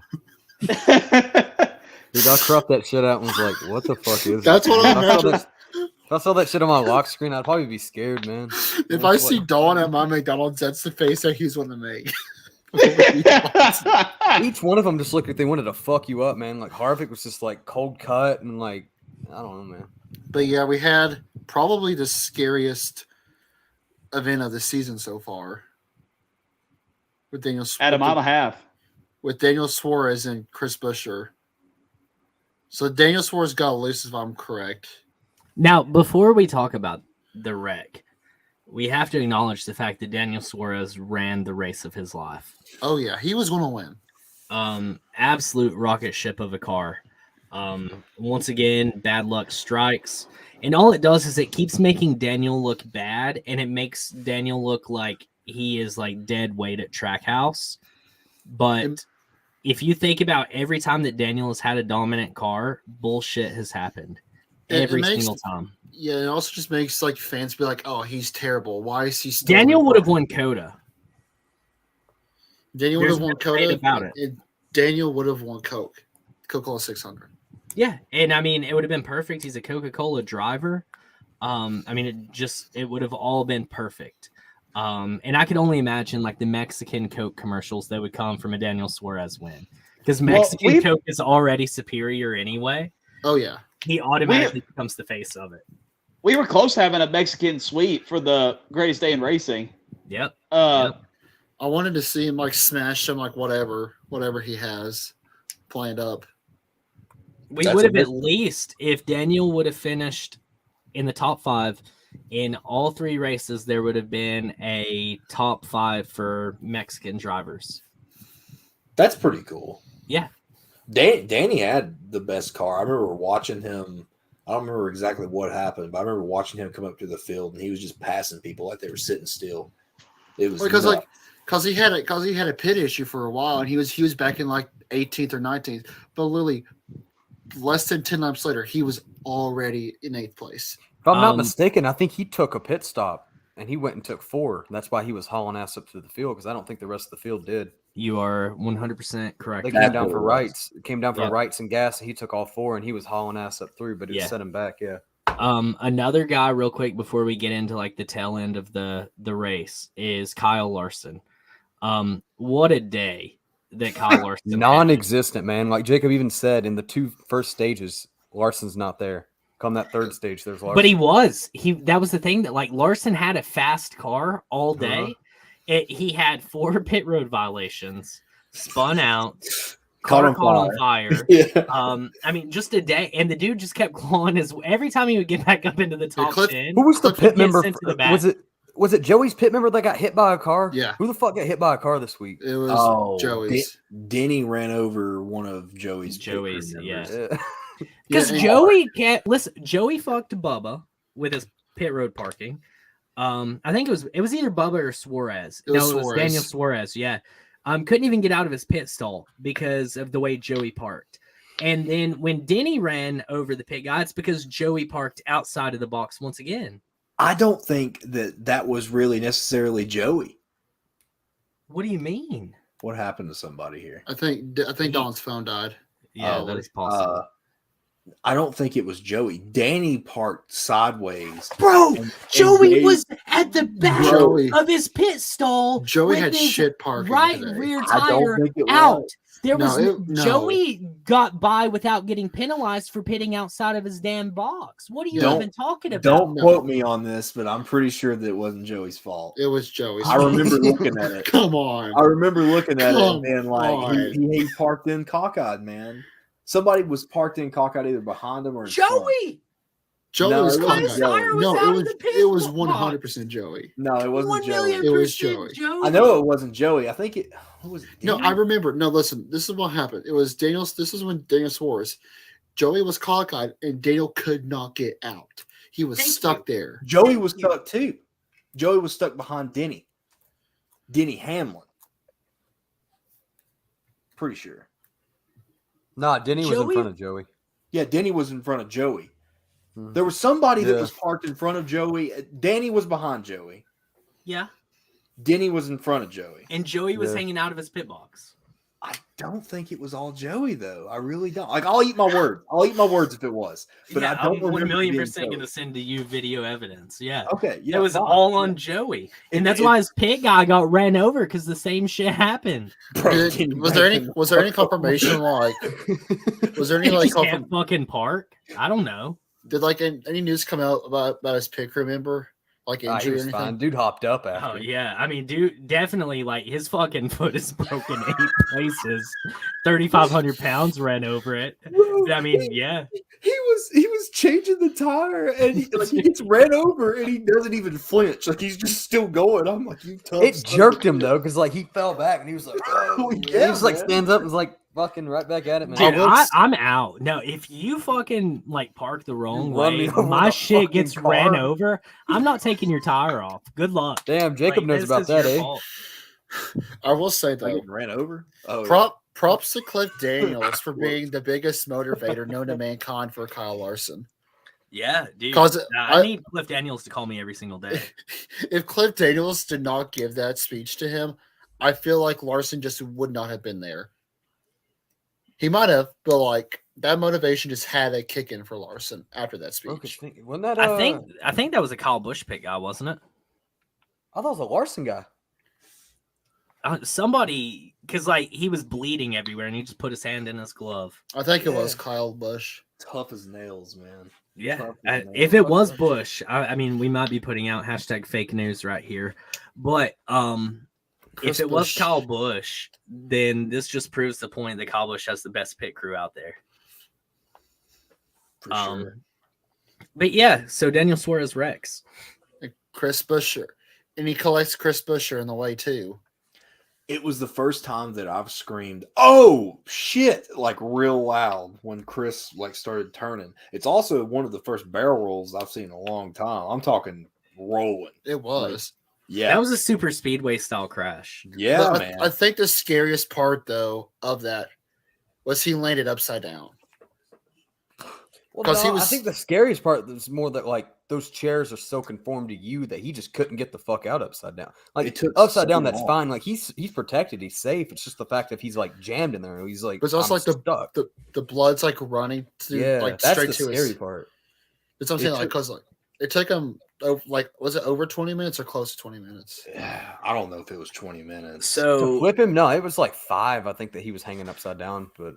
Dude, I cropped that shit out and was like, what the fuck is That's this? what I'm If I saw imagining. If I saw that shit on my lock screen, I'd probably be scared, man. If I see Dawn at my McDonald's, that's the face that he's want to make. Each one of them just looked like they wanted to fuck you up, man. Like Harvick was just like cold cut and like, I don't know, man. But yeah, we had probably the scariest event of the season so far with Daniel At a mile and a half. with Daniel Suarez and Chris Buescher. So Daniel Suarez got loose, if I'm correct. Now, before we talk about the wreck, we have to acknowledge the fact that Daniel Suarez ran the race of his life. Oh yeah, he was going to win. Absolute rocket ship of a car. Once again, bad luck strikes. And all it does is it keeps making Daniel look bad, and it makes Daniel look like he is like dead weight at Trackhouse. But if you think about every time that Daniel has had a dominant car, bullshit has happened. Every single time. Yeah, it also just makes like fans be like, "Oh, he's terrible. Why is he still?" Daniel would have won Coda. Daniel would have won no debate Coda. about it. And Daniel would have won Coca-Cola 600. Yeah, and I mean, it would have been perfect. He's a Coca-Cola driver. I mean, it would have all been perfect. And I could only imagine like the Mexican Coke commercials that would come from a Daniel Suarez win, because Mexican Coke is already superior anyway. Oh yeah, he automatically becomes the face of it. We were close to having a Mexican suite for the greatest day in racing. Yep. I wanted to see him like smash him like whatever he has planned up. We would have at least, if Daniel would have finished in the top 5 in all 3 races, there would have been a top 5 for Mexican drivers. That's pretty cool. Yeah. Danny had the best car. I remember watching him. I don't remember exactly what happened, but I remember watching him come up to the field, and he was just passing people like they were sitting still. It was because he had a pit issue for a while, and he was back in like 18th or 19th, but literally less than 10 laps later, he was already in 8th place. If I'm not mistaken, I think he took a pit stop and he went and took 4. That's why he was hauling ass up to the field, because I don't think the rest of the field did. You are 100% correct. They came down for rights. It came down for rights and gas, and he took all 4, and he was hauling ass up through, but it set him back. Yeah. Another guy, real quick, before we get into like the tail end of the race, is Kyle Larson. What a day that Kyle Larson non-existent, man. Like Jacob even said, in the 2 first stages, Larson's not there. Come that 3rd stage, there's Larson. But that was the thing, that like Larson had a fast car all day. He had 4 pit road violations, spun out, caught on fire. I mean, just a day, and the dude just kept clawing every time he would get back up into the top 10. Who was the pit member? Was it Joey's pit member that got hit by a car? Yeah. Who the fuck got hit by a car this week? It was Joey's. Denny ran over one of Joey's. Yeah. Because Joey can't listen. Joey fucked Bubba with his pit road parking. I think it was either Bubba or Suarez. It was Daniel Suarez. Yeah. Couldn't even get out of his pit stall because of the way Joey parked. And then when Denny ran over the pit guy, it's because Joey parked outside of the box once again. I don't think that was really necessarily Joey. What do you mean? What happened to somebody here? I think Don's phone died. Yeah, that is possible. I don't think it was Joey. Danny parked sideways. Bro, Joey was at the back of his pit stall. Joey had shit parking. Right rear tire out. Joey got by without getting penalized for pitting outside of his damn box. What are you even talking about? Don't quote me on this, but I'm pretty sure that it wasn't Joey's fault. It was Joey's. I remember looking at it. Come on. I remember looking at it and being like, he parked in cockeyed, man. Somebody was parked in cockeyed either behind him or in Joey. Joey was cockeyed. It was 100% Joey. No, it wasn't Joey. It was Joey. I know it wasn't Joey. I think it was. No, I remember. No, listen. This is what happened. It was Daniel. This is when Daniel Suarez. Joey was cockeyed, and Daniel could not get out. He was stuck there. Joey was stuck too. Joey was stuck behind Denny Hamlin. Pretty sure. Nah, Denny was in front of Joey. Yeah, Denny was in front of Joey. There was somebody that was parked in front of Joey. Danny was behind Joey. Yeah. Denny was in front of Joey. And Joey was hanging out of his pit box. I don't think it was all Joey, though. I really don't. Like, I'll eat my word. I'll eat my words if it was. But I don't I'm 1,000,000% going to send to you video evidence. Yeah. Okay. Yeah, it was all on Joey. And that's why his pit guy got ran over, because the same shit happened. Bro, was there any confirmation was there any like can't fucking park? I don't know. Did like any news come out about his pit crew member? Like injury or anything? Fine. Dude hopped up after. Oh yeah, I mean, dude, definitely like his fucking foot is broken 8 places. 3,500 pounds ran over it. I mean, yeah. He was changing the tire and he gets ran over and he doesn't even flinch. Like he's just still going. I'm like, you tough. It son of jerked a him bitch. though, because like he fell back and he was like, oh, Well, he yeah, just like man. stands up and is like fucking right back at it, man. Dude, will s- I'm out. No, if you fucking like park the wrong run me way, over my with a shit fucking gets ran car. over. I'm not taking your tire off. Good luck. Damn, Jacob Like, knows this about is that, your eh? fault. I will say Like though, getting ran over. Oh, props to Cliff Daniels for being the biggest motivator known to mankind for Kyle Larson. Yeah, dude. 'Cause I need Cliff Daniels to call me every single day. If Cliff Daniels did not give that speech to him, I feel like Larson just would not have been there. He might have, but like that motivation just had a kick in for Larson after that Bro, 'cause speech. wasn't that? I think that was a Kyle Busch pick guy, wasn't it? I thought it was a Larson guy. Somebody, because like he was bleeding everywhere, and he just put his hand in his glove. I think it was Yeah. Kyle Busch. tough as nails, man. Yeah, Tough as nails. if it was Bush, I mean, we might be putting out hashtag fake news right here, but Chris if it was Busch. Kyle Busch, then this just proves the point that Kyle Busch has the best pit crew out there. For sure. But yeah, so Daniel Suarez Rex. Chris Buescher. And he collects Chris Buescher in the way too. It was the first time that I've screamed, "Oh shit!" like real loud when Chris like started turning. It's also one of the first barrel rolls I've seen in a long time. I'm talking rolling. It was. Yeah, That was a super speedway style crash. yeah, But man. I think the scariest part though of that was he landed upside down. Well, 'Cause he I was- think the scariest part was more that like those chairs are so conformed to you that he just couldn't get the fuck out upside down. Like It took upside so down, that's long. fine. Like he's protected, he's safe. It's just the fact that he's like jammed in there. He's like, But it's also I'm like stuck. the blood's like running through Yeah, like that's straight the to scary his. part. That's what I'm It saying. Like, took- cause like it took him like was it over 20 minutes or close to 20 minutes? I don't know if it was 20 minutes. To So flip him, no, it was like 5. I think that he was hanging upside down, but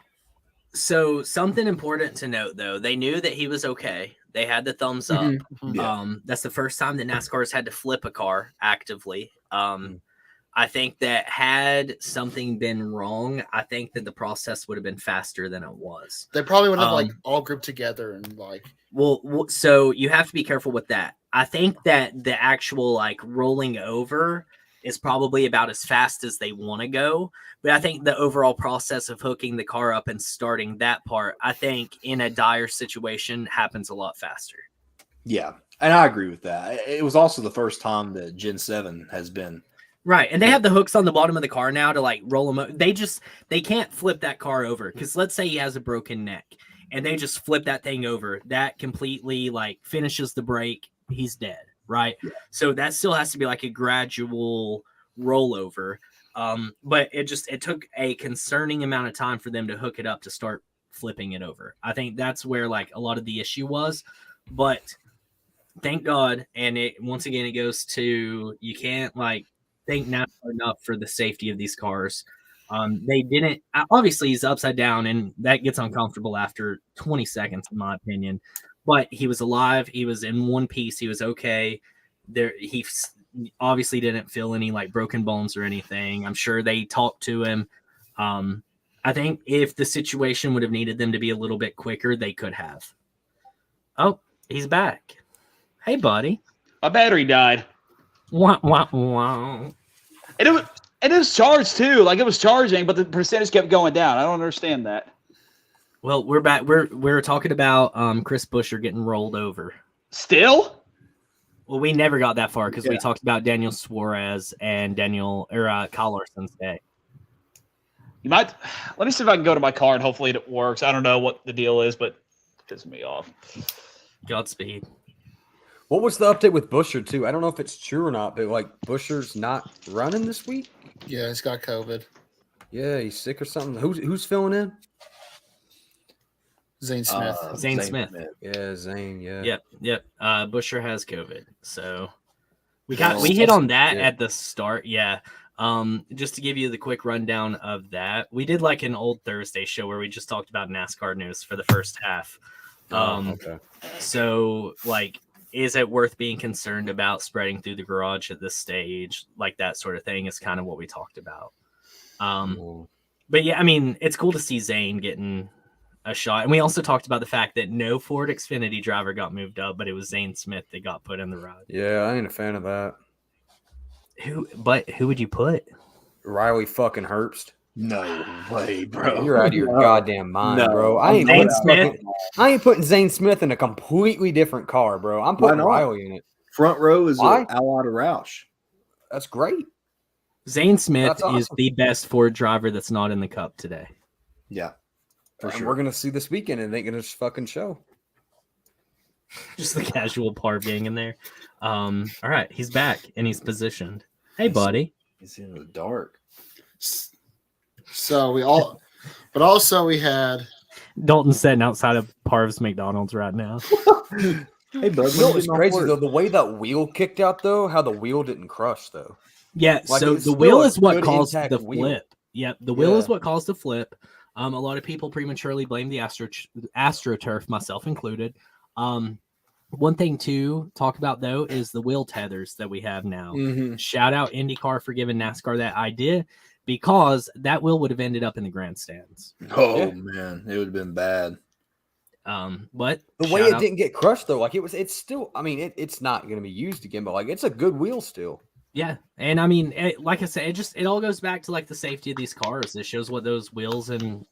So something important to note, though, they knew that he was okay. They had the thumbs up. Mhm. Yeah. That's the first time that NASCAR's had to flip a car actively. Mhm. I think that had something been wrong, I think that the process would have been faster than it was. They probably would have like Um, all grouped together and like Well, so you have to be careful with that. I think that the actual like rolling over is probably about as fast as they want to go. But I think the overall process of hooking the car up and starting that part, I think in a dire situation happens a lot faster. Yeah, and I agree with that. It was also the first time that Gen 7 has been. Right. And they have the hooks on the bottom of the car now to like roll them. They can't flip that car over because let's say he has a broken neck and they just flip that thing over. That completely like finishes the brake. He's dead. Right. Yeah. So that still has to be like a gradual rollover. But it took a concerning amount of time for them to hook it up to start flipping it over. I think that's where like a lot of the issue was. But thank God. And once again, it goes to you can't like thank NASCAR enough for the safety of these cars. They didn't obviously he's upside down and that gets uncomfortable after 20 seconds, in my opinion. But he was alive, he was in one piece, he was okay. He obviously didn't feel any like broken bones or anything. I'm sure they talked to him. I think if the situation would have needed them to be a little bit quicker, they could have. Oh, he's back. Hey, buddy. My battery died. Wah, wah, wah. And it was charged too. Like it was charging, but the percentage kept going down. I don't understand that. Well, we're back. We're talking about Chris Buescher getting rolled over. Still? Well, we never got that far because we Yeah. talked about Daniel Suarez and Kyle Larson's day. You might let me see if I can go to my car and hopefully it works. I don't know what the deal is, but it pisses me off. Godspeed. what was the update with Buescher too? I don't know if it's true or not, but like Buescher's not running this week. yeah, he's got COVID. Yeah, he's sick or something. Who's filling in? Zane Smith. Zane Smith. Yeah, Zane. Yeah. Yep. Buescher has COVID, so we Well, hit on that yeah. at the start. Yeah. Just to give you the quick rundown of that, we did like an old Thursday show where we just talked about NASCAR news for the first half. Okay. So like, is it worth being concerned about spreading through the garage at this stage? Like that sort of thing is kind of what we talked about. Cool. But yeah, I mean, it's cool to see Zane getting a shot. And we also talked about the fact that no Ford Xfinity driver got moved up, but it was Zane Smith that got put in the ride. Yeah, I ain't a fan of that. Who would you put? Riley fucking Herbst. No way, bro. You're out of your No. goddamn mind, No. bro. Zane Smith. I ain't putting Zane Smith in a completely different car, bro. I'm Why putting not? Riley in it. Front row is Why? an ally to Roush. That's great. Zane Smith That's awesome. is the best Ford driver that's not in the Cup today. Yeah, for And sure. we're gonna see this weekend, and it ain't gonna just fucking show. Just the casual Parv being in there. All right, he's back and he's positioned. Hey, buddy. He's in the dark. So but also we had Dalton sitting outside of Parv's McDonald's right now. Hey, bud. You know what's crazy though? The way that wheel kicked out, though, how the wheel didn't crush, though. Yeah, Like, so it's the still wheel a is what good, caused intact the wheel. flip. Yep, the wheel is Yeah. what caused the flip. A lot of people prematurely blame the AstroTurf, myself included. One thing to talk about though is the wheel tethers that we have now. Mm-hmm. Shout out IndyCar for giving NASCAR that idea, because that wheel would have ended up in the grandstands. Oh Yeah. man, it would have been bad. But The way shout it out- didn't get crushed, though, like it's still. I mean, it's not going to be used again, but like it's a good wheel still. Yeah, and I mean, like I said, it all goes back to like the safety of these cars. It shows what those wheels and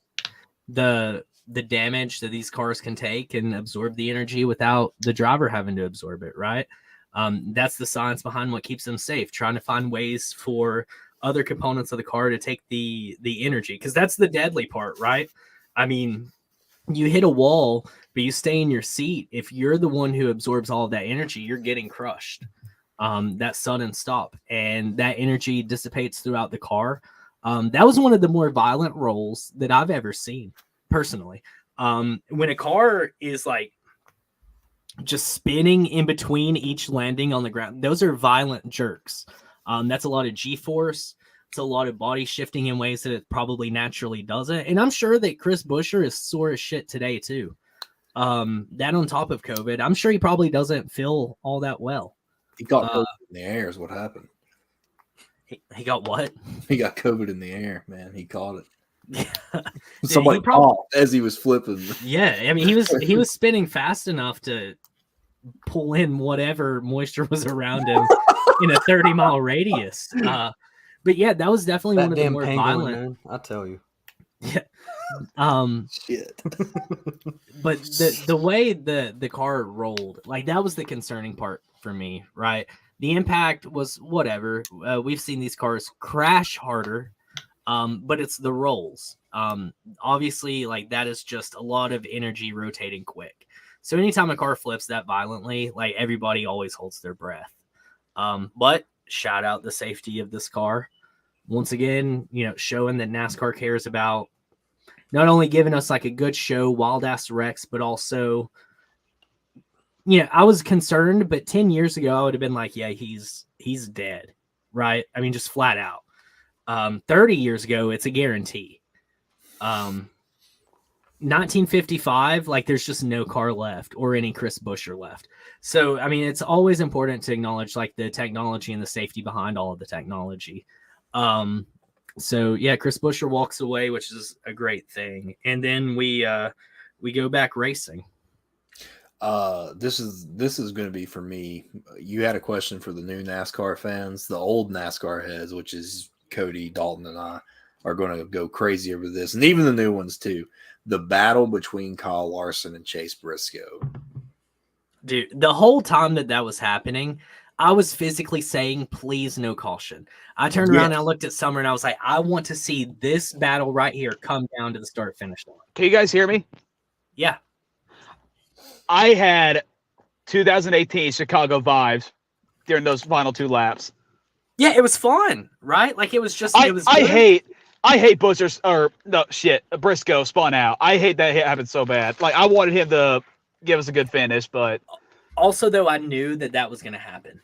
the damage that these cars can take and absorb the energy without the driver having to absorb it, right? That's the science behind what keeps them safe, trying to find ways for other components of the car to take the energy, because that's the deadly part, right? I mean, you hit a wall, but you stay in your seat. If you're the one who absorbs all of that energy, you're getting crushed. That sudden stop, and that energy dissipates throughout the car. That was one of the more violent rolls that I've ever seen personally. When a car is like just spinning in between each landing on the ground, those are violent jerks. That's a lot of G-force. It's a lot of body shifting in ways that it probably naturally doesn't. And I'm sure that Chris Buescher is sore as shit today too. That on top of COVID, I'm sure he probably doesn't feel all that well. He got COVID in the air is what happened. He got what? He got COVID in the air, man. He caught it. Yeah. Somebody he probably- coughed as he was flipping. Yeah, I mean, he was spinning fast enough to pull in whatever moisture was around him in a 30-mile radius. But yeah, that was definitely one of the more violent. man, I tell you. Yeah. Shit. But the way the car rolled, like that was the concerning part for me, right? The impact was whatever. We've seen these cars crash harder, but it's the rolls. Obviously, like that is just a lot of energy rotating quick. So anytime a car flips that violently, like everybody always holds their breath. But shout out the safety of this car. Once again, showing that NASCAR cares about not only giving us like a good show, wild ass wrecks, but also, I was concerned, but 10 years ago, I would have been like, yeah, he's dead, right? I mean, just flat out. 30 years ago, it's a guarantee. 1955, like there's just no car left or any Chris Buescher left. So, I mean, it's always important to acknowledge like the technology and the safety behind all of the technology. So yeah, Chris Buescher walks away, which is a great thing. And then we go back racing. This is going to be for me. You had a question for the new NASCAR fans. The old NASCAR heads, which is Cody, Dalton, and I, are going to go crazy over this, and even the new ones too. The battle between Kyle Larson and Chase Briscoe. Dude, the whole time that was happening, I was physically saying, please, no caution. I turned around and I looked at Summer and I was like, I want to see this battle right here come down to the start-finish line. Can you guys hear me? Yeah. I had 2018 Chicago vibes during those final two laps. Yeah, it was fun, right? Like it was just. I good. hate Buescher's Briscoe spun out. I hate that it happened so bad. Like I wanted him to give us a good finish, but also though I knew that was going to happen.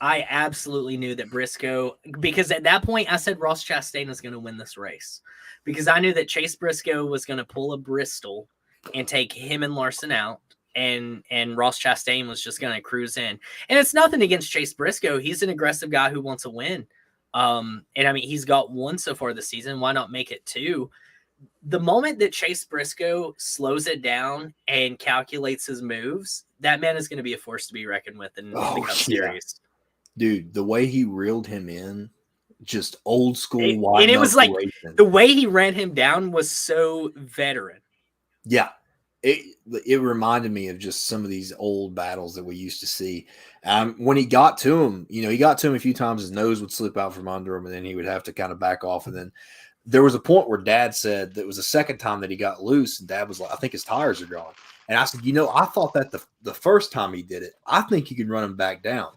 I absolutely knew that Briscoe, because at that point I said Ross Chastain was going to win this race, because I knew that Chase Briscoe was going to pull a Bristol and take him and Larson out, and Ross Chastain was just going to cruise in. And it's nothing against Chase Briscoe. He's an aggressive guy who wants to win. And I mean, he's got one so far this season. Why not make it two? the moment that Chase Briscoe slows it down and calculates his moves, that man is going to be a force to be reckoned with in the Cup Series. Dude, the way he reeled him in, just old school and it was like the way he ran him down was so veteran. Yeah. It reminded me of just some of these old battles that we used to see. When he got to him, he got to him a few times, his nose would slip out from under him, and then he would have to kind of back off. And then there was a point where Dad said that it was the second time that he got loose, and Dad was like, I think his tires are gone. And I said, I thought that the first time he did it, I think you can run him back down.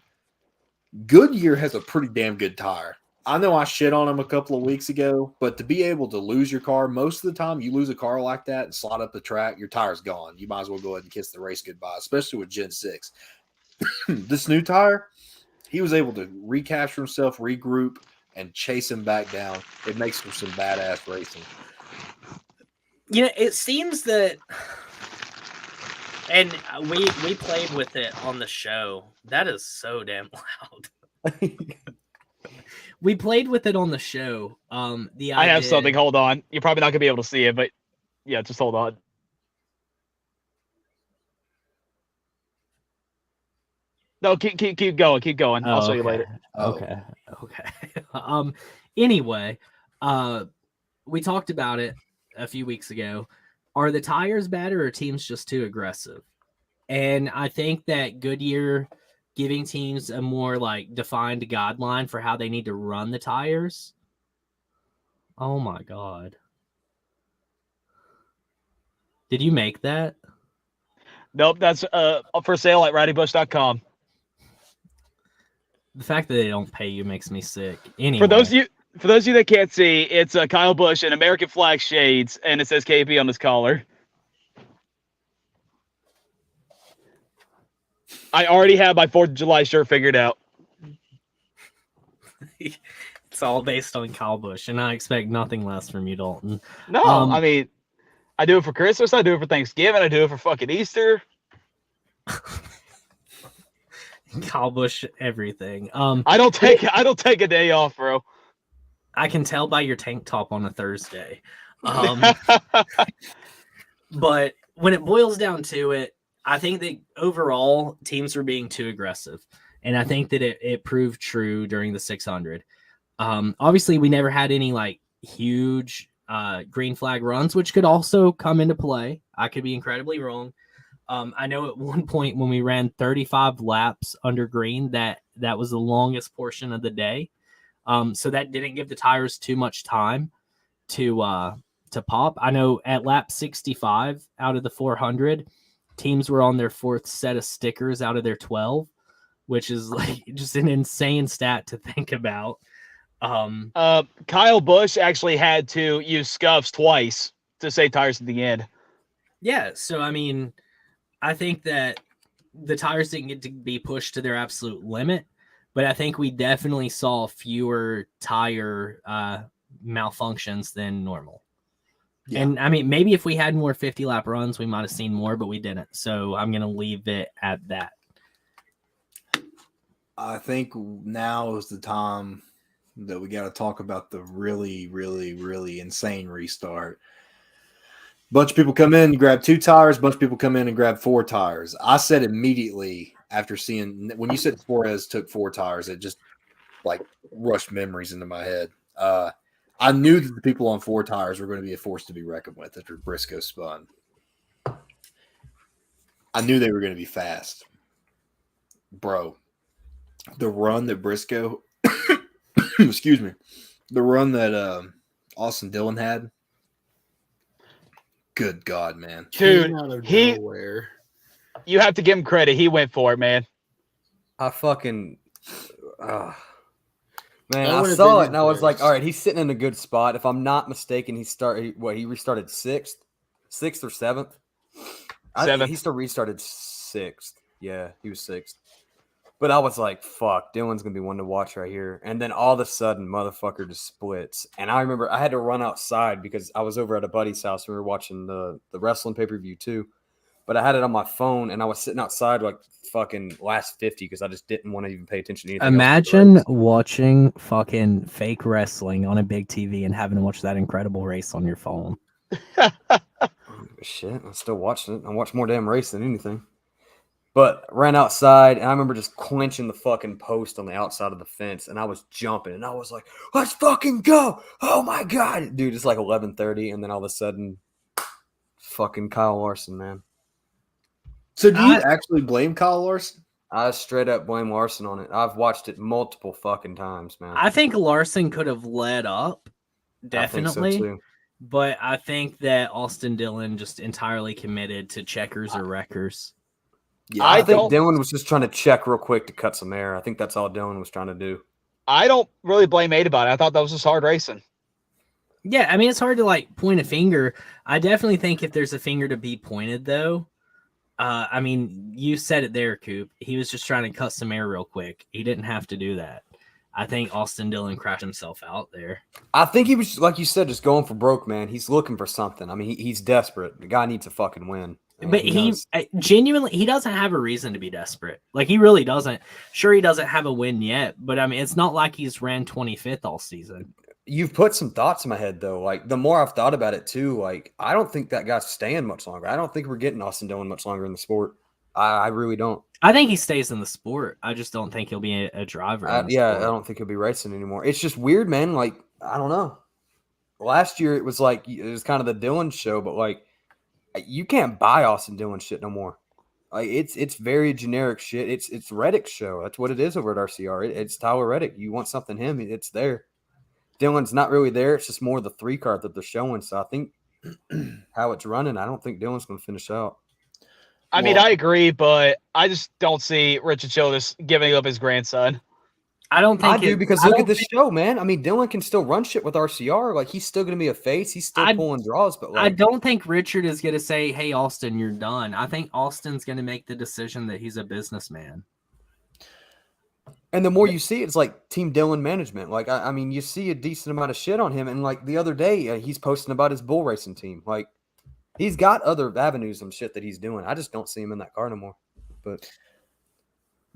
Goodyear has a pretty damn good tire. I know I shit on him a couple of weeks ago, but to be able to lose your car, most of the time you lose a car like that and slide up the track, your tire's gone. You might as well go ahead and kiss the race goodbye, especially with Gen 6. This new tire, he was able to recapture himself, regroup, and chase him back down. It makes for some badass racing. It seems that, and we played with it on the show. That is so damn loud. We played with it on the show. I have something. Hold on. You're probably not gonna be able to see it, but yeah, just hold on. No, keep going. Keep going. I'll show you later. Okay. Anyway, we talked about it a few weeks ago. Are the tires bad, or are teams just too aggressive? And I think that Goodyear giving teams a more defined guideline for how they need to run the tires. Oh my God. Did you make that? Nope, that's for sale at rowdybush.com. The fact that they don't pay you makes me sick. Anyway. For those of you that can't see, it's Kyle Busch in American flag shades, and it says KP on his collar. I already have my 4th of July shirt figured out. It's all based on Kyle Busch, and I expect nothing less from you, Dalton. No, I mean, I do it for Christmas, I do it for Thanksgiving, I do it for fucking Easter. Kyle Busch, everything. I don't take a day off, bro. I can tell by your tank top on a Thursday. But when it boils down to it, I think that overall teams were being too aggressive. And I think that it proved true during the 600. Obviously, we never had any huge green flag runs, which could also come into play. I could be incredibly wrong. I know at one point when we ran 35 laps under green, that was the longest portion of the day. So that didn't give the tires too much time to pop. I know at lap 65 out of the 400, teams were on their 4th set of stickers out of their 12, which is just an insane stat to think about. Kyle Busch actually had to use scuffs twice to save tires at the end. Yeah, so I mean, I think that the tires didn't get to be pushed to their absolute limit, but I think we definitely saw fewer tire malfunctions than normal. Yeah. And I mean, maybe if we had more 50-lap runs, we might have seen more, but we didn't. So I'm going to leave it at that. I think now is the time that we got to talk about the really, really, really insane restart. Bunch of people come in and grab 2 tires. Bunch of people come in and grab 4 tires. I said immediately after seeing when you said Suarez took 4 tires, it just rushed memories into my head. I knew that the people on 4 tires were going to be a force to be reckoned with after Briscoe spun. I knew they were going to be fast. Bro, the run that Briscoe excuse me, the run that Austin Dillon had, good God, man. Dude, you have to give him credit. He went for it, man. I fucking man, I saw it and I was like, all right, he's sitting in a good spot. If I'm not mistaken, he restarted 6th or 7th? 7th. He still restarted 6th. Yeah, he was 6th. But I was like, fuck, Dylan's going to be one to watch right here. And then all of a sudden, motherfucker just splits. And I remember I had to run outside because I was over at a buddy's house. We were watching the wrestling pay-per-view too. But I had it on my phone, and I was sitting outside fucking last 50 because I just didn't want to even pay attention to anything. Imagine watching fucking fake wrestling on a big TV and having to watch that incredible race on your phone. Shit, I'm still watching it. I watch more damn race than anything. But ran outside, and I remember just clenching the fucking post on the outside of the fence, and I was jumping, and I was like, "Let's fucking go! Oh my god, dude!" It's like 11:30, and then all of a sudden, fucking Kyle Larson, man. So do you actually blame Kyle Larson? I straight up blame Larson on it. I've watched it multiple fucking times, man. I think Larson could have led up, definitely. I think so too. But I think that Austin Dillon just entirely committed to checkers or wreckers. Yeah, I think Dylan was just trying to check real quick to cut some air. I think that's all Dylan was trying to do. I don't really blame Aid about it. I thought that was just hard racing. Yeah, I mean, it's hard to like point a finger. I definitely think if there's a finger to be pointed, though, I mean, you said it there, Coop. He was just trying to cut some air real quick. He didn't have to do that. I think Austin Dillon crashed himself out there. I think he was, like you said, just going for broke, man. He's looking for something. I mean, he's desperate. The guy needs to fucking win. But he genuinely, he doesn't have a reason to be desperate. Like, he really doesn't. Sure, he doesn't have a win yet, but I mean, it's not like he's ran 25th all season. You've put some thoughts in my head, though. Like, the more I've thought about it, too, like, I don't think that guy's staying much longer. I don't think we're getting Austin Dillon much longer in the sport. I really don't. I think he stays in the sport. I just don't think he'll be a driver. I don't think he'll be racing anymore. It's just weird, man. Like, I don't know. Last year, it was like, it was kind of the Dillon show, but like, you can't buy Austin Dillon shit no more. Like, it's very generic shit. It's Reddick's show. That's what it is over at RCR. It's Tyler Reddick. You want something him, it's there. Dillon's not really there. It's just more the 3 card that they're showing. So I think how it's running, I don't think Dillon's going to finish out. I mean, I agree, but I just don't see Richard Childress giving up his grandson. I don't think I do, because look at this show, man. I mean, Dillon can still run shit with RCR. Like, he's still going to be a face. He's still pulling draws. But like, I don't think Richard is going to say, "Hey, Austin, you're done." I think Austin's going to make the decision that he's a businessman. And the more you see, it's like Team Dillon management. Like, I mean, you see a decent amount of shit on him. And like the other day, he's posting about his bull racing team. Like, he's got other avenues and shit that he's doing. I just don't see him in that car no more. But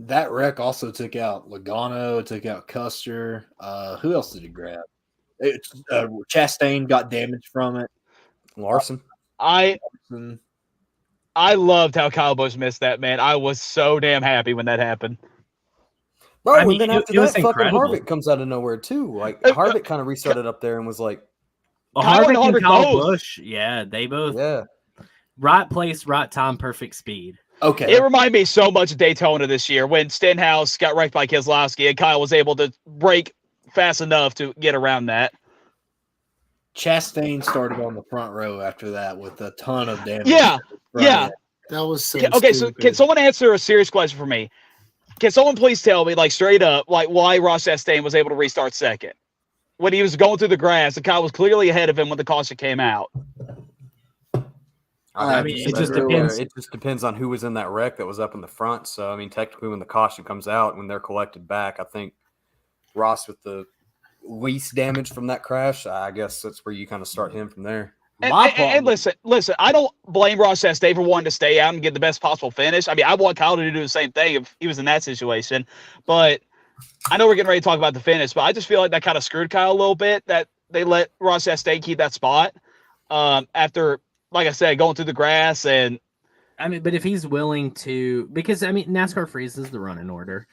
that wreck also took out Logano, took out Custer. Who else did he grab? Chastain got damaged from it. Larson. I loved how Kyle Busch missed that, man. I was so damn happy when that happened. Bro, I mean, and then after it was that, fucking incredible. Harvick comes out of nowhere too. Like, Harvick kind of restarted up there and was like, Harvick and Kyle both. Busch, yeah, they both. yeah. Right place, right time, perfect speed. Okay. It reminded me so much of Daytona this year when Stenhouse got wrecked by Keselowski and Kyle was able to brake fast enough to get around that. Chastain started on the front row after that with a ton of damage. Yeah, Right. yeah. That was so Okay, so stupid. can someone answer a serious question for me? Can someone please tell me, like, straight up, like, why Ross Chastain was able to restart second when he was going through the grass and Kyle was clearly ahead of him when the caution came out? I mean, it just depends. It just depends on who was in that wreck that was up in the front. So, I mean, technically, when the caution comes out, when they're collected back, I think Ross with the least damage from that crash, I guess that's where you kind of start him from there. And listen, I don't blame Ross Chastain for wanting to stay out and get the best possible finish. I mean, I want Kyle to do the same thing if he was in that situation. But I know we're getting ready to talk about the finish, but I just feel like that kind of screwed Kyle a little bit, that they let Ross Chastain keep that spot after, like I said, going through the grass. And I mean, but if he's willing to, because I mean, NASCAR freezes the running order.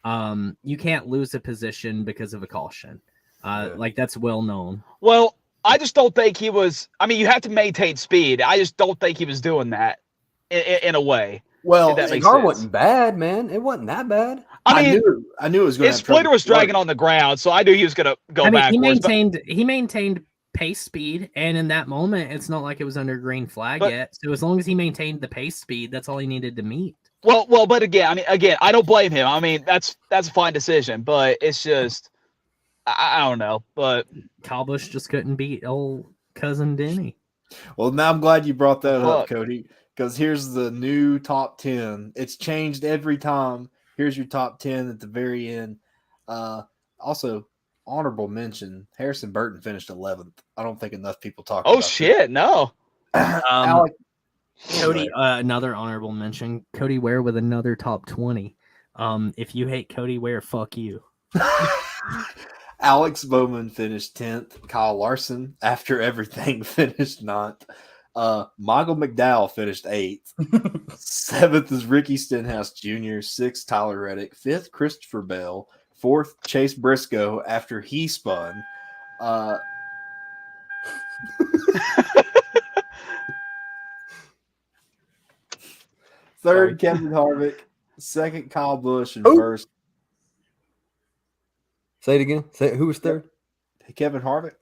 You can't lose a position because of a caution. Like, that's well known. Well, I just don't think he was. I mean, you have to maintain speed. I just don't think he was doing that in a way. Well, that The makes car sense. wasn't bad, man. It wasn't that bad. I mean, I knew it was going to his splitter was dragging on the ground, so I knew he was going to go I mean, backwards. he maintained pace speed, and in that moment, it's not like it was under green flag yet. So as long as he maintained the pace speed, that's all he needed to meet. Well, but again, I don't blame him. I mean, that's a fine decision, but it's just, I don't know. But Kyle Busch just couldn't beat old cousin Denny. Well, now I'm glad you brought that up, Look. Cody, because here's the new top 10. It's changed every time. Here's your top 10 at the very end. Also, honorable mention, Harrison Burton finished 11th. I don't think enough people talk about shit, no. Alec, Cody, another honorable mention. Cody Ware with another top 20. If you hate Cody Ware, fuck you. Alex Bowman finished 10th. Kyle Larson, after everything, finished 9th. Michael McDowell finished 8th. 7th is Ricky Stenhouse Jr. 6th, Tyler Reddick. 5th, Christopher Bell. 4th, Chase Briscoe after he spun. Third, Kevin Harvick. Second, Kyle Busch. And first, Say it again. Who was third? Kevin Harvick.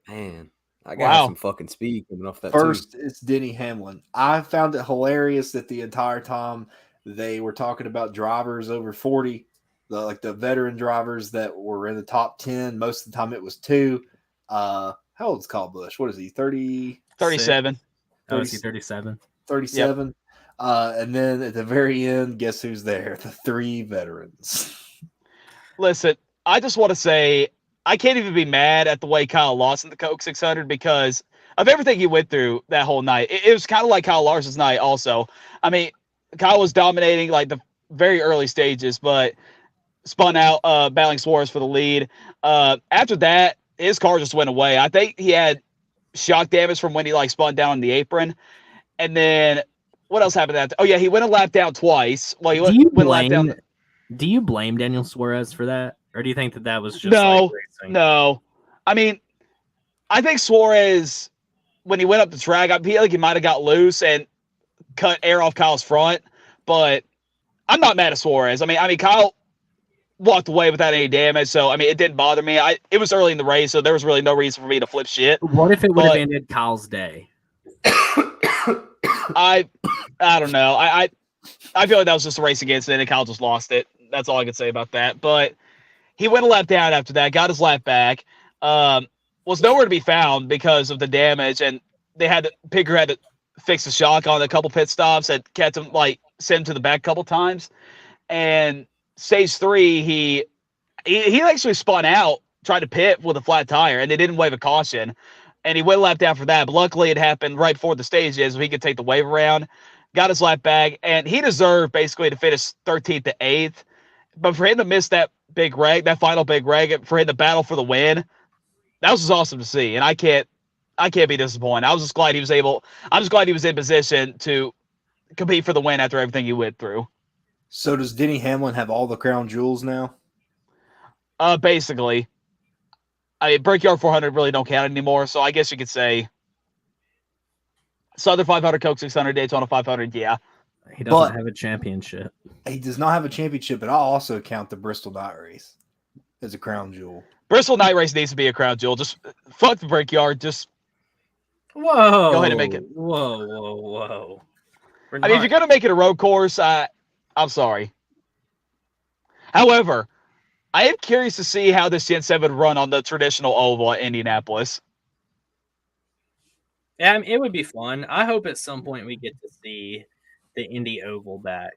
Man, I got some fucking speed coming off that. First, it's Denny Hamlin. I found it hilarious that the entire time they were talking about drivers over 40, the veteran drivers that were in the top 10. Most of the time, it was 2. How old is Kyle Busch? What is he? 30? 37. Oh, is he 37? 37. Yep. And then at the very end, guess who's there? The 3 veterans. Listen, I just want to say I can't even be mad at the way Kyle lost in the Coke 600 because of everything he went through that whole night. It was kind of like Kyle Larson's night also. I mean, Kyle was dominating like the very early stages, but spun out battling Suarez for the lead. After that, his car just went away. I think he had shock damage from when he like spun down on the apron. And then what else happened that? Oh yeah, he went a lap down twice. Well, he went a lap down. Do you blame Daniel Suarez for that? Or do you think that was just No. I mean, I think Suarez, when he went up the track, I feel like he might have got loose and cut air off Kyle's front. But I'm not mad at Suarez. I mean, Kyle walked away without any damage, so I mean, it didn't bother me. It was early in the race, so there was really no reason for me to flip shit. What if it would have ended Kyle's day? I don't know. I feel like that was just a race against it, and Kyle just lost it. That's all I can say about that. But he went a lap down after that, got his lap back, was nowhere to be found because of the damage, and Picker had to fix the shock on a couple pit stops and kept him sent him to the back a couple times. And stage 3, he actually spun out, tried to pit with a flat tire, and they didn't wave a caution. And he went a lap down for that, but luckily it happened right before the stages, so he could take the wave around, got his lap back, and he deserved basically to finish 13th to 8th. But for him to miss that big reg, that final big reg, for him to battle for the win, that was just awesome to see. And I can't be disappointed. I'm just glad he was in position to compete for the win after everything he went through. So does Denny Hamlin have all the crown jewels now? Basically. I mean, Brickyard 400 really don't count anymore, so I guess you could say Southern 500, Coke 600, Daytona 500, yeah. He doesn't have a championship. He does not have a championship, but I'll also count the Bristol Night Race as a crown jewel. Bristol Night Race needs to be a crown jewel. Just fuck the Brickyard. Just go ahead and make it. Whoa. I mean, if you're going to make it a road course, I'm sorry. However, I am curious to see how this Gen 7 would run on the traditional oval at Indianapolis. Yeah, I mean, it would be fun. I hope at some point we get to see the Indy Oval back.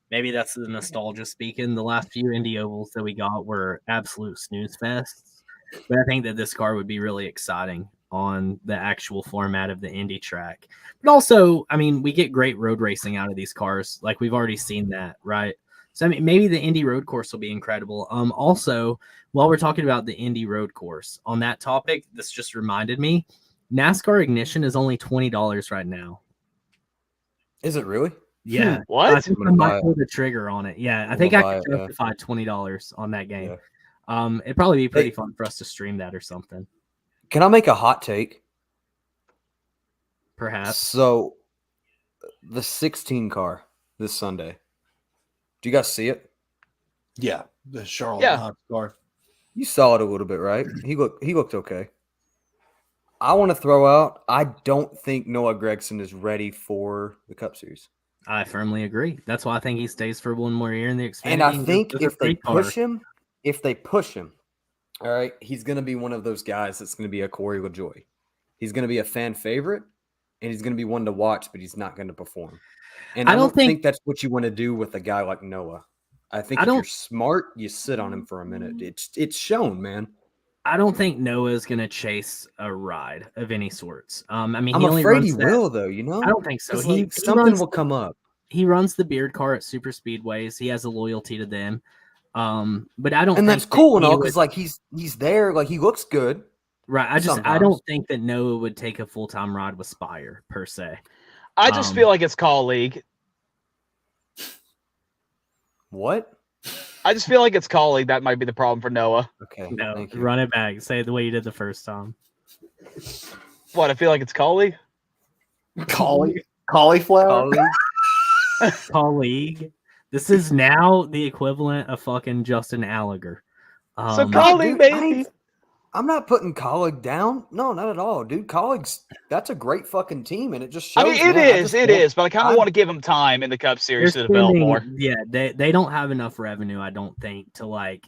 Maybe that's the nostalgia speaking. The last few Indy Ovals that we got were absolute snooze fests. But I think that this car would be really exciting on the actual format of the Indy track. But also, I mean, we get great road racing out of these cars. Like, we've already seen that, right? So, I mean, maybe the Indy road course will be incredible. Also, while we're talking about the Indy road course, on that topic, this just reminded me, NASCAR Ignition is only $20 right now. Is it really? Yeah. What? I think I might pull the trigger on it. Yeah, I think I could justify $20 on that game. Yeah. It'd probably be pretty fun for us to stream that or something. Can I make a hot take? Perhaps. So, the 16 car this Sunday. Do you guys see it? Yeah, the Charlotte car. You saw it a little bit, right? He looked okay. I want to throw out, I don't think Noah Gragson is ready for the Cup Series. I firmly agree. That's why I think he stays for one more year in the Xfinity. And I think if they push him, all right, he's going to be one of those guys that's going to be a Corey LaJoy. He's going to be a fan favorite, and he's going to be one to watch, but he's not going to perform. And I don't think that's what you want to do with a guy like Noah. I think if you're smart, you sit on him for a minute. It's shown, man. I don't think Noah is going to chase a ride of any sorts. I mean, I'm afraid he will, though. You know, I don't think so. Something will come up. He runs the beard car at super speedways. He has a loyalty to them. But I don't And think that's that cool and he all would- because like he's there, like he looks good. right. I sometimes. don't think that Noah would take a full-time ride with Spire per se. I just feel like it's colleague. What? I just feel like it's colleague that might be the problem for Noah. Okay. No, Thank you. run it back. Say it the way you did the first time. What? I feel like it's colleague. Cauliflower. Colleague? Colleague. This is now the equivalent of fucking Justin Allgaier. So No, colleague, dude, I baby. ain't- I'm not putting Colleague down. No, not at all, dude. Colleague's that's a great fucking team, and it just shows. I mean, it is, but I kind of want to give him time in the Cup Series to develop more. Yeah, they don't have enough revenue, I don't think, to like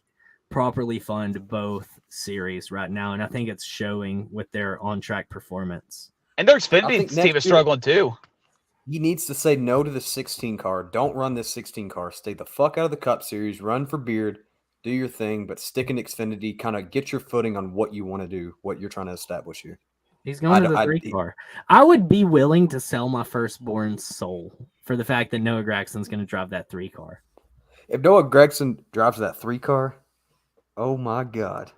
properly fund both series right now, and I think it's showing with their on-track performance. And their I Xfinity think team next is year- struggling too. He needs to say no to the 16 car. Don't run this 16 car. Stay the fuck out of the Cup Series. Run for Beard. Do your thing, but stick in Xfinity. Kind of get your footing on what you want to do, what you're trying to establish here. He's going to the 3-car. I would be willing to sell my firstborn soul for the fact that Noah Gragson's going to drive that 3-car. If Noah Gregson drives that 3-car, oh my god.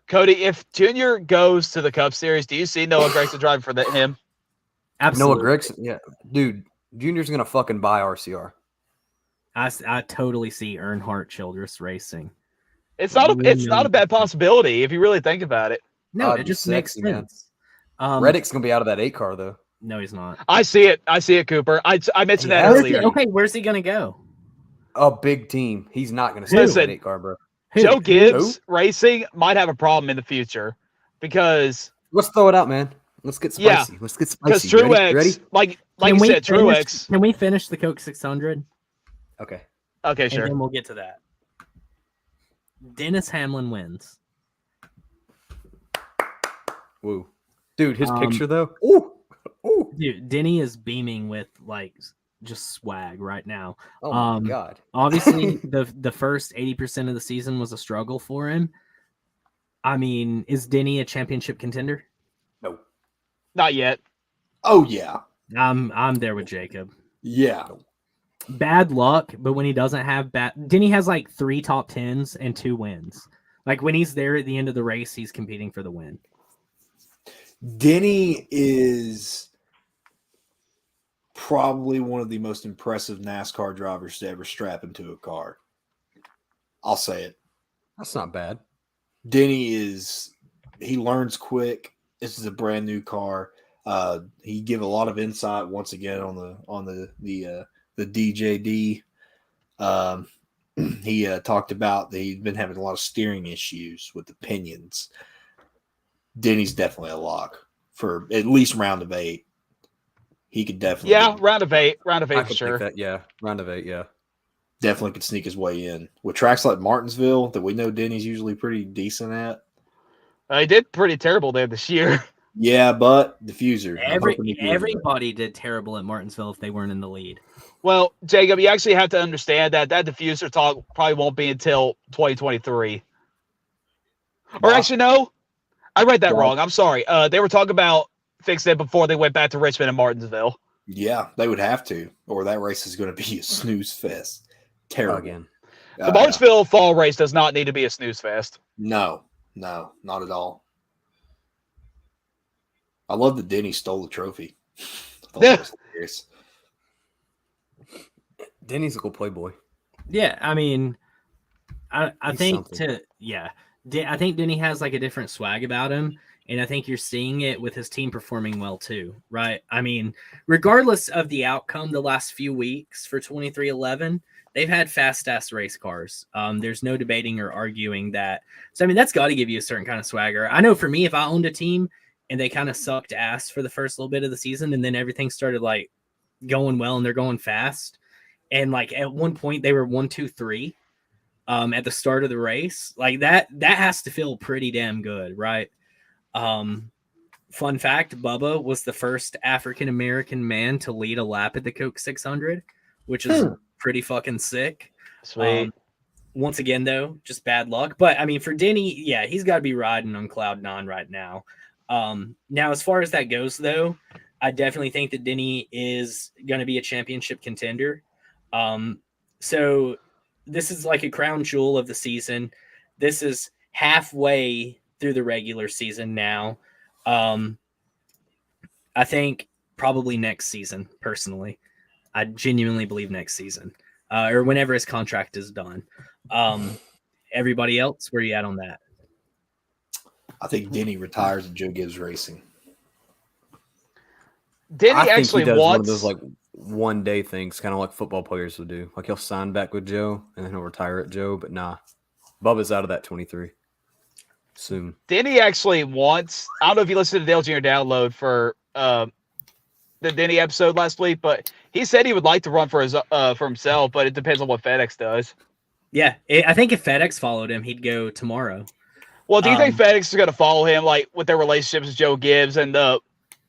Cody, if Junior goes to the Cup Series, do you see Noah Gragson driving for him? Absolutely. Noah Gregson, yeah, dude. Junior's gonna fucking buy RCR. I totally see Earnhardt Childress racing. It's not a bad possibility if you really think about it. No, That'd it be just makes sexy, man. sense. Reddick's gonna be out of that 8-car though. No, he's not. I see it, Cooper. I mentioned that has earlier. Okay, where's he going to go? A big team. He's not gonna stay Listen, with an 8-car, bro. Joe Gibbs Racing might have a problem in the future because Let's throw it out, man. Let's get spicy. Yeah, Let's get because spicy. Ready? Truex, like Can you we said, finish- Truex. Can we finish the Coke 600? Okay. Okay, And sure. then we'll get to that. Dennis Hamlin wins. Woo. Dude, his Um, picture though. Ooh. Ooh. Dude, Denny is beaming with like just swag right now. Oh my god. Obviously, the first 80% of the season was a struggle for him. I mean, is Denny a championship contender? No. Not yet. Oh yeah, I'm there with Jacob. yeah. Bad luck, but when he doesn't have Denny has like 3 top 10s and 2 wins. Like when he's there at the end of the race, he's competing for the win. Denny is probably one of the most impressive NASCAR drivers to ever strap into a car. I'll say it. That's not bad. Denny he learns quick. This is a brand new car. He give a lot of insight once again on the DJD. He talked about that he'd been having a lot of steering issues with the pinions. Denny's definitely a lock for at least round of 8. He could definitely, Round of eight I for could sure. think that, yeah. Round of 8, yeah. definitely could sneak his way in with tracks like Martinsville that we know Denny's usually pretty decent at. He did pretty terrible there this year. Yeah, but diffuser. I'm hoping he can do it. Everybody did terrible at Martinsville if they weren't in the lead. Well, Jacob, you actually have to understand that diffuser talk probably won't be until 2023. Or Wow. actually, no, I read that Wow. wrong. I'm sorry. They were talking about fixing it before they went back to Richmond and Martinsville. Yeah, they would have to, or that race is going to be a snooze fest. Terrible. Again. The Martinsville fall race does not need to be a snooze fest. No, not at all. I love that Denny stole the trophy. I thought that was hilarious. Denny's a cool playboy. Yeah, I mean, I He's think something. I think Denny has like a different swag about him, and I think you're seeing it with his team performing well too, right? I mean, regardless of the outcome, the last few weeks for 23XI, they've had fast-ass race cars. There's no debating or arguing that. So I mean, that's got to give you a certain kind of swagger. I know for me, if I owned a team and they kind of sucked ass for the first little bit of the season, and then everything started like going well and they're going fast. And like at one point they were 1, 2, 3 at the start of the race. Like that has to feel pretty damn good, right? Fun fact, Bubba was the first African-American man to lead a lap at the Coke 600, which is pretty fucking sick. Sweet. Once again, though, just bad luck. But I mean, for Denny, yeah, he's got to be riding on cloud 9 right now. Now, as far as that goes, though, I definitely think that Denny is going to be a championship contender. So this is like a crown jewel of the season. This is halfway through the regular season now. I think probably next season, personally. I genuinely believe next season, or whenever his contract is done. Everybody else, where you at on that? I think Denny retires and Joe Gibbs Racing. Denny I think actually he does one of wants those like one day things, kind of like football players would do. Like he'll sign back with Joe and then he'll retire at Joe. But nah, Bubba's out of that 23 soon. Denny actually wants. I don't know if you listened to Dale Jr. download for the Denny episode last week, but he said he would like to run for himself, but it depends on what FedEx does. Yeah, I think if FedEx followed him, he'd go tomorrow. Well, do you think FedEx is going to follow him, like with their relationships with Joe Gibbs and the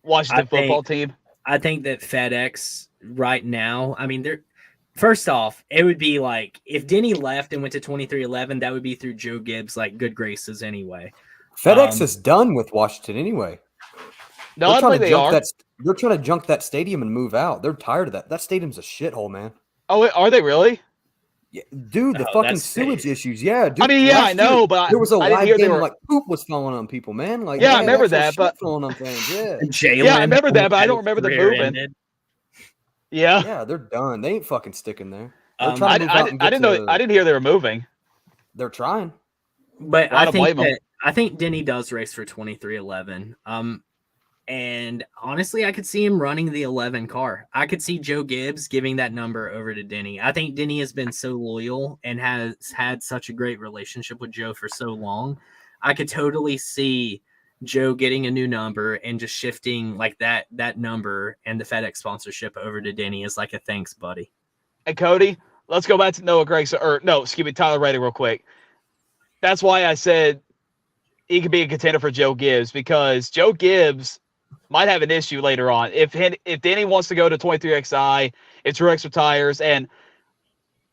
Washington football team? I think that FedEx right now, I mean, they're first off, it would be like if Denny left and went to 2311, that would be through Joe Gibbs, like good graces anyway. FedEx is done with Washington anyway. No, I think they are. They're trying to junk that stadium and move out. They're tired of that. That stadium's a shithole, man. Oh, are they really? Yeah, dude, the fucking sewage issues. Yeah, dude. I mean, yeah, I know, but there was a I didn't live hear game they were like poop was falling on people, man. Like, yeah, I remember that, but falling on fans. Yeah, yeah, I remember that, but I don't remember the movement. Yeah, they're done. They ain't fucking sticking there. I didn't hear they were moving. They're trying, but I think Denny does race for 2311. And honestly, I could see him running the 11 car. I could see Joe Gibbs giving that number over to Denny. I think Denny has been so loyal and has had such a great relationship with Joe for so long. I could totally see Joe getting a new number and just shifting like that number and the FedEx sponsorship over to Denny as like a thanks, buddy. And Cody, let's go back to Tyler Reddick real quick. That's why I said he could be a contender for Joe Gibbs, because Joe Gibbs might have an issue later on. If Denny wants to go to 23XI, if Truex retires, and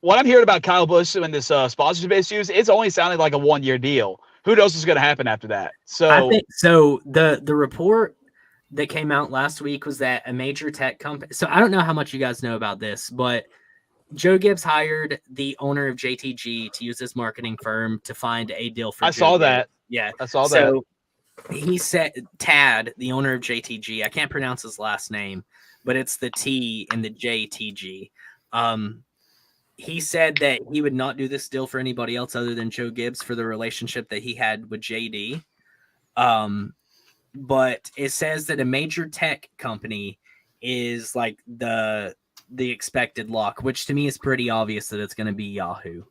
what I'm hearing about Kyle Busch and this sponsorship issues, it's only sounding like a 1-year deal. Who knows what's going to happen after that? So I think so. The report that came out last week was that a major tech company. So I don't know how much you guys know about this, but Joe Gibbs hired the owner of JTG to use his marketing firm to find a deal for. I saw that. Yeah, I saw that. He said Tad, the owner of JTG, I can't pronounce his last name, but it's the T in the JTG. He said that he would not do this deal for anybody else other than Joe Gibbs for the relationship that he had with JD. But it says that a major tech company is like the expected lock, which to me is pretty obvious that it's going to be Yahoo.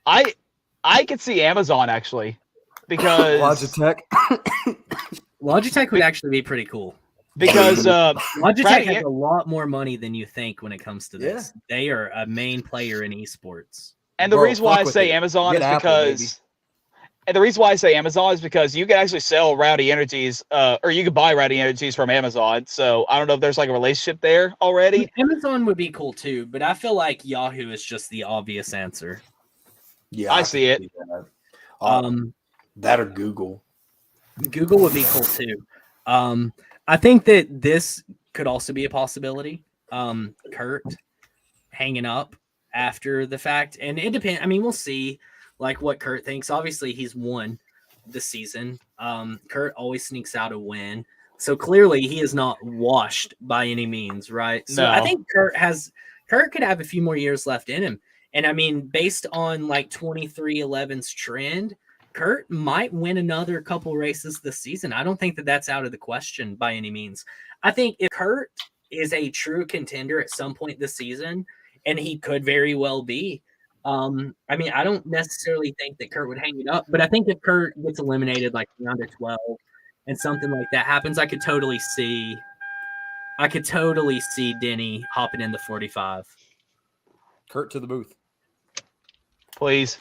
I could see Amazon actually, because Logitech would actually be pretty cool. Because Logitech has a lot more money than you think when it comes to this. Yeah. They are a main player in esports. And the reason why I say Amazon is because you can actually sell Rowdy Energies, or you can buy Rowdy Energies from Amazon. So I don't know if there's like a relationship there already. Amazon would be cool too, but I feel like Yahoo is just the obvious answer. Yeah, I see it. That or Google. Google would be cool too. I think that this could also be a possibility. Kurt hanging up after the fact, and it depends. I mean, we'll see like what Kurt thinks. Obviously, he's won this season. Kurt always sneaks out a win, so clearly he is not washed by any means, right? So I think Kurt could have a few more years left in him. And I mean, based on like 2311's trend, Kurt might win another couple races this season. I don't think that that's out of the question by any means. I think if Kurt is a true contender at some point this season, and he could very well be, I mean, I don't necessarily think that Kurt would hang it up, but I think if Kurt gets eliminated like round of 12 and something like that happens, I could totally see Denny hopping in the 45. Kurt to the booth. Please.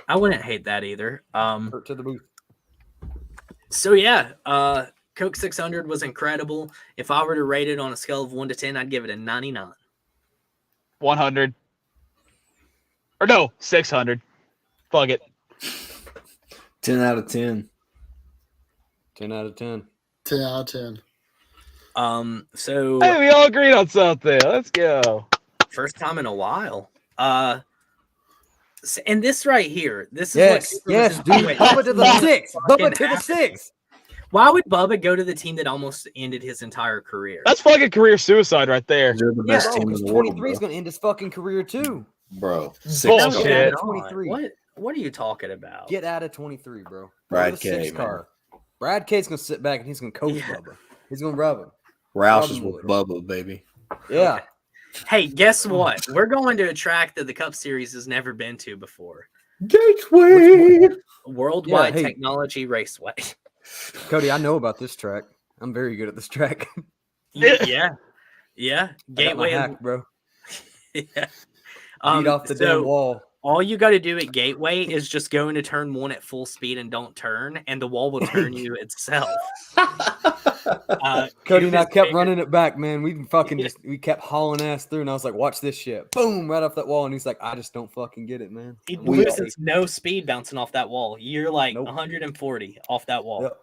I wouldn't hate that either. Kurt to the booth. So yeah, Coke 600 was incredible. If I were to rate it on a scale of 1 to 10, I'd give it a 99. 100. Or no, 600. Fuck it. 10 out of 10. 10 out of 10. 10 out of 10. So hey, we all agreed on something. Let's go. First time in a while. And this right here, this is Yes, what yes, Cooper dude. was Bubba to the doing. 6. Bubba to the 6. Why would Bubba go to the team that almost ended his entire career? That's fucking career suicide right there. They're the Yeah, best bro, team in because the world, 23 is bro. going to end his fucking career too. Bro, Bullshit. No, Shit. they're Not. not. What are you talking about? Get out of 23, bro. Brad Go to the K, 6 man. car. Brad K's going to sit back and he's going to coach Yeah. Bubba. He's going to rub him. Roush is Rub him with a little. Bubba, baby. Yeah. Hey, guess what? We're going to a track that the Cup Series has never been to before. Gateway. Worldwide Yeah, hey. Technology Raceway. Cody, I know about this track. I'm very good at this track. Yeah. I got my Gateway. hack, bro. Yeah. Beat off the damn wall. All you got to do at Gateway is just go into turn 1 at full speed and don't turn, and the wall will turn you itself. Cody and I Cooper's kept bigger. running it back, man. We fucking we kept hauling ass through, and I was like, "Watch this shit!" Boom, right off that wall, and he's like, "I just don't fucking get it, man." It I'm like, loses no speed bouncing off that wall. You're like Nope. 140 off that wall. Yep.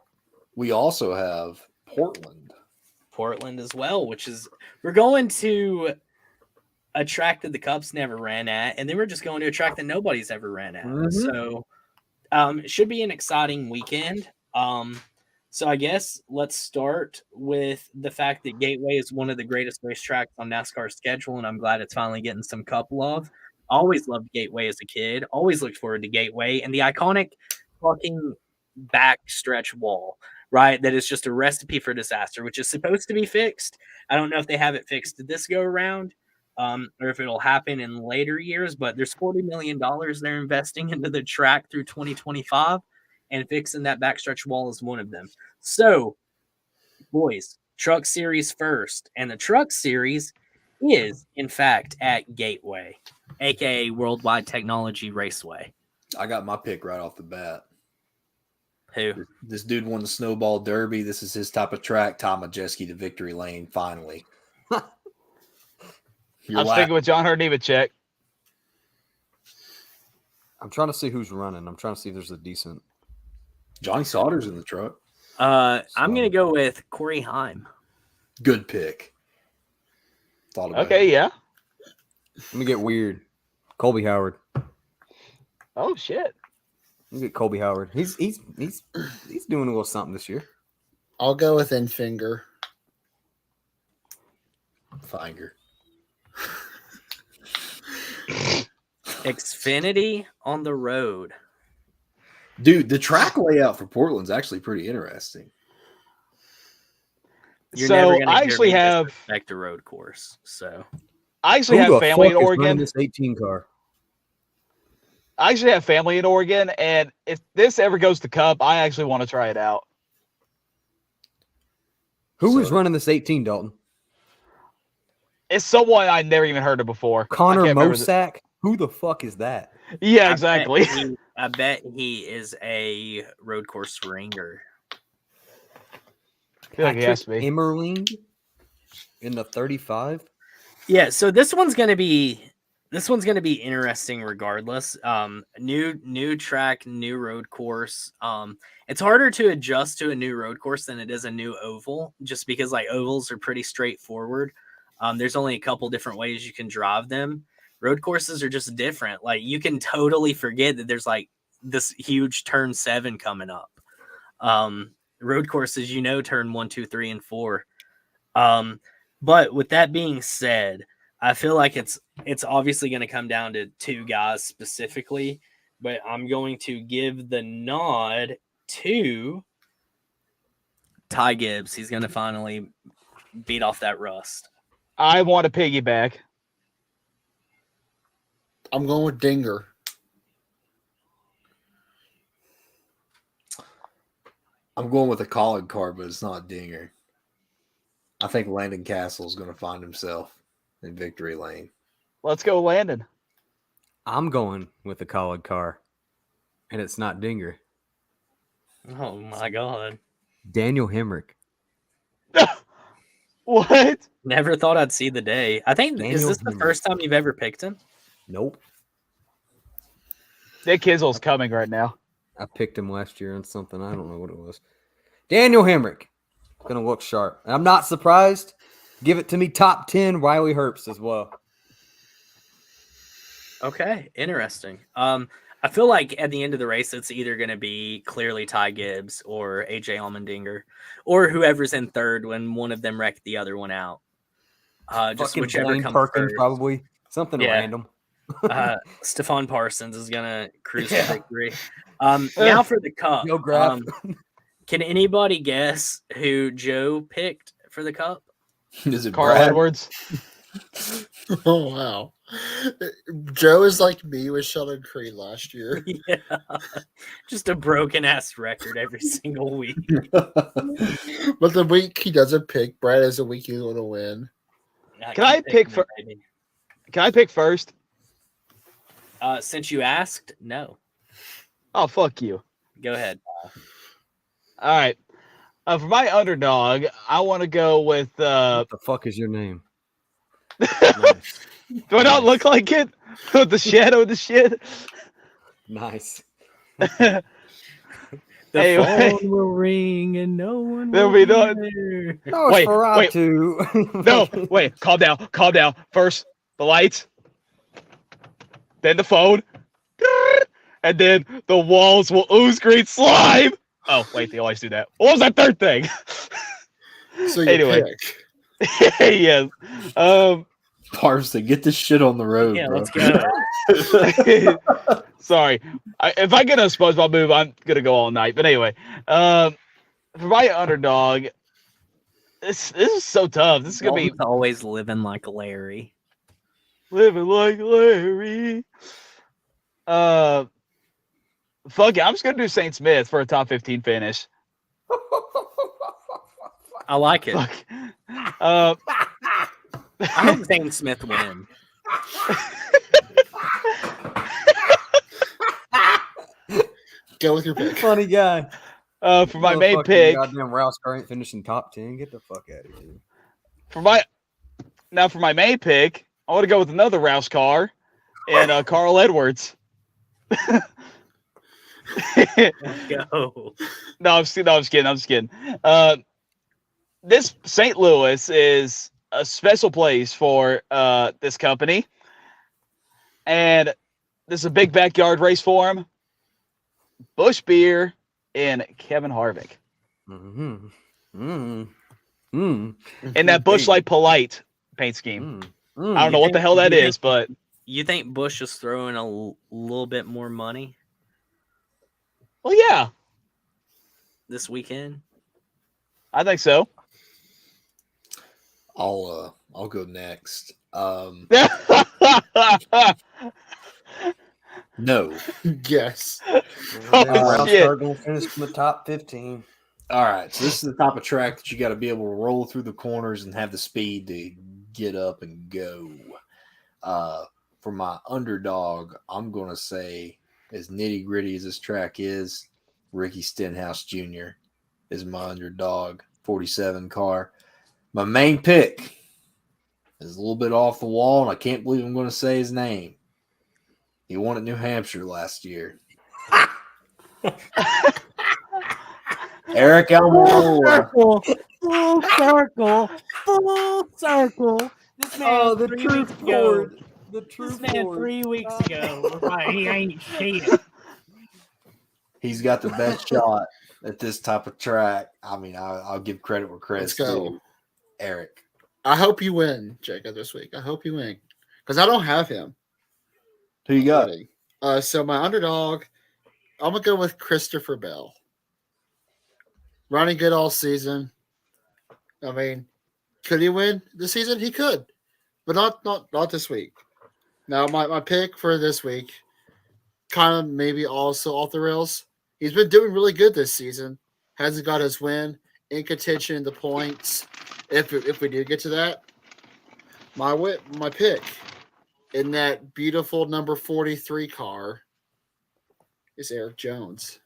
We also have Portland. Portland as well, which is we're going to a track that the Cubs never ran at, and then we're just going to a track that nobody's ever ran at. Mhm. So it should be an exciting weekend. So I guess let's start with the fact that Gateway is one of the greatest racetracks on NASCAR's schedule, and I'm glad it's finally getting some Cup love. Always loved Gateway as a kid. Always looked forward to Gateway and the iconic fucking backstretch wall, right? That is just a recipe for disaster, which is supposed to be fixed. I don't know if they have it fixed this go around, or if it'll happen in later years, but there's $40 million they're investing into the track through 2025, and fixing that backstretch wall is one of them. So, boys, Truck Series first, and the Truck Series is, in fact, at Gateway, aka Worldwide Technology Raceway. I got my pick right off the bat. Who? This dude won the Snowball Derby. This is his type of track. Tom Majeski to victory lane, finally. You're I'm sticking with John Hernivacek. I'm trying to see who's running. I'm trying to see if there's a decent. Johnny Sauter's in the truck. I'm going to go with Corey Heim. Good pick. Thought about Okay, it. yeah. Let me get weird. Colby Howard. Oh shit. Let me get Colby Howard. He's doing a little something this year. I'll go with Infinger. Finger. Xfinity on the road. Dude, the track layout for Portland's actually pretty interesting. You're So, never gonna I hear actually me have- disrespect a road course. So I actually Who have the family in fuck is running Oregon. this 18 car. I actually have family in Oregon, and if this ever goes to Cup, I actually want to try it out. Who is So- running this 18, Dalton? It's someone I never even heard of before. I Connor can't remember the- Mosack? Who the fuck is that? Yeah, I exactly. bet he is a road course ringer. I feel like he has to be. Emmerling in the 35? Yeah, so this one's gonna be interesting regardless. New track, new road course. It's harder to adjust to a new road course than it is a new oval, just because like ovals are pretty straightforward. There's only a couple different ways you can drive them. Road courses are just different. Like you can totally forget that there's like this huge turn 7 coming up. Road courses, turn 1, 2, 3, and 4. But with that being said, I feel like it's obviously going to come down to two guys specifically, but I'm going to give the nod to Ty Gibbs. He's going to finally beat off that rust. I want to piggyback. I'm going with Dinger. I'm going with a Collin car, but it's not Dinger. I think Landon Castle is going to find himself in victory lane. Let's go, Landon. I'm going with the Collin car, and it's not Dinger. Oh my God. Daniel Hemrick. What? Never thought I'd see the day. I think, is Daniel this the Hemrick. first time you've ever picked him? Nope. Nick Kizzle's coming right now. I picked him last year on something. I don't know what it was. Daniel Hemrick. Gonna look sharp. And I'm not surprised. Give it to me top 10 Riley Herbst as well. Okay, interesting. I feel like at the end of the race, it's either going to be clearly Ty Gibbs or AJ Allmendinger, or whoever's in third when one of them wrecked the other one out. Just Fucking whichever Blaine comes Perkins, first. probably something Yeah. random. Stephon Parsons is gonna cruise to victory. Now for the cup. Joe Graff. Can anybody guess who Joe picked for the cup? Is it Carl Brad? Edwards. Oh wow. Joe is like me with Sheldon Creed last year. Yeah, just a broken ass record every single week. But the week he doesn't pick, Brad is the week he's going to win. Can I pick for? Can I pick first? Since you asked, no. Oh, fuck you. Go ahead. All right. For my underdog, I want to go with. What the fuck is your name? Do I not look like it? With the shadow of the shit? Nice. The Anyway. phone will ring and no one There'll will be be none. there. No, Wait, it's wait. Ferratu. No, wait. Calm down. Calm down. First, the lights. Then the phone. And then the walls will ooze green slime. Oh, wait. They always do that. What was that third thing? So you Anyway. pick. Yes. Parson, get this shit on the road, Yeah, bro. let's go. Sorry. If I get a SpongeBob move, I'm going to go all night. But anyway, for my underdog, this is so tough. This is going to be Dalton's always living like Larry. living like Larry. Fuck it. I'm just going to do St. Smith for a top 15 finish. I like it. Fuck. I hope Zane Smith win. Go with your pick. Funny guy. For my main Motherfucking pick, Goddamn Rouse Car ain't finishing top 10. Get the fuck out of here. for my main pick, I want to go with another Rouse car and Carl Edwards. Go. No, I'm just kidding. This St. Louis is a special place for this company, and this is a big backyard race for him. Busch Beer and Kevin Harvick, Mm-hmm. Mm-hmm. and that Busch Light Polite paint scheme. Mm-hmm. I don't know what the hell that is, but You think Bush is throwing a little bit more money well, yeah, this weekend? I think so. I'll go next. No. Yes. Oh, shit. Car gonna finish in the top 15. All right. So this is the type of track that you got to be able to roll through the corners and have the speed to get up and go. For my underdog, I'm going to say, as nitty gritty as this track is, Ricky Stenhouse Jr. is my underdog, 47 car. My main pick is a little bit off the wall, and I can't believe I'm going to say his name. He won at New Hampshire last year. Eric Almirola. Full circle. This man, the 3 true weeks ago. Ford. The true This man Ford. 3 weeks ago was like, he ain't shit. He's got the best shot at this type of track. I mean, I'll give credit where Let's credit's go. due. Eric. I hope you win, Jacob, this week. I hope you win. Because I don't have him. Who you got? So my underdog, I'm going to go with Christopher Bell. Running good all season. I mean, could he win this season? He could. But not this week. Now, my pick for this week, kind of maybe also off the rails. He's been doing really good this season. Hasn't got his win. In contention, the points. If we do get to that, my pick in that beautiful number 43 car is Eric Jones.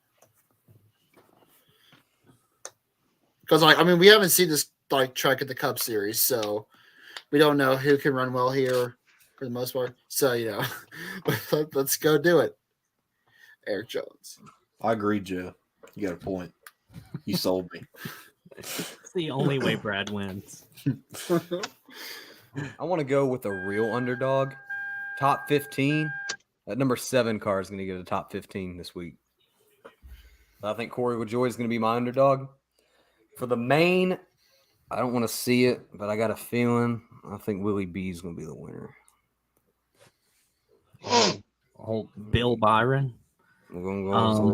Because we haven't seen this track at the Cup Series, so we don't know who can run well here for the most part. So let's go do it. Eric Jones. I agree, Joe. You got a point. You sold me. It's the only way Brad wins. I want to go with a real underdog. Top 15. That number 7 car is going to get a top 15 this week. I think Corey LaJoy is going to be my underdog. For the main, I don't want to see it, but I got a feeling I think Willie B is going to be the winner. Oh, Bill Byron. We're going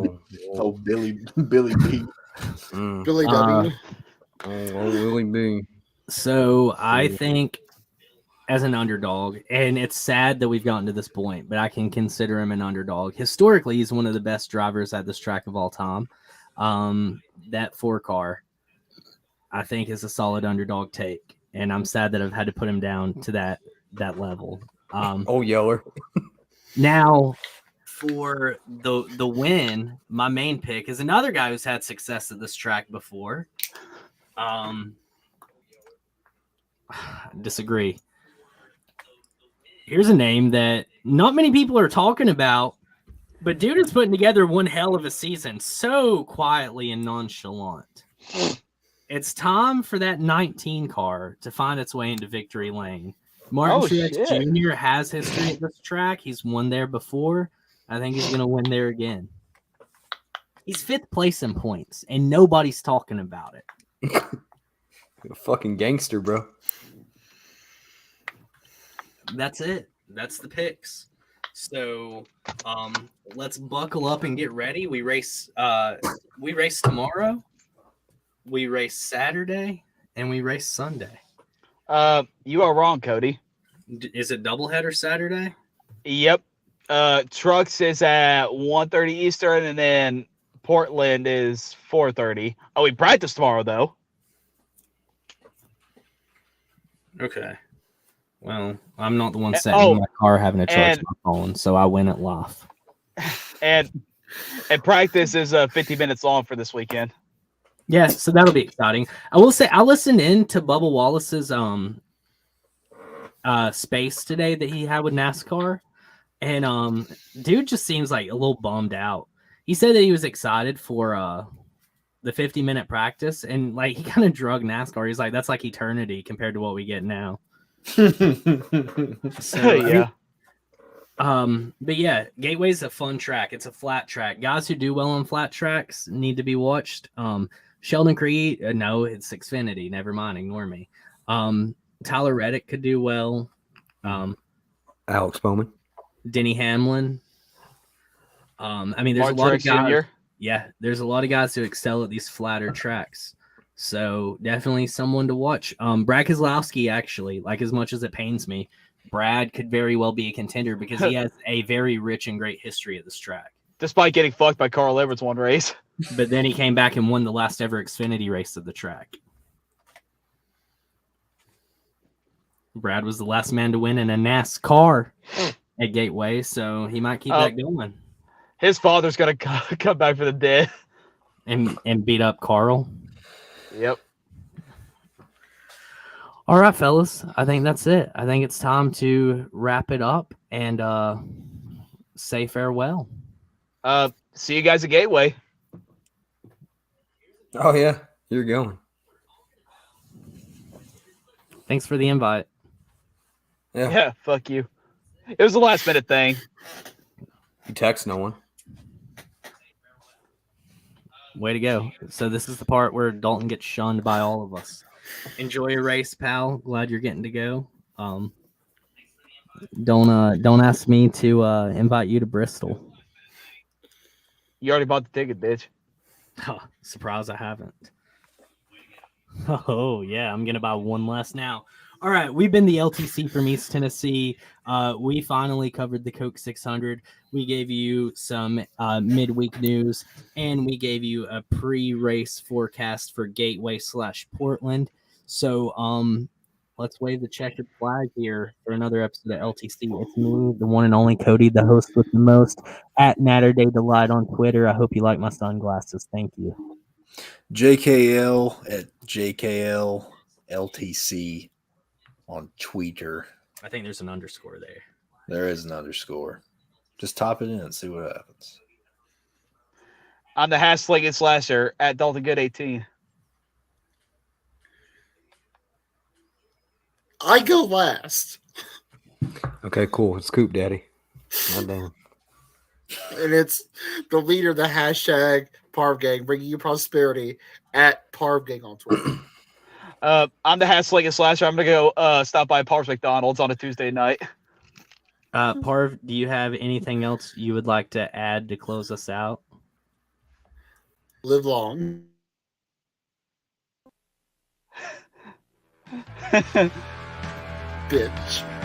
to Oh, Billy B. Billy W. Willie B. So I think as an underdog, and it's sad that we've gotten to this point, but I can consider him an underdog. Historically, he's one of the best drivers at this track of all time. That 4 car, I think, is a solid underdog take, and I'm sad that I've had to put him down to that level. Yeller. Now, for the win, my main pick is another guy who's had success at this track before. Disagree. Here's a name that not many people are talking about, but dude is putting together one hell of a season so quietly and nonchalant. It's time for that 19 car to find its way into victory lane. Martin Truex Jr. has history at this track. He's won there before. I think he's going to win there again. He's 5th place in points, and nobody's talking about it. You're a fucking gangster, bro. That's it. That's the picks. So let's buckle up and get ready. We race tomorrow. We race Saturday, and we race Sunday. You are wrong, Cody. Is it doubleheader Saturday? Yep. Trucks is at 1:30 Eastern, and then Portland is 4:30. Oh, we practice tomorrow, though. Okay. Well, I'm not the one sitting in my car having to charge my phone, so I win at live. And practice is 50 minutes long for this weekend. Yes, so that'll be exciting. I will say I listened in to Bubba Wallace's space today that he had with NASCAR, and dude just seems like a little bummed out. He said that he was excited for the 50-minute practice, and like he kind of drug NASCAR. He's like, that's like eternity compared to what we get now. So yeah. But yeah, Gateway's a fun track. It's a flat track. Guys who do well on flat tracks need to be watched. Sheldon Creed, no, it's Xfinity. Never mind, ignore me. Tyler Reddick could do well. Alex Bowman, Denny Hamlin. I mean, there's Mark a lot Truex of guys. Jr. Yeah, there's a lot of guys who excel at these flatter tracks. So definitely someone to watch. Brad Keselowski, actually, like as much as it pains me, Brad could very well be a contender because he has a very rich and great history at this track. Despite getting fucked by Carl Edwards one race. But then he came back and won the last ever Xfinity race of the track. Brad was the last man to win in a NASCAR at Gateway, so he might keep that going. His father's going to come back for the dead. And beat up Carl. Yep. All right, fellas. I think that's it. I think it's time to wrap it up and say farewell. See you guys at Gateway. Oh, yeah. You're going. Thanks for the invite. Yeah, fuck you. It was a last-minute thing. You text no one. Way to go. So this is the part where Dalton gets shunned by all of us. Enjoy your race, pal. Glad you're getting to go. Don't ask me to invite you to Bristol. You already bought the ticket, bitch. Oh, surprise, I haven't. Oh, yeah, I'm going to buy one less now. All right, we've been the LTC from East Tennessee. We finally covered the Coke 600. We gave you some midweek news, and we gave you a pre-race forecast for Gateway/Portland. So let's wave the checkered flag here for another episode of LTC. It's me, the one and only Cody, the host with the most, at Natterday Delight on Twitter. I hope you like my sunglasses. Thank you. JKL at JKL LTC on Twitter. I think there's an underscore there. There is an underscore. Just type it in and see what happens. I'm the # Slasher at Dalton Good 18. I go last. Okay, cool. It's Coop Daddy. Not damn. And it's the leader of the hashtag Parv Gang, bringing you prosperity at Parv Gang on Twitter. I'm the Hat Slinging Slasher. I'm gonna go stop by Parv's McDonald's on a Tuesday night. Parv, do you have anything else you would like to add to close us out? Live long. Bitch.